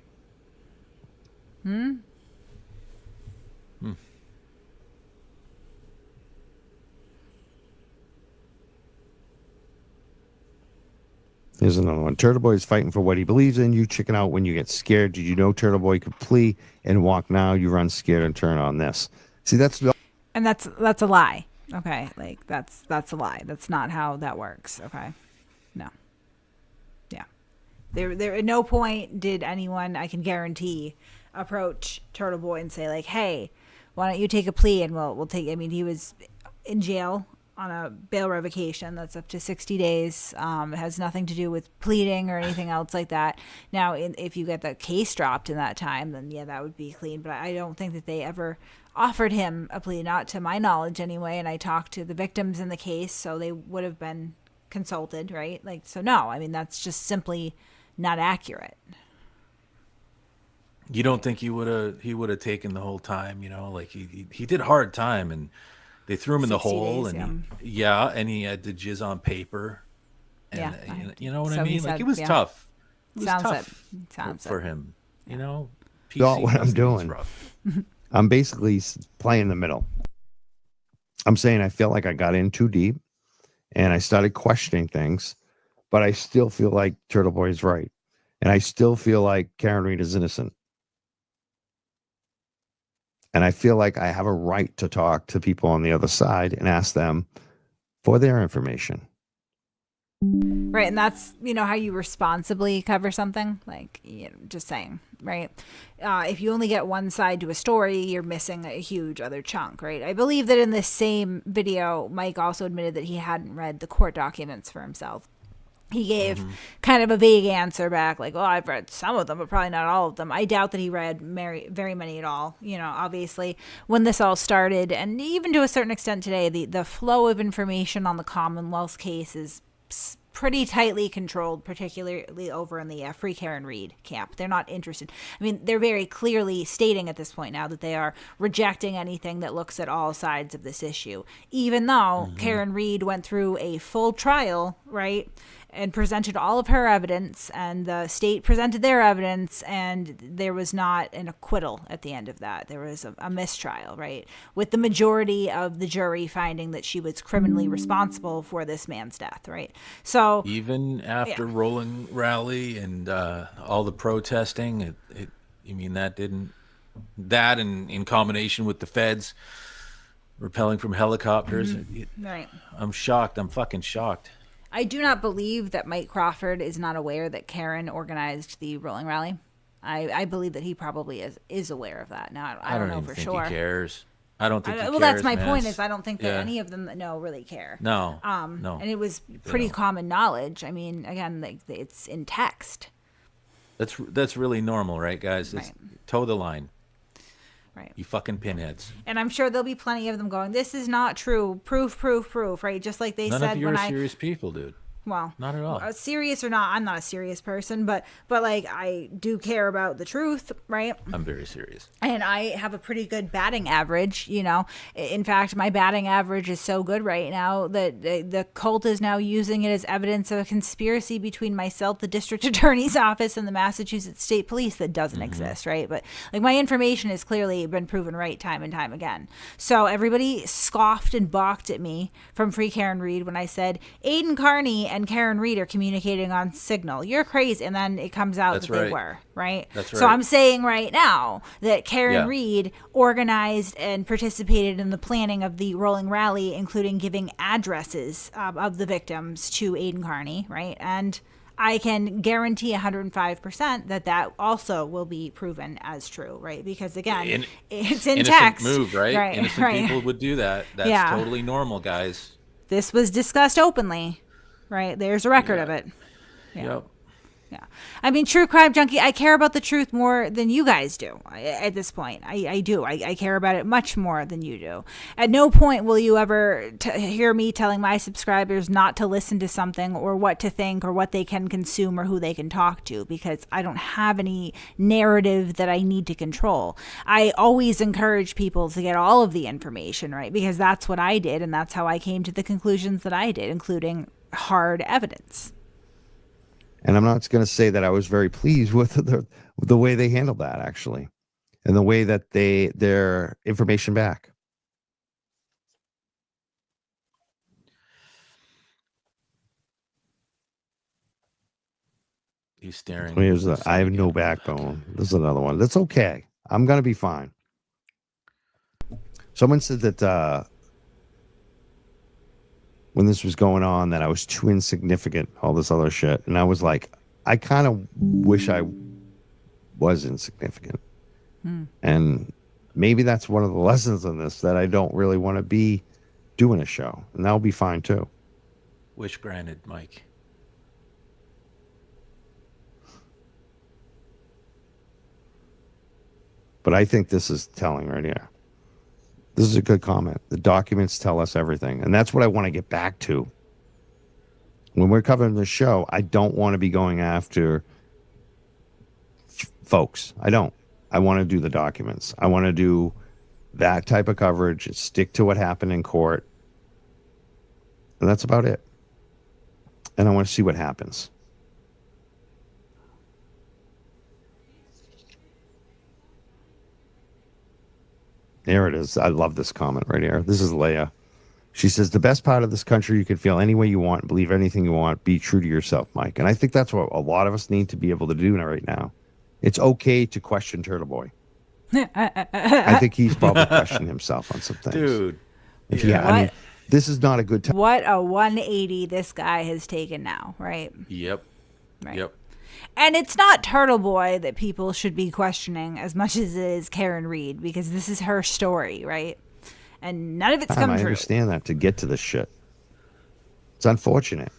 Here's another one. Turtle Boy is fighting for what he believes in. You chicken out when you get scared. Did you know Turtle Boy could plea and walk now? You run scared and turn on this. See, that's
And that's a lie. Okay, like that's a lie. That's not how that works. Okay, no, yeah. There at no point did anyone, I can guarantee, approach Turtle Boy and say like, "Hey, why don't you take a plea and we'll take." I mean, he was in jail on a bail revocation that's up to 60 days. It has nothing to do with pleading or anything else like that. Now, if you get the case dropped in that time, then yeah, that would be clean. But I don't think that they ever offered him a plea, not to my knowledge anyway. And I talked to the victims in the case, so they would have been consulted, right? Like, so no, I mean, that's just simply not accurate.
You don't think he would have taken the whole time? You know, like he did hard time, and they threw him in the
60
hole,
days,
and he had to jizz on paper. And,
Yeah,
you know what
so
I
he
mean?
said,
like it was
yeah.
tough. It was
Sounds
tough
Sounds
for him. You know,
not what I'm
custody is
doing.
rough.
I'm basically playing the middle. I'm saying I feel like I got in too deep and I started questioning things, but I still feel like Turtle Boy is right. And I still feel like Karen Reed is innocent. And I feel like I have a right to talk to people on the other side and ask them for their information.
Right, and that's, how you responsibly cover something, like, just saying, right? If you only get one side to a story, you're missing a huge other chunk, right? I believe that in this same video, Mike also admitted that he hadn't read the court documents for himself. He gave kind of a vague answer back, like, well, I've read some of them, but probably not all of them. I doubt that he read very many at all. Obviously, when this all started, and even to a certain extent today, the flow of information on the Commonwealth's case is pretty tightly controlled, particularly over in the Free Karen Reed camp. They're not interested. I mean, they're very clearly stating at this point now that they are rejecting anything that looks at all sides of this issue, even though Karen Reed went through a full trial, right, and presented all of her evidence, and the state presented their evidence, and there was not an acquittal at the end of that. There was a mistrial, right, with the majority of the jury finding that she was criminally responsible for this man's death, right? So
even after Rolling Rally and all the protesting, that and in combination with the feds repelling from helicopters,
right.
I'm shocked. I'm fucking shocked.
I do not believe that Mike Crawford is not aware that Karen organized the Rolling Rally. I believe that he probably is aware of that. Now, I don't know
even
for
think
sure.
He cares. I don't think he cares.
That's my
man.
point, is I don't think that any of them really care.
No.
No. And it was pretty common knowledge. I mean, again, it's in text.
That's really normal, right, guys? It's toe the line.
Right.
You fucking pinheads.
And I'm sure there'll be plenty of them going, this is not true. Proof, right? Just like they
None
said
of you are serious people, dude.
Well,
not at all.
Serious or not, I'm not a serious person, but like I do care about the truth, right?
I'm very serious.
And I have a pretty good batting average, In fact, my batting average is so good right now that the cult is now using it as evidence of a conspiracy between myself, the district attorney's office, and the Massachusetts State Police that doesn't exist, right? But like my information has clearly been proven right time and time again. So everybody scoffed and balked at me from Free Karen Reed when I said Aiden Carney and Karen Reed are communicating on Signal. You're crazy. And then it comes out that they were, right?
That's right.
So I'm saying right now that Karen Reed organized and participated in the planning of the Rolling Rally, including giving addresses of the victims to Aiden Carney, right? And I can guarantee 105% that also will be proven as true, right? Because again, it's in text.
Move, right? Innocent people would do that. That's totally normal, guys.
This was discussed openly. Right, there's a record of it.
Yep.
Yeah. I mean, True Crime Junkie, I care about the truth more than you guys do at this point. I do. I care about it much more than you do. At no point will you ever hear me telling my subscribers not to listen to something or what to think or what they can consume or who they can talk to, because I don't have any narrative that I need to control. I always encourage people to get all of the information, right? Because that's what I did, and that's how I came to the conclusions that I did, including hard evidence.
And I'm not going to say that I was very pleased with the way they handled that, actually, and the way that their information back.
He's staring.
I have no backbone. This is another one. That's okay. I'm going to be fine. Someone said that when this was going on, that I was too insignificant, all this other shit. And I was like, I kind of wish I was insignificant. And maybe that's one of the lessons in this, that I don't really want to be doing a show. And that'll be fine too.
Wish granted, Mike.
But I think this is telling right here. This is a good comment. The documents tell us everything. And that's what I want to get back to. When we're covering the show, I don't want to be going after folks. I don't. I want to do the documents. I want to do that type of coverage, stick to what happened in court. And that's about it. And I want to see what happens. There it is. I love this comment right here. This is Leia. She says, the best part of this country, you can feel any way you want, believe anything you want, be true to yourself, Mike. And I think that's what a lot of us need to be able to do right now. It's okay to question Turtle Boy. I think he's probably questioning himself on some things.
Dude.
I mean, this is not a good time.
What a 180 this guy has taken now, right?
Yep.
Right.
Yep.
And it's not Turtle Boy that people should be questioning as much as it is Karen Reed, because this is her story, right? And none of it's come
I
true.
understand that, to get to this shit. It's unfortunate.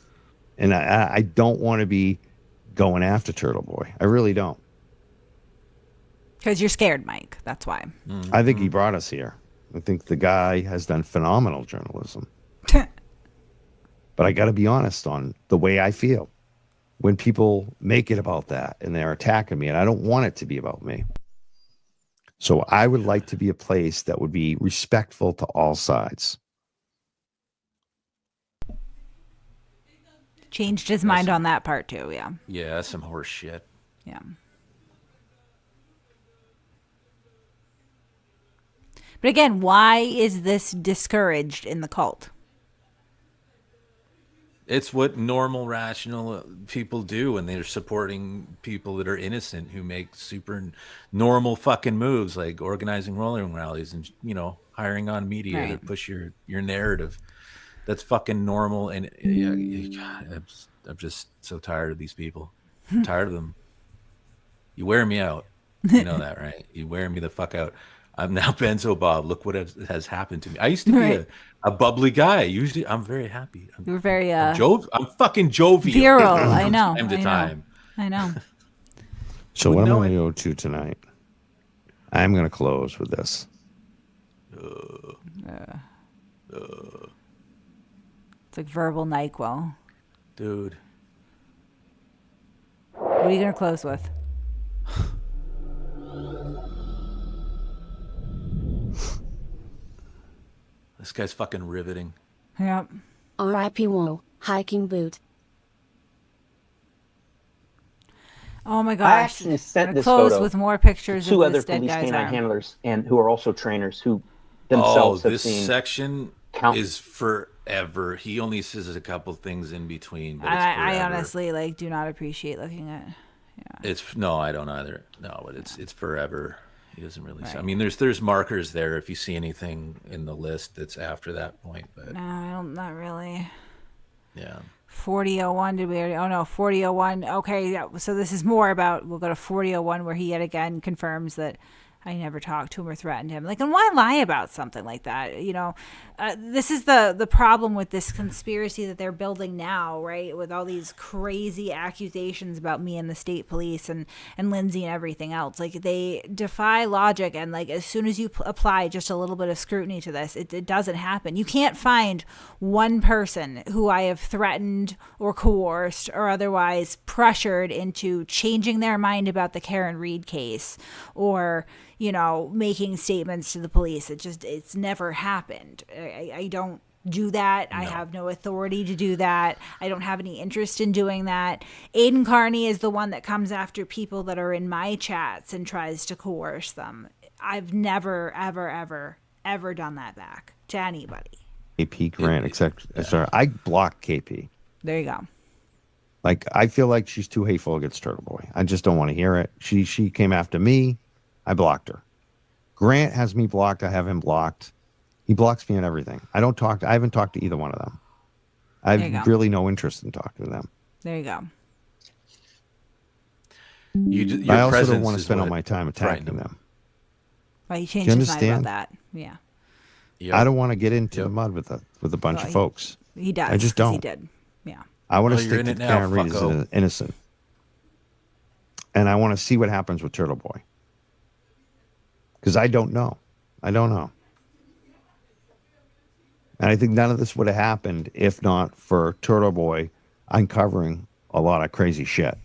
And I don't want to be going after Turtle Boy. I really don't.
Because you're scared, Mike. That's why.
I think he brought us here. I think the guy has done phenomenal journalism. But I got to be honest on the way I feel when people make it about that and they're attacking me, and I don't want it to be about me. So I would like to be a place that would be respectful to all sides.
Changed his mind on that part too, yeah.
Yeah, that's some horse shit.
Yeah. But again, why is this discouraged in the cult?
It's what normal, rational people do when they're supporting people that are innocent, who make super normal fucking moves, like organizing rolling rallies and, hiring on media to push your narrative. That's fucking normal. And God, I'm just so tired of these people. I'm tired of them. You wear me out. You know that, right? You wear me the fuck out. I'm now Benzo Bob. Look what has happened to me. I used to be a bubbly guy. Usually, I'm very happy.
You're very
I'm fucking jovial.
Virile. I know.
Time to time.
I know.
So what am I going to go to tonight? I'm going to close with this.
It's like verbal NyQuil.
Dude.
What are you going to close with?
This guy's fucking riveting.
Yep.
R.I.P. Whoa, hiking boot.
Oh my gosh.
I actually sent this
close
photo
with more pictures
to two
of
other
this dead
police
guy's
canine
arm.
handlers and who are also trainers who themselves have
this
seen
section is forever. He only says a couple things in between, but
I honestly do not appreciate looking at. Yeah.
I don't either. No, but it's forever. He doesn't really say. I mean, there's markers there if you see anything in the list that's after that point, but
no, I don't. Not really.
Yeah.
4001. Did we already? Oh no, 4001. Okay, yeah. So this is more about. We'll go to 4001, where he yet again confirms that I never talked to him or threatened him. Like, and why lie about something like that? You know, this is the problem with this conspiracy that they're building now, right? With all these crazy accusations about me and the state police and Lindsay and everything else. Like, they defy logic. And like, as soon as you apply just a little bit of scrutiny to this, it doesn't happen. You can't find one person who I have threatened or coerced or otherwise pressured into changing their mind about the Karen Reed case or, you know, making statements to the police. It's never happened. I don't do that. No. I have no authority to do that. I don't have any interest in doing that. Aiden Carney is the one that comes after people that are in my chats and tries to coerce them. I've never, ever done that back to anybody.
KP Grant, except sorry, I blocked KP.
There you go.
Like, I feel like she's too hateful against Turtle Boy. I just don't want to hear it. She came after me. I blocked her. Grant has me blocked. I have him blocked. He blocks me on everything. I haven't talked to either one of them. I have really no interest in talking to them.
There you go.
I also don't want to spend all my time attacking them.
Well, he changed his mind about that. Yeah.
Yep. I don't want to get into the mud with a bunch of folks.
He does.
I just don't.
He did. Yeah.
I want to stick to Karen Reed as innocent. And I want to see what happens with Turtle Boy. Because I don't know. And I think none of this would have happened if not for Turtle Boy uncovering a lot of crazy shit.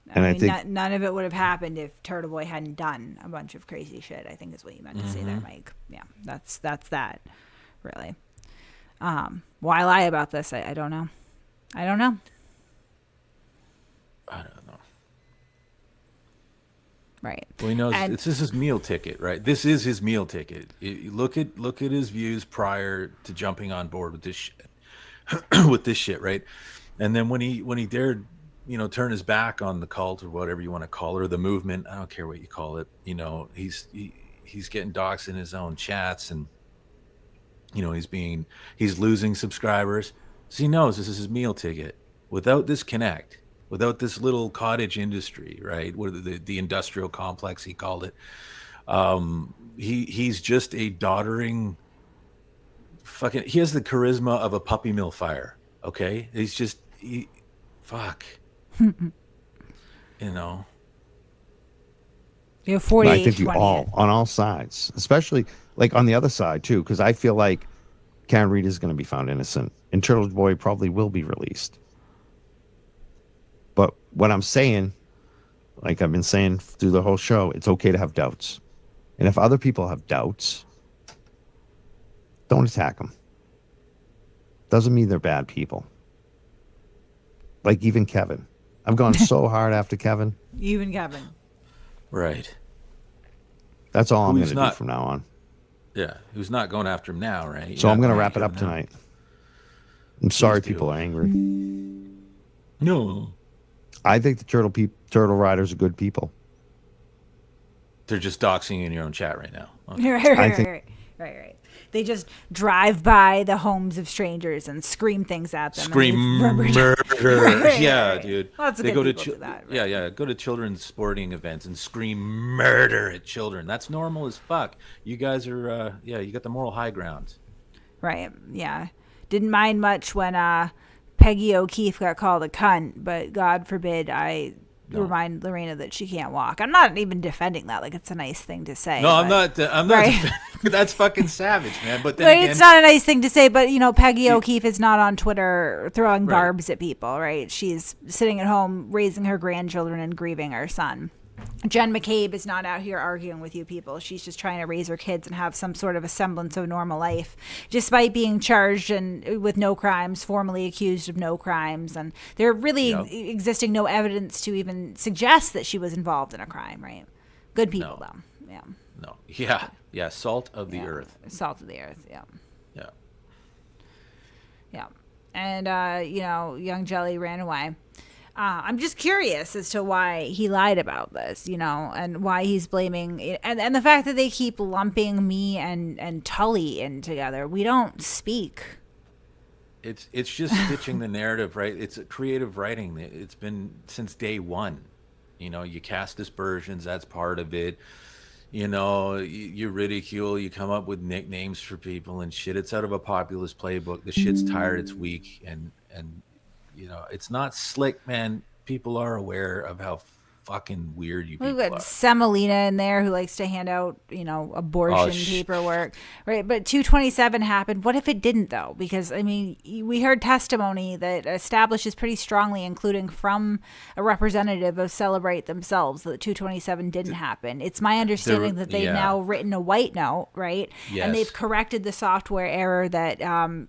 And I think
none of it would have happened if Turtle Boy hadn't done a bunch of crazy shit, I think is what you meant to say there, Mike. Yeah, that's that, really. Why lie about this? I don't know. I don't know. Right.
Well, he knows this is his meal ticket, right? This is his meal ticket. Look at his views prior to jumping on board with this shit, right? And then when he dared, you know, turn his back on the cult or whatever you want to call it, or the movement, I don't care what you call it. You know, he's getting doxxed in his own chats, and you know he's losing subscribers. So he knows this is his meal ticket. Without this connect, without this little cottage industry, right? What the industrial complex he called it. He's just a doddering fucking. He has the charisma of a puppy mill fire. Okay, fuck. You know.
You're 48.
I think on all sides, especially like on the other side too, because I feel like Karen Reed is going to be found innocent, and Turtle Boy probably will be released. But what I'm saying, like I've been saying through the whole show, it's okay to have doubts. And if other people have doubts, don't attack them. Doesn't mean they're bad people. Like even Kevin. I've gone so hard after Kevin.
Even Kevin.
Right.
That's all I'm going to do from now on.
Yeah. Who's not going after him now, right?
So I'm going to wrap it up tonight. I'm sorry people are angry.
No.
I think the Turtle Riders are good people.
They're just doxing you in your own chat right now.
Okay. Right. They just drive by the homes of strangers and scream things at them.
Scream murder. Yeah, dude.
Lots of
they
good
go
people
to
do that. Right?
Yeah. Go to children's sporting events and scream murder at children. That's normal as fuck. You guys are, you got the moral high ground.
Right. Yeah. Didn't mind much when Peggy O'Keefe got called a cunt, but God forbid I remind Lorena that she can't walk. I'm not even defending that. Like, it's a nice thing to say.
No, I'm not. Right? That's fucking savage, man. But then again,
it's not a nice thing to say. But you know, Peggy O'Keefe is not on Twitter throwing barbs at people, right? She's sitting at home raising her grandchildren and grieving her son. Jen McCabe is not out here arguing with you people. She's just trying to raise her kids and have some sort of a semblance of normal life, despite being charged and with no crimes, formally accused of no crimes. And there really existing no evidence to even suggest that she was involved in a crime, right? Good people, though. Yeah.
No. Yeah. Salt of the earth.
Salt of the earth, yeah.
Yeah.
Yeah. And, young Jelly ran away. I'm just curious as to why he lied about this, and why he's blaming and the fact that they keep lumping me and Tully in together. We don't speak.
It's just stitching the narrative, right? It's creative writing. It's been since day one. You cast aspersions. That's part of it. you ridicule, you come up with nicknames for people and shit. It's out of a populist playbook. The shit's tired, it's weak, and it's not slick, man. People are aware of how fucking weird you
We've
people
got
are.
Semolina in there who likes to hand out, abortion paperwork, right? But 227 happened. What if it didn't, though? Because, we heard testimony that establishes pretty strongly, including from a representative of Celebrate themselves, that 227 didn't happen. It's my understanding that they've now written a white note, right?
Yes.
And they've corrected the software error that,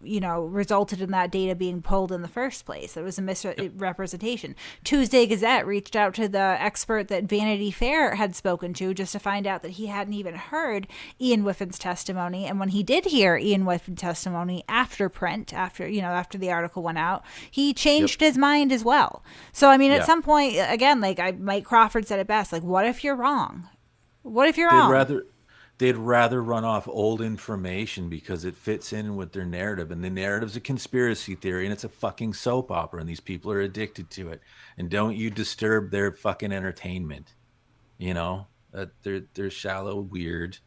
resulted in that data being pulled in the first place. It was a misrepresentation. Tuesday Gazette reached out to the expert that Vanity Fair had spoken to just to find out that he hadn't even heard Ian Whiffin's testimony. And when he did hear Ian Whiffin's testimony after print, after the article went out, he changed his mind as well. So, at some point, again, Mike Crawford said it best, what if you're wrong? What if you're wrong?
They'd rather run off old information because it fits in with their narrative, and the narrative's a conspiracy theory, and it's a fucking soap opera, and these people are addicted to it. And don't you disturb their fucking entertainment. They're shallow, weird,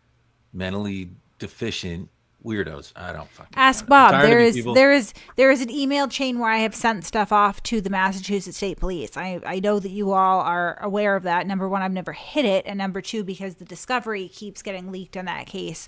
mentally deficient weirdos. I don't fucking
ask Bob. There is an email chain where I have sent stuff off to the Massachusetts State Police. I know that you all are aware of that. Number one, I've never hit it, and number two, because the discovery keeps getting leaked in that case,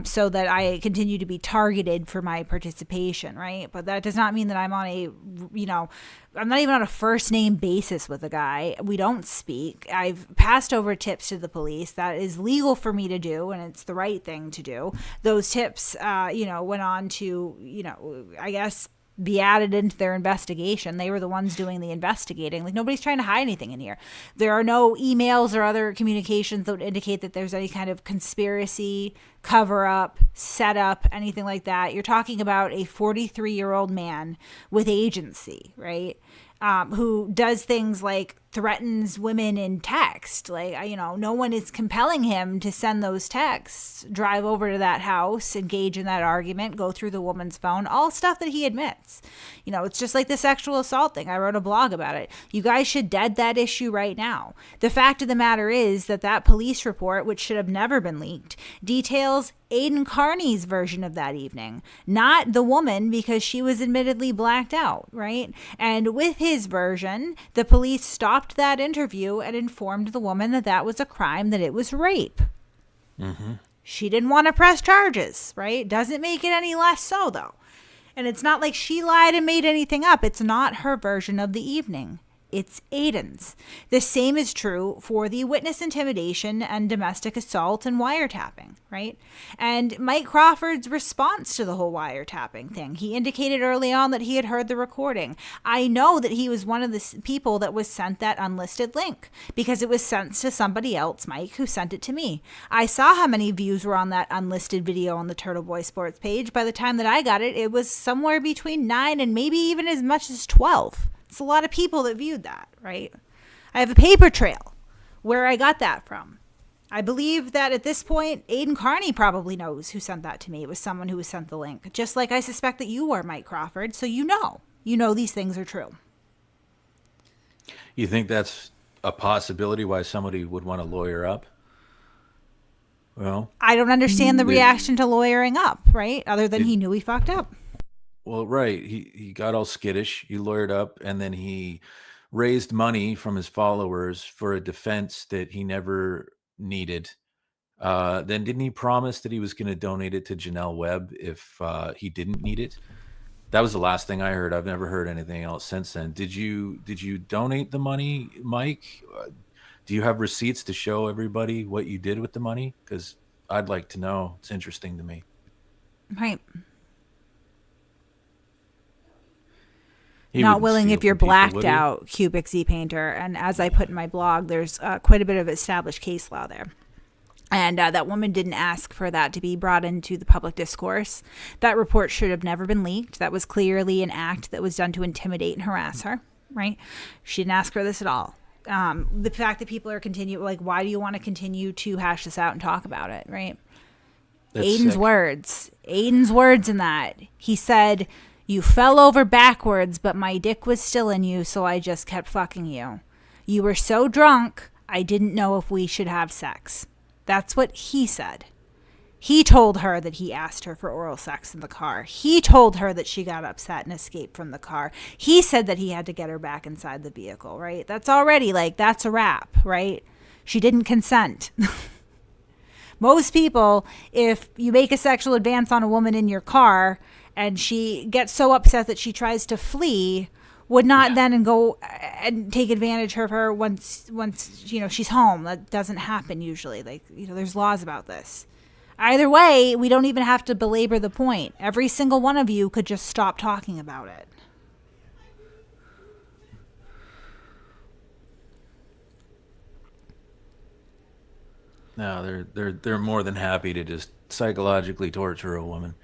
so that I continue to be targeted for my participation, right? But that does not mean that I'm on I'm not even on a first name basis with the guy. We don't speak. I've passed over tips to the police. That is legal for me to do, and it's the right thing to do. Those tips, went on to, I guess, be added into their investigation. They were the ones doing the investigating. Nobody's trying to hide anything in here. There are no emails or other communications that would indicate that there's any kind of conspiracy, cover up, set up, anything like that. You're talking about a 43-year-old man with agency, right? Who does things like threatens women in text. No one is compelling him to send those texts, drive over to that house, engage in that argument, go through the woman's phone, all stuff that he admits. It's just like the sexual assault thing. I wrote a blog about it. You guys should dead that issue right now. The fact of the matter is that police report, which should have never been leaked, details Aiden Carney's version of that evening, not the woman, because she was admittedly blacked out, right? And with his version, the police stopped that interview and informed the woman that was a crime, that it was rape.
Mm-hmm.
She didn't want to press charges, right? Doesn't make it any less so, though. And it's not like she lied and made anything up. It's not her version of the evening. It's Aiden's. The same is true for the witness intimidation and domestic assault and wiretapping, right? And Mike Crawford's response to the whole wiretapping thing, he indicated early on that he had heard the recording. I know that he was one of the people that was sent that unlisted link because it was sent to somebody else, Mike, who sent it to me. I saw how many views were on that unlisted video on the Turtle Boy Sports page. By the time that I got it, it was somewhere between 9 and maybe even as much as 12. It's a lot of people that viewed that, right? I have a paper trail where I got that from. I believe that at this point, Aiden Carney probably knows who sent that to me. It was someone who was sent the link, just like I suspect that you are, Mike Crawford. So you know these things are true.
You think that's a possibility why somebody would want to lawyer up? Well,
I don't understand the reaction to lawyering up, right? Other than he knew he fucked up.
Well, right. He got all skittish. He lawyered up, and then he raised money from his followers for a defense that he never needed. Then didn't he promise that he was going to donate it to Janelle Webb if he didn't need it? That was the last thing I heard. I've never heard anything else since then. Did you donate the money, Mike? Do you have receipts to show everybody what you did with the money? Because I'd like to know. It's interesting to me.
Right. Not willing if you're blacked out, Cubic Z Painter. And as I put in my blog, there's quite a bit of established case law there. And that woman didn't ask for that to be brought into the public discourse. That report should have never been leaked. That was clearly an act that was done to intimidate and harass her, right? She didn't ask for this at all. The fact that people are why do you want to continue to hash this out and talk about it, right?
That's
Aiden's
sick.
words. Aiden's words in that. He said, "You fell over backwards, but my dick was still in you, so I just kept fucking you. You were so drunk, I didn't know if we should have sex." That's what he said. He told her that he asked her for oral sex in the car. He told her that she got upset and escaped from the car. He said that he had to get her back inside the vehicle, right? That's already like, that's a wrap, right? She didn't consent. Most people, if you make a sexual advance on a woman in your car and she gets so upset that she tries to flee, would not then go and take advantage of her once she's home. That doesn't happen usually. Like, there's laws about this. Either way, we don't even have to belabor the point. Every single one of you could just stop talking about it.
No, they're more than happy to just psychologically torture a woman.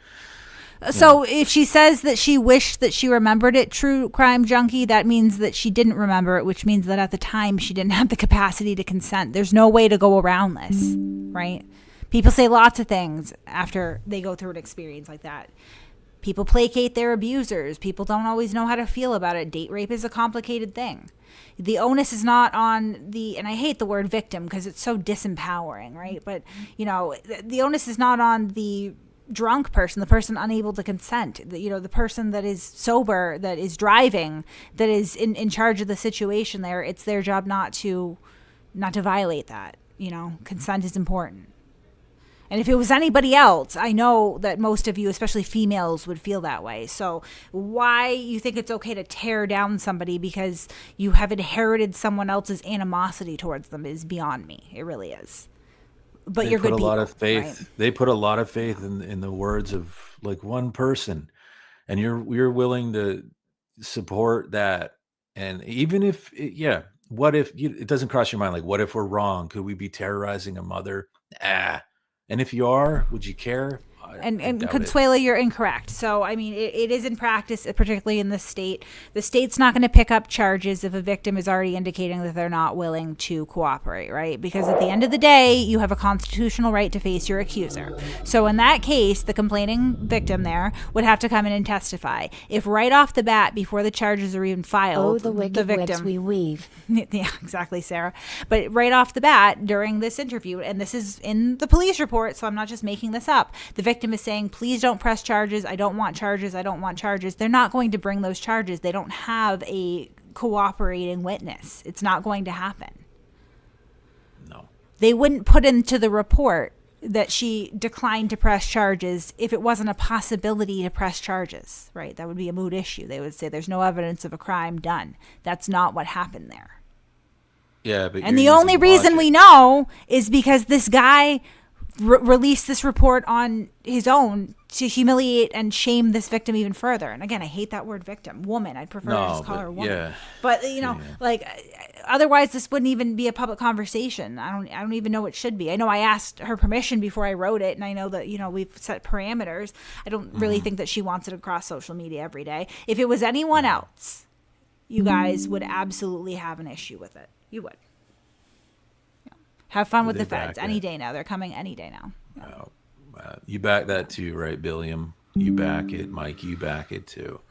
So if she says that she wished that she remembered it, true crime junkie, that means that she didn't remember it, which means that at the time she didn't have the capacity to consent. There's no way to go around this, right? People say lots of things after they go through an experience like that. People placate their abusers. People don't always know how to feel about it. Date rape is a complicated thing. The onus is not on and I hate the word victim because it's so disempowering, right? But, the onus is not on the drunk person, the person unable to consent, the person that is sober, that is driving, that is in charge of the situation there. It's their job not to violate that. Consent is important. And if it was anybody else, I know that most of you, especially females, would feel that way. So why you think it's okay to tear down somebody because you have inherited someone else's animosity towards them is beyond me. It really is. But you're good people.
They put a lot of faith in the words of like one person, and you're willing to support that. And even if, what if it doesn't cross your mind? Like, what if we're wrong? Could we be terrorizing a mother? And if you are, would you care?
And Consuela, you're incorrect. So, I mean, it is in practice, particularly in this state. The state's not going to pick up charges if a victim is already indicating that they're not willing to cooperate, right? Because at the end of the day, you have a constitutional right to face your accuser. So in that case, the complaining victim there would have to come in and testify. If right off the bat, before the charges are even filed,
the wicked webs we weave.
Yeah, exactly, Sarah. But right off the bat, during this interview, and this is in the police report, so I'm not just making this up, the victim is saying, please don't press charges. I don't want charges. I don't want charges. They're not going to bring those charges. They don't have a cooperating witness. It's not going to happen.
No.
They wouldn't put into the report that she declined to press charges if it wasn't a possibility to press charges, right? That would be a moot issue. They would say there's no evidence of a crime done. That's not what happened there.
Yeah, but
and the only reason we know is because this guy released this report on his own to humiliate and shame this victim even further. And again, I hate that word victim. Woman. I'd prefer to just call her woman. Yeah. But like otherwise this wouldn't even be a public conversation. I don't even know what should be. I know I asked her permission before I wrote it, and I know that, we've set parameters. I don't really think that she wants it across social media every day. If it was anyone else, you guys would absolutely have an issue with it. You would. Have fun with the feds any day now. They're coming any day now. Yeah.
You back that too, right, Billiam? You back it. Mike, you back it too.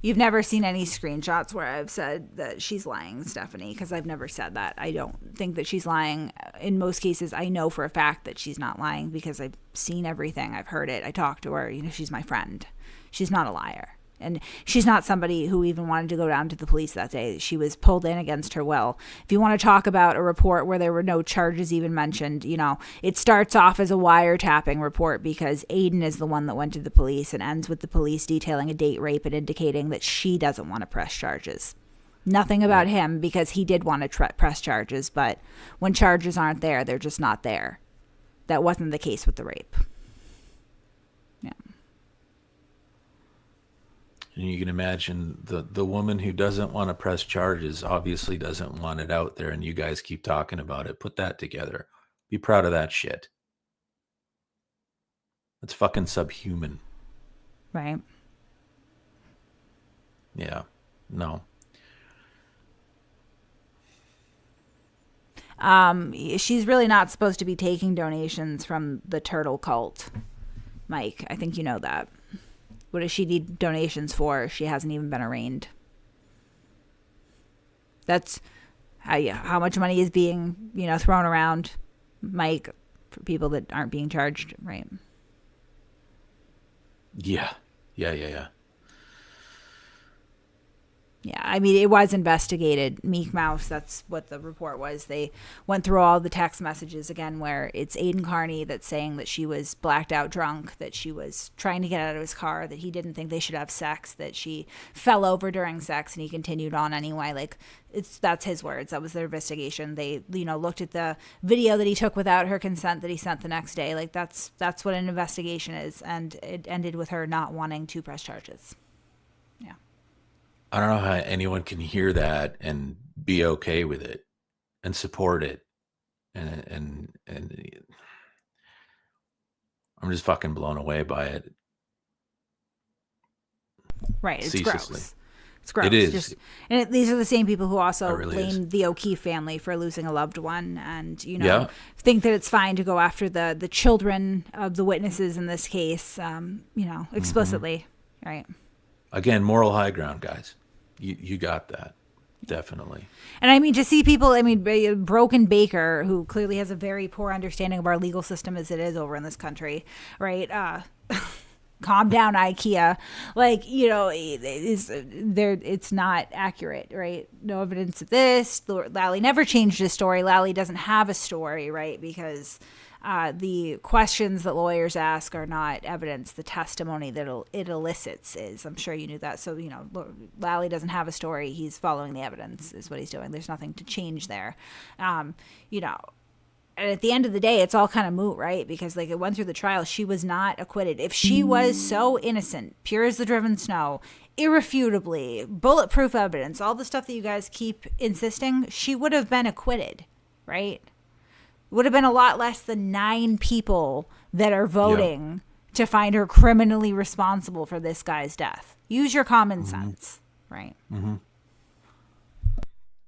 You've never seen any screenshots where I've said that she's lying, Stephanie, because I've never said that. I don't think that she's lying. In most cases, I know for a fact that she's not lying because I've seen everything. I've heard it. I talked to her. She's my friend. She's not a liar. And she's not somebody who even wanted to go down to the police that day. She was pulled in against her will. If you want to talk about a report where there were no charges even mentioned, it starts off as a wiretapping report because Aiden is the one that went to the police and ends with the police detailing a date rape and indicating that she doesn't want to press charges. Nothing about him because he did want to press charges, but when charges aren't there, they're just not there. That wasn't the case with the rape. Yeah.
And you can imagine the woman who doesn't want to press charges obviously doesn't want it out there, and you guys keep talking about it. Put that together. Be proud of that shit. That's fucking subhuman.
Right.
Yeah. No.
She's really not supposed to be taking donations from the turtle cult, Mike. I think you know that. What does she need donations for? She hasn't even been arraigned. how much money is being, thrown around, Mike, for people that aren't being charged, right?
Yeah.
Yeah, I mean, it was investigated. Meek Mouse, that's what the report was. They went through all the text messages again where it's Aiden Carney that's saying that she was blacked out drunk, that she was trying to get out of his car, that he didn't think they should have sex, that she fell over during sex and he continued on anyway. Like, that's his words. That was their investigation. They, looked at the video that he took without her consent that he sent the next day. Like, that's what an investigation is. And it ended with her not wanting to press charges. Yeah.
I don't know how anyone can hear that and be okay with it and support it. And I'm just fucking blown away by it.
Right. It's
ceaselessly.
Gross. It's gross.
It is.
These are the same people who also
really
blame the O'Keefe family for losing a loved one and,
Yeah.
think that it's fine to go after the children of the witnesses in this case, explicitly. Right.
Again, moral high ground, guys. You got that. Definitely.
And I mean, to see people, Broken Baker, who clearly has a very poor understanding of our legal system as it is over in this country, right? Calm down, IKEA. Like, it's not accurate, right? No evidence of this. Lally never changed his story. Lally doesn't have a story, right? Because the questions that lawyers ask are not evidence. The testimony that it elicits is. I'm sure you knew that. So, Lally doesn't have a story. He's following the evidence is what he's doing. There's nothing to change there. And at the end of the day, it's all kind of moot, right? Because it went through the trial. She was not acquitted. If she was so innocent, pure as the driven snow, irrefutably, bulletproof evidence, all the stuff that you guys keep insisting, she would have been acquitted, right? Would have been a lot less than 9 people that are voting to find her criminally responsible for this guy's death. Use your common sense, right?
Mm-hmm.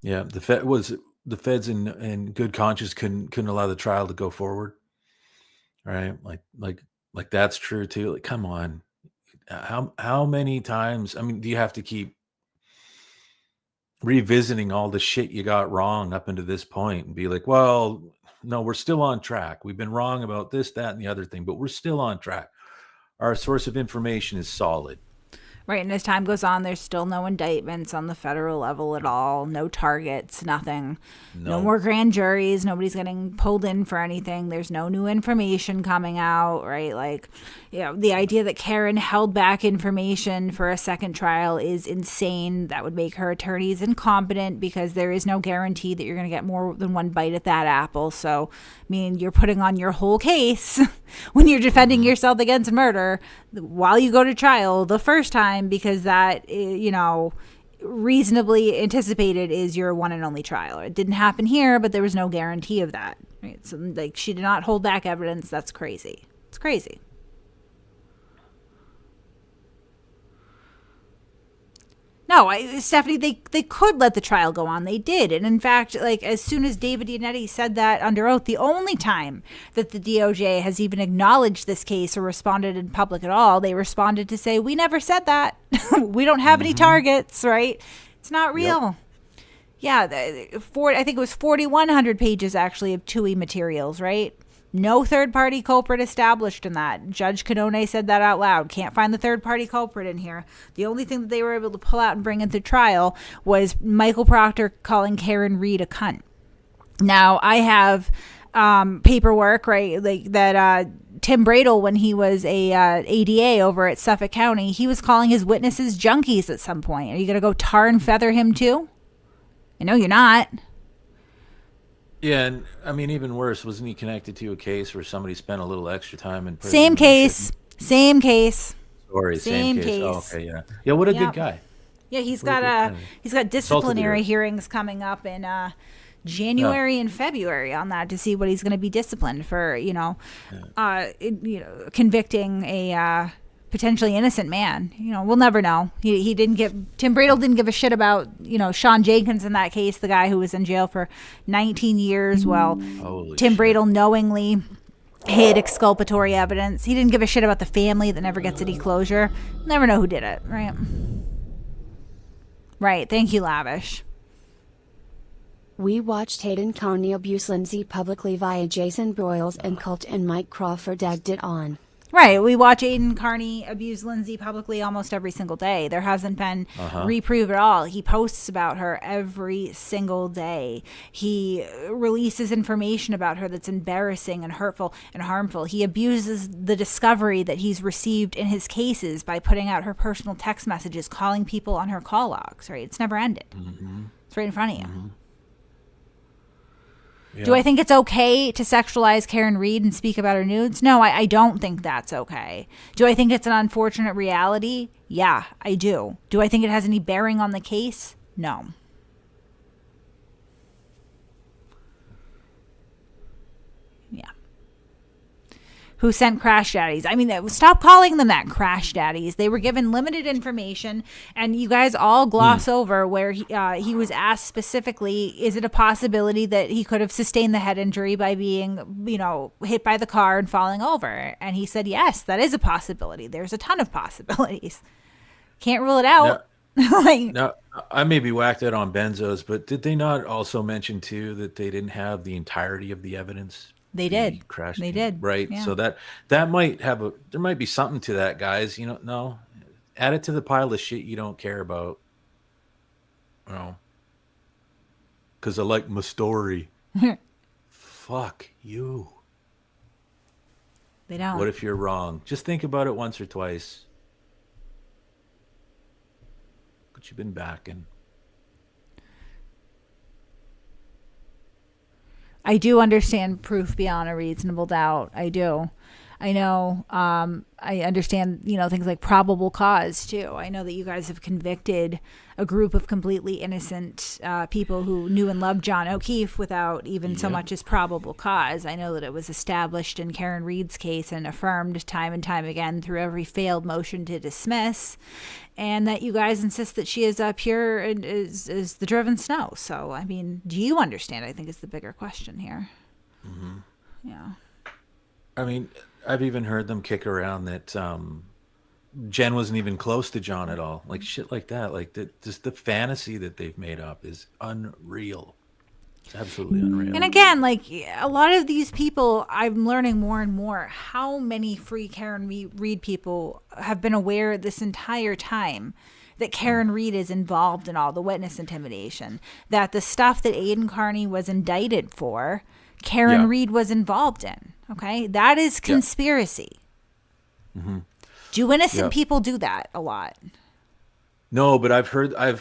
Yeah, the feds in good conscience couldn't allow the trial to go forward, right? Like that's true too. Like, come on, how many times? I mean, do you have to keep revisiting all the shit you got wrong up into this point and be like, well, no, we're still on track. We've been wrong about this, that, and the other thing, but we're still on track. Our source of information is solid.
Right, and as time goes on, there's still no indictments on the federal level at all, no targets, nothing. No more grand juries, nobody's getting pulled in for anything. There's no new information coming out, right? Like, the idea that Karen held back information for a second trial is insane. That would make her attorneys incompetent because there is no guarantee that you're going to get more than one bite at that apple. So, you're putting on your whole case when you're defending yourself against murder while you go to trial the first time, because that, reasonably anticipated is your one and only trial. It didn't happen here, but there was no guarantee of that. Right? So, she did not hold back evidence. That's crazy. It's crazy. No, Stephanie, they could let the trial go on. They did. And in fact, as soon as David Iannetti said that under oath, the only time that the DOJ has even acknowledged this case or responded in public at all, they responded to say, we never said that. We don't have any targets, right? It's not real. Yep. Yeah, I think it was 4,100 pages actually of TUI materials, right? No third-party culprit established in that. Judge Canone said that out loud. Can't find the third-party culprit in here. The only thing that they were able to pull out and bring into trial was Michael Proctor calling Karen Reed a cunt. Now, I have paperwork, right, that Tim Bradle, when he was a ADA over at Suffolk County, he was calling his witnesses junkies at some point. Are you going to go tar and feather him too? I know you're not.
Yeah, and even worse, wasn't he connected to a case where somebody spent a little extra time in prison?
Same case.
Sorry, same case. Oh, okay, yeah. Yeah, what a good guy.
Yeah, he's got disciplinary hearings coming up in January and February on that to see what he's going to be disciplined for, convicting a potentially innocent man. We'll never know. Tim Bradle didn't give a shit about, Sean Jenkins in that case, the guy who was in jail for 19 years. Well, Tim Bradle knowingly hid exculpatory evidence. He didn't give a shit about the family that never gets any closure. Never know who did it, right? Right. Thank you, Lavish.
We watched Hayden Carney abuse Lindsay publicly via Jason Broyles and Cult, and Mike Crawford egged it on.
Right. We watch Aiden Carney abuse Lindsay publicly almost every single day. There hasn't been reprieve at all. He posts about her every single day. He releases information about her that's embarrassing and hurtful and harmful. He abuses the discovery that he's received in his cases by putting out her personal text messages, calling people on her call logs, right? It's never ended. It's right in front of you. Yeah. Do I think it's okay to sexualize Karen Read and speak about her nudes? No, I don't think that's okay. Do I think it's an unfortunate reality? Yeah, I do. Do I think it has any bearing on the case? No. Yeah. Who sent crash daddies? I mean, stop calling them that, crash daddies. They were given limited information, and you guys all gloss over where he was asked specifically, is it a possibility that he could have sustained the head injury by being, hit by the car and falling over? And he said, yes, that is a possibility. There's a ton of possibilities. Can't rule it out.
Now, I may be whacked out on benzos, but did they not also mention, too, that they didn't have the entirety of the evidence?
They did.
They
did.
Right.
Yeah.
So that might have there might be something to that, guys. No, add it to the pile of shit you don't care about. Because I like my story. Fuck you.
They don't.
What if you're wrong? Just think about it once or twice. But you've been backing.
I do understand proof beyond a reasonable doubt. I do. I know. I understand, things like probable cause too. I know that you guys have convicted a group of completely innocent people who knew and loved John O'Keefe without even so much as probable cause. I know that it was established in Karen Read's case and affirmed time and time again through every failed motion to dismiss, and that you guys insist that she is pure and is the driven snow. So, I mean, do you understand? I think is the bigger question here.
Mm-hmm.
Yeah.
I mean, I've even heard them kick around that Jen wasn't even close to John at all. Like shit like that. Like just the fantasy that they've made up is unreal. It's absolutely unreal.
And again, like a lot of these people, I'm learning more and more how many free Karen Read people have been aware this entire time that Karen Read is involved in all the witness intimidation, that the stuff that Aiden Carney was indicted for, Karen Read was involved in. Okay, that is conspiracy.
Mm-hmm.
Do innocent people do that a lot?
No, but I've heard. I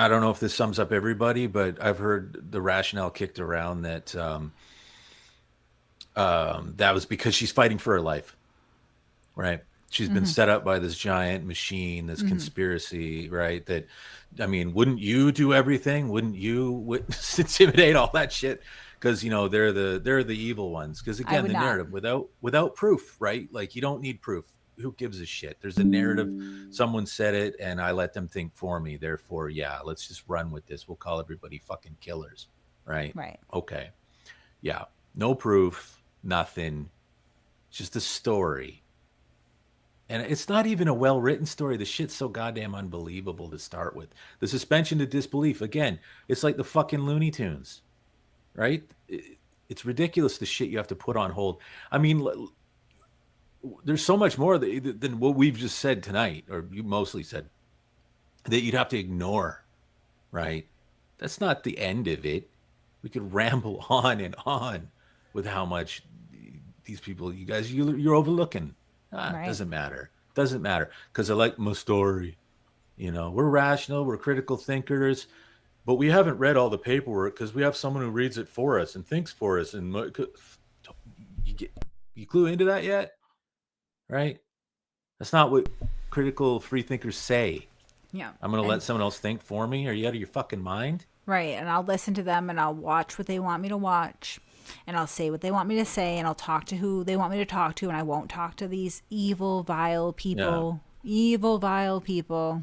don't know if this sums up everybody, but I've heard the rationale kicked around that that was because she's fighting for her life, right? She's been set up by this giant machine, this conspiracy, right? That, I mean, wouldn't you do everything? Wouldn't you witness, intimidate, all that shit? Because they're the evil ones. Because again, the narrative without proof, right? Like you don't need proof. Who gives a shit? There's a narrative. Someone said it, and I let them think for me. Therefore, let's just run with this. We'll call everybody fucking killers, right?
Right.
Okay. Yeah. No proof. Nothing. Just a story. And it's not even a well-written story. The shit's so goddamn unbelievable to start with. The suspension of disbelief. Again, it's like the fucking Looney Tunes. Right? It's ridiculous the shit you have to put on hold. I mean, there's so much more than what we've just said tonight, or you mostly said, that you'd have to ignore, right? That's not the end of it. We could ramble on and on with how much these people, you guys, you're overlooking. Right. Doesn't matter. Doesn't matter. Because I like my story. We're rational. We're critical thinkers. But we haven't read all the paperwork because we have someone who reads it for us and thinks for us. And you clue into that yet? Right? That's not what critical free thinkers say.
Yeah.
I'm going to let someone else think for me. Are you out of your fucking mind?
Right. And I'll listen to them and I'll watch what they want me to watch. And I'll say what they want me to say. And I'll talk to who they want me to talk to. And I won't talk to these evil, vile people. Yeah. Evil, vile people.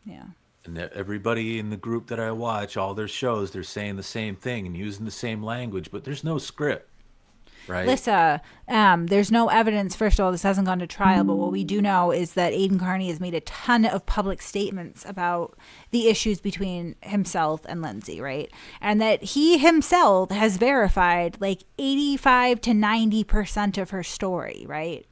Yeah.
And everybody in the group that I watch, all their shows, they're saying the same thing and using the same language, but there's no script. right?
Lissa, there's no evidence. First of all, this hasn't gone to trial, but what we do know is that Aiden Carney has made a ton of public statements about the issues between himself and Lindsay, right? And that he himself has verified like 85 to 90% of her story, right?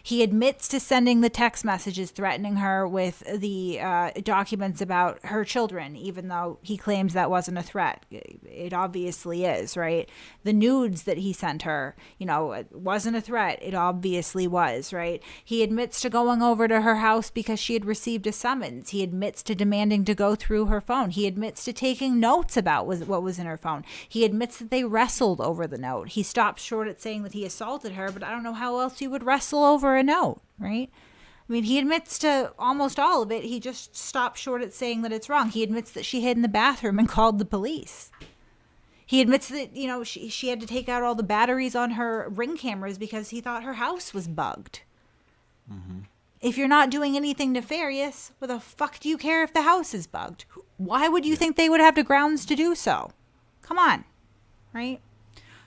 He admits to sending the text messages threatening her with the documents about her children, even though he claims that wasn't a threat. It obviously is, right? The nudes that he sent her, it wasn't a threat. It obviously was, right? He admits to going over to her house because she had received a summons. He admits to demanding to go through her phone. He admits to taking notes about what was in her phone. He admits that they wrestled over the note. He stops short at saying that he assaulted her, but I don't know how else you would wrestle over a note, right? I mean, he admits to almost all of it. He just stopped short at saying that it's wrong. He admits that she hid in the bathroom and called the police. He admits that, she had to take out all the batteries on her Ring cameras because he thought her house was bugged. Mm-hmm. If you're not doing anything nefarious, what the fuck do you care if the house is bugged? Why would you think they would have the grounds to do so? Come on, right?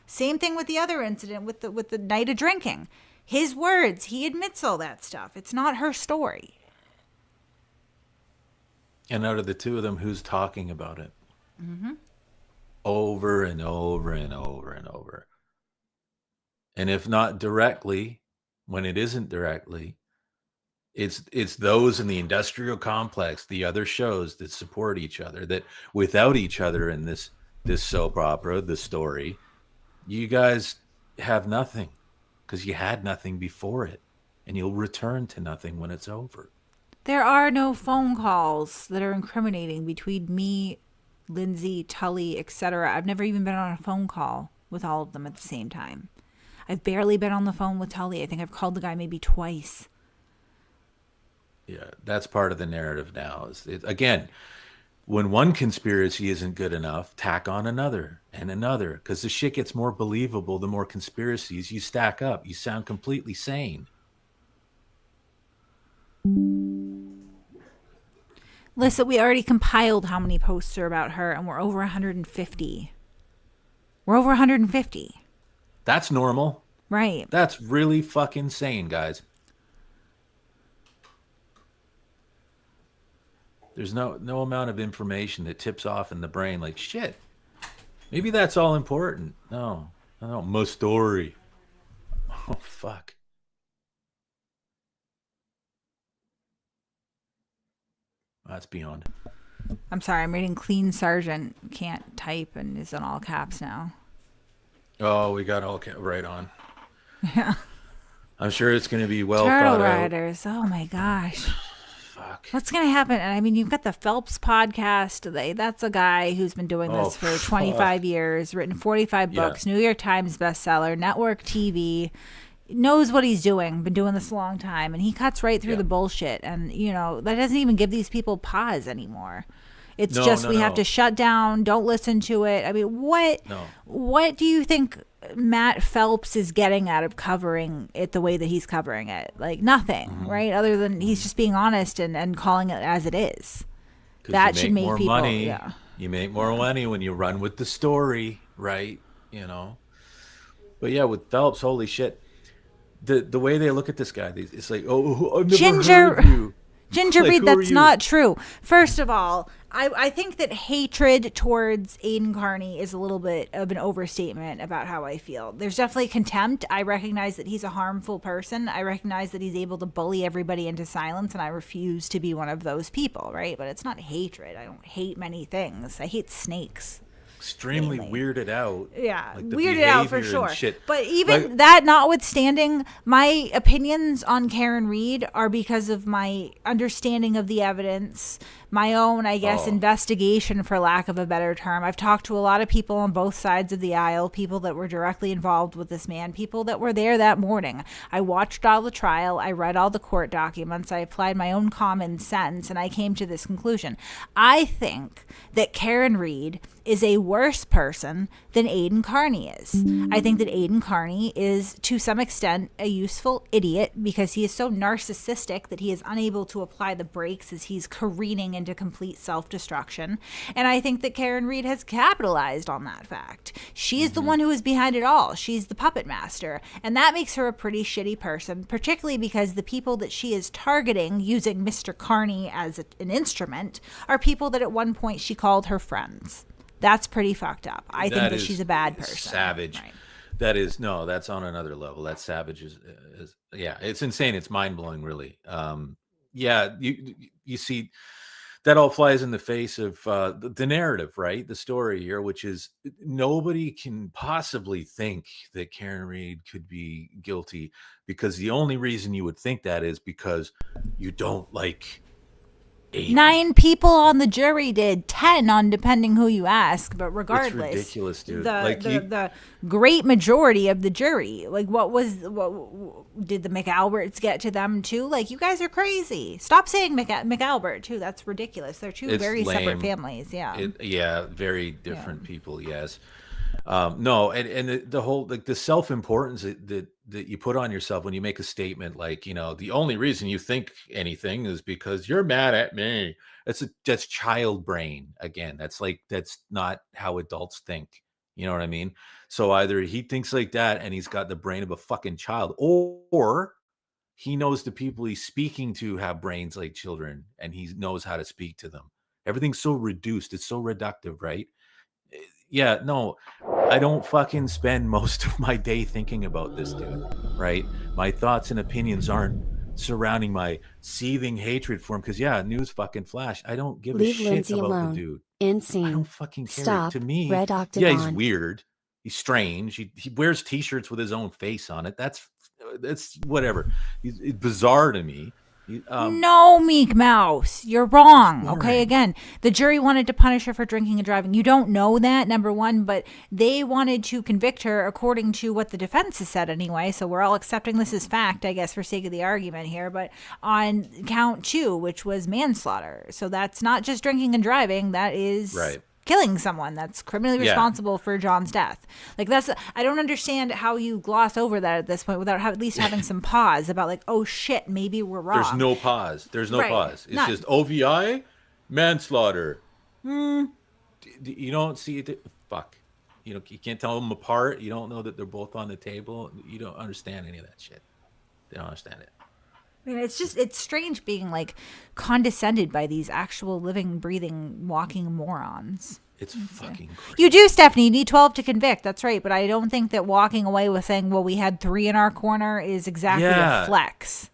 Same thing with the other incident with the night of drinking. His words, he admits all that stuff. It's not her story.
And out of the two of them, who's talking about it?
Mm-hmm.
Over and over and over and over. And if not directly, when it isn't directly, it's those in the industrial complex, the other shows that support each other, that without each other in this soap opera, the story, you guys have nothing. Because you had nothing before it, and you'll return to nothing when it's over.
There are no phone calls that are incriminating between me, Lindsay, Tully, etc. I've never even been on a phone call with all of them at the same time. I've barely been on the phone with Tully. I think I've called the guy maybe twice.
Yeah, that's part of the narrative now. Again, when one conspiracy isn't good enough, tack on another and another, because the shit gets more believable the more conspiracies you stack up. You sound completely sane.
Listen, we already compiled how many posts are about her, and we're over 150. We're over 150.
That's normal.
Right.
That's really fucking sane, guys. There's no amount of information that tips off in the brain like, shit, maybe that's all important. No, my story. Oh, fuck. That's beyond.
I'm sorry, I'm reading Clean Sergeant. Can't type and is in all caps now.
Oh, we got all right on.
Yeah.
I'm sure it's going to be well
Turtle
thought out.
Riders. Oh, my gosh.
Fuck.
What's going to happen? And I mean, you've got the Phelps podcast. That's a guy who's been doing this for 25 years, written 45 books, New York Times bestseller, network TV, knows what he's doing, been doing this a long time, and he cuts right through the bullshit. And, that doesn't even give these people pause anymore. It's we have to shut down, don't listen to it. I mean, what do you think Matt Phelps is getting out of covering it the way that he's covering it? Like nothing, right? Other than he's just being honest and calling it as it is. That should make people
money.
Yeah.
You make more money when you run with the story, right? But yeah, with Phelps, holy shit. The way they look at this guy, it's like, oh, I've never heard of you.
Ginger
Like,
Reed,
who are
that's
you?
not true. First of all, I think that hatred towards Aiden Carney is a little bit of an overstatement about how I feel. There's definitely contempt. I recognize that he's a harmful person. I recognize that he's able to bully everybody into silence, and I refuse to be one of those people, right? But it's not hatred. I don't hate many things. I hate snakes.
Extremely
mainly.
weirded out.
Yeah,
like the
weirded out for
behavior and
sure.
shit.
But even
Like-
that notwithstanding, my opinions on Karen Reed are because of my understanding of the evidence, my own, I guess, investigation, for lack of a better term. I've talked to a lot of people on both sides of the aisle, people that were directly involved with this man, people that were there that morning. I watched all the trial. I read all the court documents. I applied my own common sense, and I came to this conclusion. I think that Karen Reed is a worse person than Aiden Carney is. I think that Aiden Carney is, to some extent, a useful idiot because he is so narcissistic that he is unable to apply the brakes as he's careening into complete self-destruction. And I think that Karen Reed has capitalized on that fact. She's the one who is behind it all. She's the puppet master. And that makes her a pretty shitty person, particularly because the people that she is targeting using Mr. Carney as an instrument are people that at one point she called her friends. That's pretty fucked up. I think that she's a bad person.
Savage. Right. That is, no, that's on another level. That savage is yeah, it's insane. It's mind blowing, really. Yeah, you see, that all flies in the face of the narrative, right? The story here, which is nobody can possibly think that Karen Reed could be guilty, because the only reason you would think that is because you don't like Aiden.
9 people on the jury did, 10 on depending who you ask, but regardless,
it's ridiculous, dude.
The great majority of the jury, like what did the McAlberts get to them too? Like, you guys are crazy. Stop saying McAlbert too. That's ridiculous. They're two very lame. Separate families. Yeah,
very different people. Yes. No, and the whole, like, the self-importance that you put on yourself when you make a statement like, the only reason you think anything is because you're mad at me. That's child brain again. That's not how adults think. You know what I mean? So either he thinks like that and he's got the brain of a fucking child, or he knows the people he's speaking to have brains like children and he knows how to speak to them. Everything's so reduced. It's so reductive, right? Yeah, no, I don't fucking spend most of my day thinking about this dude, right? My thoughts and opinions aren't surrounding my seething hatred for him, because news fucking flash. I don't give a shit
Lindsay
about
alone.
the dude.
Insane.
I don't fucking care.
Stop.
To me,
Red Octagon.
he's weird. He's strange. He wears t-shirts with his own face on it. That's whatever. It's bizarre to me.
No, Meek Mouse, you're wrong. Okay, again, the jury wanted to punish her for drinking and driving. You don't know that, number one, but they wanted to convict her according to what the defense has said anyway. So we're all accepting this as fact, I guess, for sake of the argument here. But on count 2, which was manslaughter, so that's not just drinking and driving. That is killing someone. That's criminally responsible for John's death. Like, I don't understand how you gloss over that at this point without at least having some pause about, like, oh shit, maybe we're wrong.
There's no pause. It's just OVI, manslaughter. You don't see it. Fuck. You can't tell them apart. You don't know that they're both on the table. You don't understand any of that shit. They don't understand it.
I mean, it's strange being, like, condescended by these actual living, breathing, walking morons.
It's fucking crazy.
You do, Stephanie. You need 12 to convict. That's right. But I don't think that walking away with saying, well, we had 3 in our corner is exactly a flex.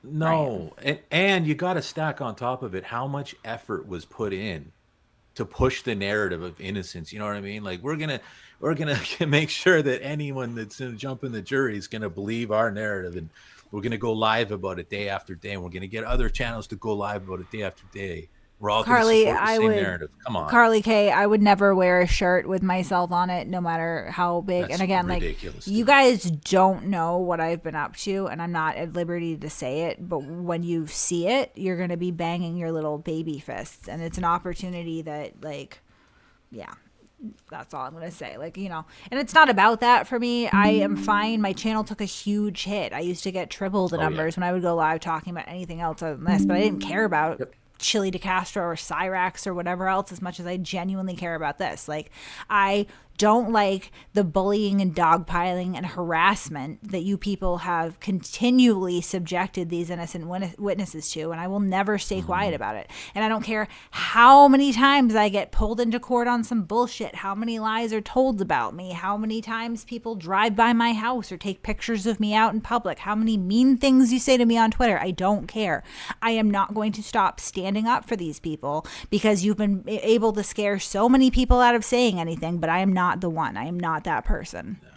No. Right. And you got to stack on top of it how much effort was put in to push the narrative of innocence. You know what I mean? Like, we're gonna make sure that anyone that's going to jump in the jury is going to believe our narrative, and we're going to go live about it day after day, and we're going to get other channels to go live about it day after day. We're all going to support the same narrative. Come on.
Carly K, I would never wear a shirt with myself on it, no matter how big.
That's
and again,
ridiculous,
you guys don't know what I've been up to, and I'm not at liberty to say it, but when you see it, you're going to be banging your little baby fists, and it's an opportunity that, like, that's all I'm going to say. Like, and it's not about that for me. I am fine. My channel took a huge hit. I used to get triple the numbers when I would go live talking about anything else other than this, but I didn't care about Chili DeCastro or Cyrax or whatever else as much as I genuinely care about this. Like, I don't like the bullying and dogpiling and harassment that you people have continually subjected these innocent witnesses to, and I will never stay quiet about it. And I don't care how many times I get pulled into court on some bullshit, how many lies are told about me, how many times people drive by my house or take pictures of me out in public, how many mean things you say to me on Twitter. I don't care. I am not going to stop standing up for these people because you've been able to scare so many people out of saying anything, but I am not the one. I am not that person. No.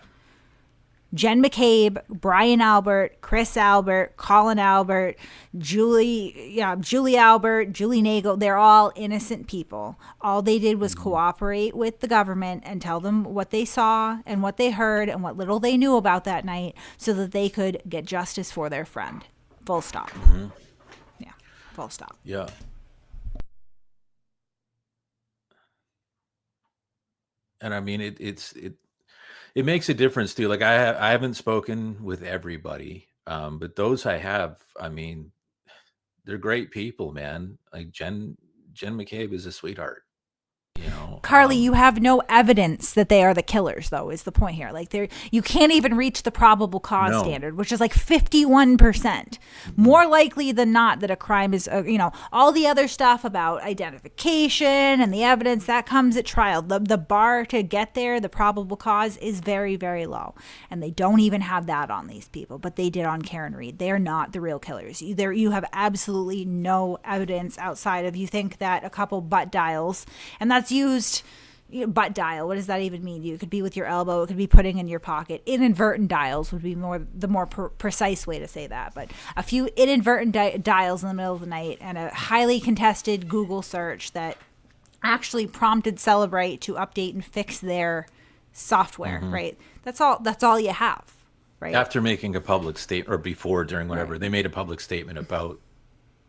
Jen McCabe, Brian Albert, Chris Albert, Colin Albert, Julie Albert, Julie Nagel, they're all innocent people. All they did was cooperate with the government and tell them what they saw and what they heard and what little they knew about that night so that they could get justice for their friend. Full stop. Yeah, full stop.
Yeah. And I mean, it makes a difference too. Like, I haven't spoken with everybody, but those I have, I mean, they're great people, man. Like Jen Jen McCabe is a sweetheart.
Carly, you have no evidence that they are the killers, though, is the point here. Like, you can't even reach the probable cause standard, which is like 51%. More likely than not that a crime is, all the other stuff about identification and the evidence that comes at trial. The bar to get there, the probable cause, is very, very low. And they don't even have that on these people, but they did on Karen Read. They're not the real killers. You have absolutely no evidence outside of, you think that a couple butt dials, and that's used. Butt dial, what does that even mean? You could be with your elbow, it could be putting in your pocket. Inadvertent dials would be the more precise way to say that, but a few inadvertent dials in the middle of the night and a highly contested Google search that actually prompted Celebrate to update and fix their software, right? That's all you have, right?
After making a public statement, or before, during whatever, they made a public statement about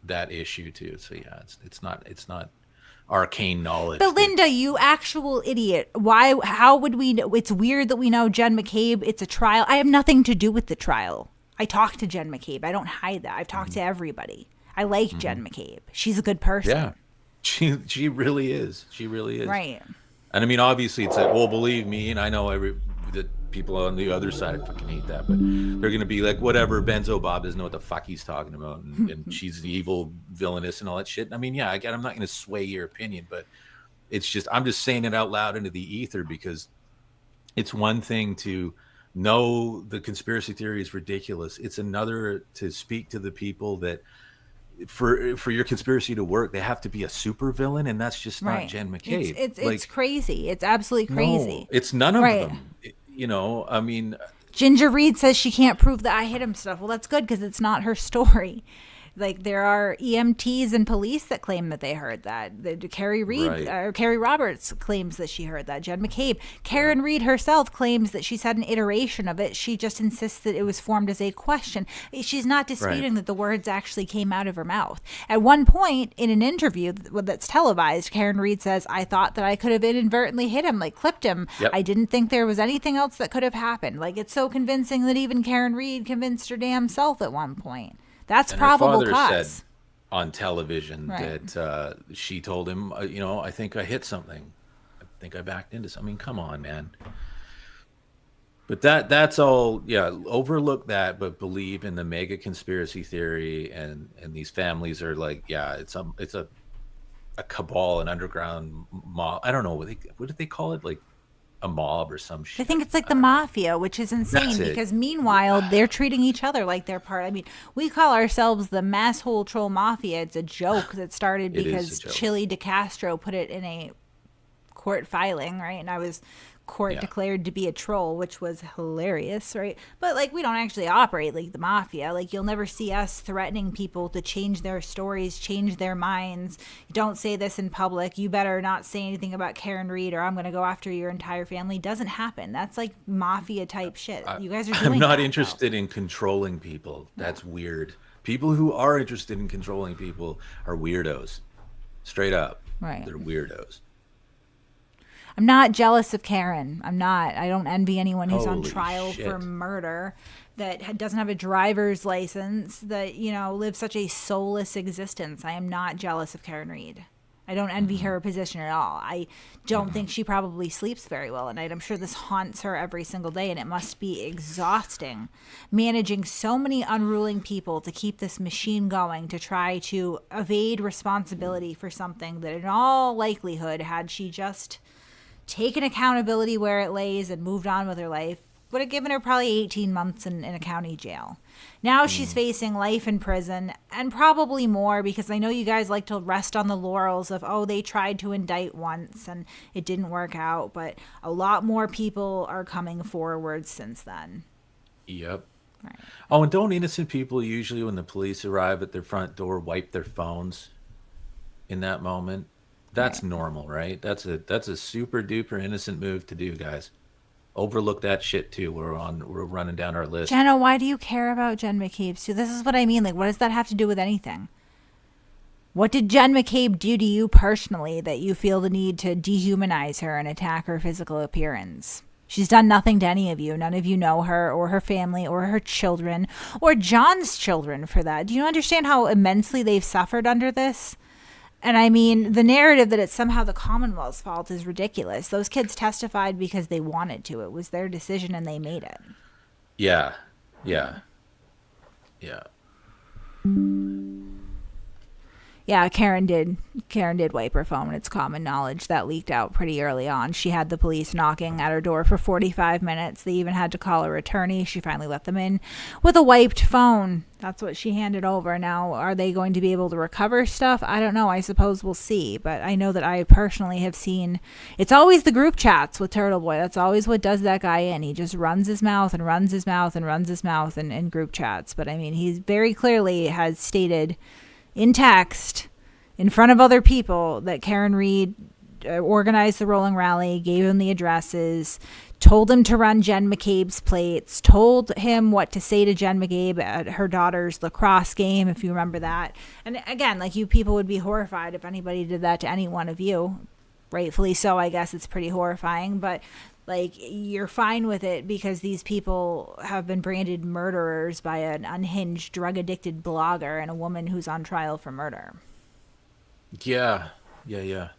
that issue too. So yeah, it's not arcane knowledge.
But Linda, you actual idiot. How would we know? It's weird that we know Jen McCabe. It's a trial. I have nothing to do with the trial. I talked to Jen McCabe. I don't hide that. I've talked to everybody. I like Jen McCabe. She's a good person.
Yeah. She really is. She really is.
Right.
And I mean, obviously it's like, well, believe me, and I know that people on the other side fucking hate that, but they're going to be like, whatever, Benzo Bob doesn't know what the fuck he's talking about, and she's the evil villainess and all that shit. I mean, yeah, again, I'm not going to sway your opinion, but it's just, I'm just saying it out loud into the ether, because it's one thing to know the conspiracy theory is ridiculous. It's another to speak to the people that for your conspiracy to work, they have to be a super villain, and that's just not Jen McCabe.
It's crazy. It's absolutely crazy.
No, it's none of them. I mean,
Ginger Reed says she can't prove that I hit him stuff. Well, that's good, because it's not her story. Like, there are EMTs and police that claim that they heard that. Carrie Roberts claims that she heard that. Jen McCabe. Karen Read herself claims that she's had an iteration of it. She just insists that it was formed as a question. She's not disputing that the words actually came out of her mouth. At one point in an interview that's televised, Karen Read says, I thought that I could have inadvertently hit him, like clipped him. Yep. I didn't think there was anything else that could have happened. Like, it's so convincing that even Karen Read convinced her damn self at one point. That's probable cause. Her father said
on television that she told him, I think I hit something. I think I backed into something. I mean, come on, man. But that's all, overlook that, but believe in the mega conspiracy theory, and these families are like, it's a cabal, an underground mob. I don't know, what did they call it? Like a mob or some shit.
I think it's like the mafia, which is insane, because meanwhile they're treating each other like they're part. I mean, we call ourselves the Masshole Troll Mafia. It's a joke that started because Chili DeCastro put it in a court filing, right? And I was court declared to be a troll, which was hilarious, right? But like, we don't actually operate like the mafia. Like, you'll never see us threatening people to change their stories, change their minds. Don't say this in public. You better not say anything about Karen Read, or I'm going to go after your entire family. Doesn't happen. That's like mafia type shit. You guys are doing
I'm not interested in controlling people. That's weird. People who are interested in controlling people are weirdos. Straight up.
Right.
They're weirdos.
I'm not jealous of Karen. I'm not. I don't envy anyone who's on
Holy
trial
shit.
for murder, that doesn't have a driver's license, that, lives such a soulless existence. I am not jealous of Karen Read. I don't envy her position at all. I don't think she probably sleeps very well at night. I'm sure this haunts her every single day, and it must be exhausting managing so many unruling people to keep this machine going, to try to evade responsibility for something that in all likelihood, had she just taken accountability where it lays and moved on with her life, would have given her probably 18 months in a county jail. Now she's facing life in prison, and probably more, because I know you guys like to rest on the laurels of, they tried to indict once and it didn't work out, but a lot more people are coming forward since then.
Yep.
Right.
Oh, and don't innocent people usually, when the police arrive at their front door, wipe their phones in that moment? That's normal, right? That's a super duper innocent move to do, guys. Overlook that shit too. We're running down our list.
Jenna, why do you care about Jen McCabe? So this is what I mean. Like, what does that have to do with anything? What did Jen McCabe do to you personally that you feel the need to dehumanize her and attack her physical appearance? She's done nothing to any of you. None of you know her or her family or her children or John's children, for that. Do you understand how immensely they've suffered under this? And I mean, the narrative that it's somehow the Commonwealth's fault is ridiculous. Those kids testified because they wanted to. It was their decision and they made it.
Yeah.
Yeah, Karen did wipe her phone. It's common knowledge. That leaked out pretty early on. She had the police knocking at her door for 45 minutes. They even had to call her attorney. She finally let them in with a wiped phone. That's what she handed over. Now, are they going to be able to recover stuff? I don't know. I suppose we'll see. But I know that I personally have seen, it's always the group chats with Turtle Boy. That's always what does that guy in. He just runs his mouth and runs his mouth and runs his mouth in group chats. But I mean, he very clearly has stated in text in front of other people that Karen Reed organized the rolling rally, gave him the addresses, told him to run Jen McCabe's plates, told him what to say to Jen McCabe at her daughter's lacrosse game, if you remember that. And again, like, you people would be horrified if anybody did that to any one of you. Rightfully so, I guess it's pretty horrifying, but like, you're fine with it because these people have been branded murderers by an unhinged, drug-addicted blogger and a woman who's on trial for murder.
Yeah. It's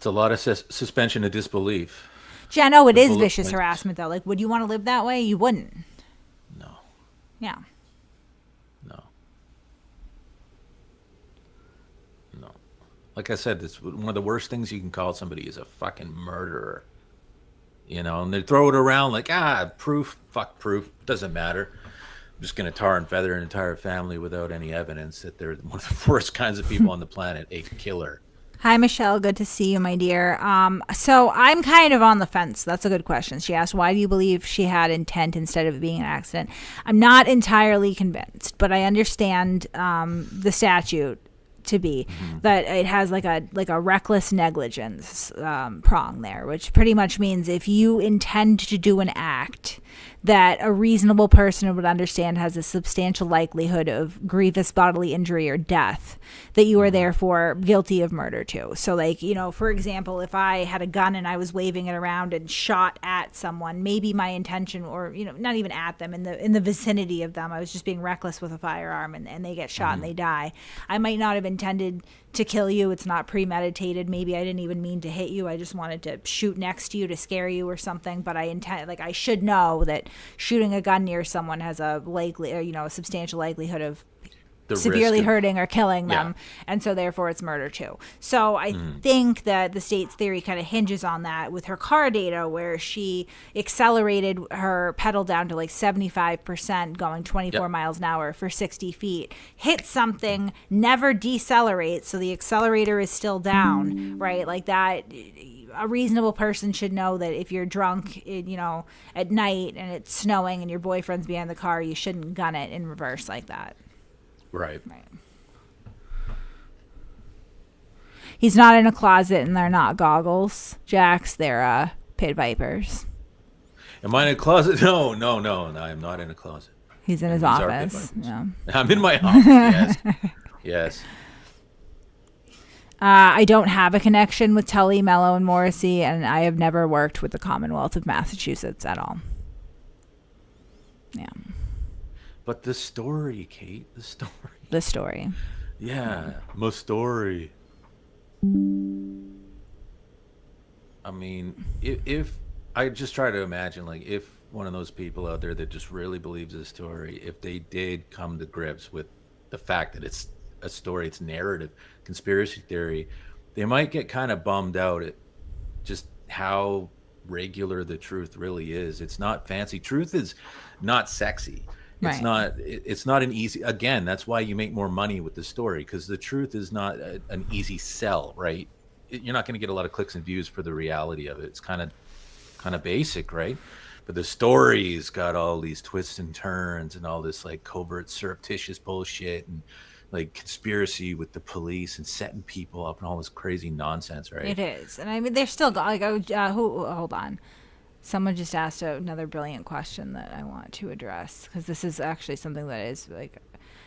a lot of suspension of disbelief.
Jen, oh, it is vicious harassment, though. Like, would you want to live that way? You wouldn't.
No.
Yeah.
No. Like I said, it's one of the worst things you can call somebody is a fucking murderer. You know, and they throw it around like, proof, fuck proof, doesn't matter. I'm just going to tar and feather an entire family without any evidence that they're one of the worst kinds of people on the planet, a killer.
Hi, Michelle. Good to see you, my dear. So I'm kind of on the fence. That's a good question. She asked, why do you believe she had intent instead of it being an accident? I'm not entirely convinced, but I understand the statute to be that it has like a reckless negligence prong there, which pretty much means if you intend to do an act that a reasonable person would understand has a substantial likelihood of grievous bodily injury or death, that you are therefore guilty of murder too. So, like, you know, for example, if I had a gun and I was waving it around and shot at someone, maybe my intention, or, you know, not even at them, in the vicinity of them, I was just being reckless with a firearm and they get shot and they die. I might not have intended to kill you. It's not premeditated. Maybe I didn't even mean to hit you. I just wanted to shoot next to you to scare you or something. But I should know that shooting a gun near someone has a substantial likelihood of severely hurting or killing them, and so therefore it's murder too. So I think that the state's theory kind of hinges on that with her car data, where she accelerated her pedal down to like 75%, going 24 miles an hour for 60 feet, hit something, never decelerates, so the accelerator is still down, right? Like that. A reasonable person should know that if you're drunk, at night and it's snowing and your boyfriend's behind the car, you shouldn't gun it in reverse like that.
Right.
He's not in a closet, and they're not goggles, Jax. They're Pit Vipers.
Am I in a closet? No, I'm not in a closet.
He's in his office. Yeah.
I'm in my office. Yes.
I don't have a connection with Tully, Mello, and Morrissey, and I have never worked with the Commonwealth of Massachusetts at all. Yeah.
But the story, Kate,
the story.
Yeah, my story. I mean, if I just try to imagine, like, if one of those people out there that just really believes this story, if they did come to grips with the fact that it's a story, it's narrative, conspiracy theory, they might get kind of bummed out at just how regular the truth really is. It's not fancy. Truth is not sexy. It's not an easy, again, that's why you make more money with the story, because the truth is not an easy sell, right? You're not going to get a lot of clicks and views for the reality of it. It's kind of basic, right? But the story's got all these twists and turns and all this like covert surreptitious bullshit and like conspiracy with the police and setting people up and all this crazy nonsense, right?
It is. And I mean, they're still like, hold on. Someone just asked another brilliant question that I want to address, because this is actually something that is like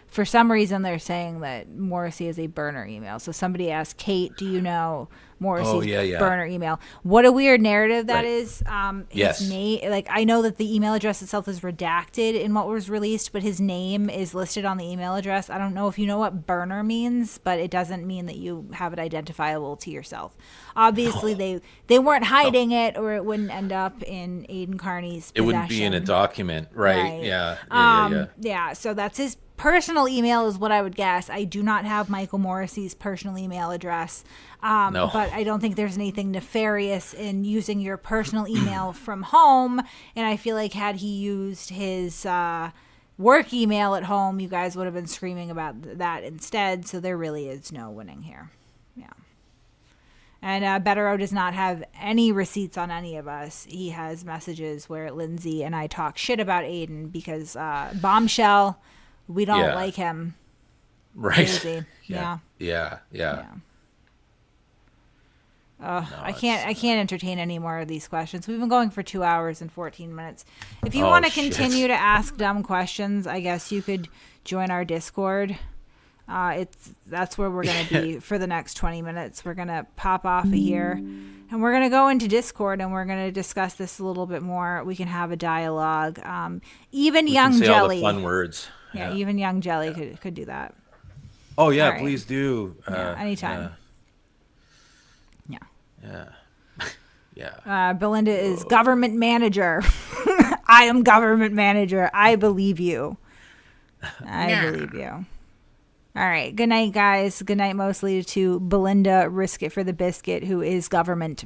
for some reason they're saying that Morrissey is a burner email. So somebody asked Kate, do you know Morrissey's burner email? What a weird narrative that is. His name, like, I know that the email address itself is redacted in what was released, but his name is listed on the email address. I don't know if you know what burner means, but it doesn't mean that you have it identifiable to yourself. Obviously, they weren't hiding it, or it wouldn't end up in Aiden Carney's possession.
It wouldn't be in a document, right? Yeah.
So that's his personal email is what I would guess. I do not have Michael Morrissey's personal email address,
No.
but I don't think there's anything nefarious in using your personal email from home. And I feel like had he used his work email at home, you guys would have been screaming about that instead. So there really is no winning here. Yeah. And Betero does not have any receipts on any of us. He has messages where Lindsay and I talk shit about Aiden because bombshell, we don't like him.
Right.
Crazy.
Yeah.
I can't entertain any more of these questions. We've been going for 2 hours and 14 minutes. If you want to continue to ask dumb questions, I guess you could join our Discord. That's where we're going to be for the next 20 minutes. We're going to pop off of here and we're going to go into Discord and we're going to discuss this a little bit more. We can have a dialogue. Even
we
Young
can say
Jelly.
all the fun words.
Yeah, even Young Jelly could do that.
Oh yeah,
right.
Please do.
Anytime.
Yeah.
Belinda is government manager. I am government manager. I believe you. I believe you. All right. Good night, guys. Good night mostly to Belinda Risk It for the Biscuit, who is government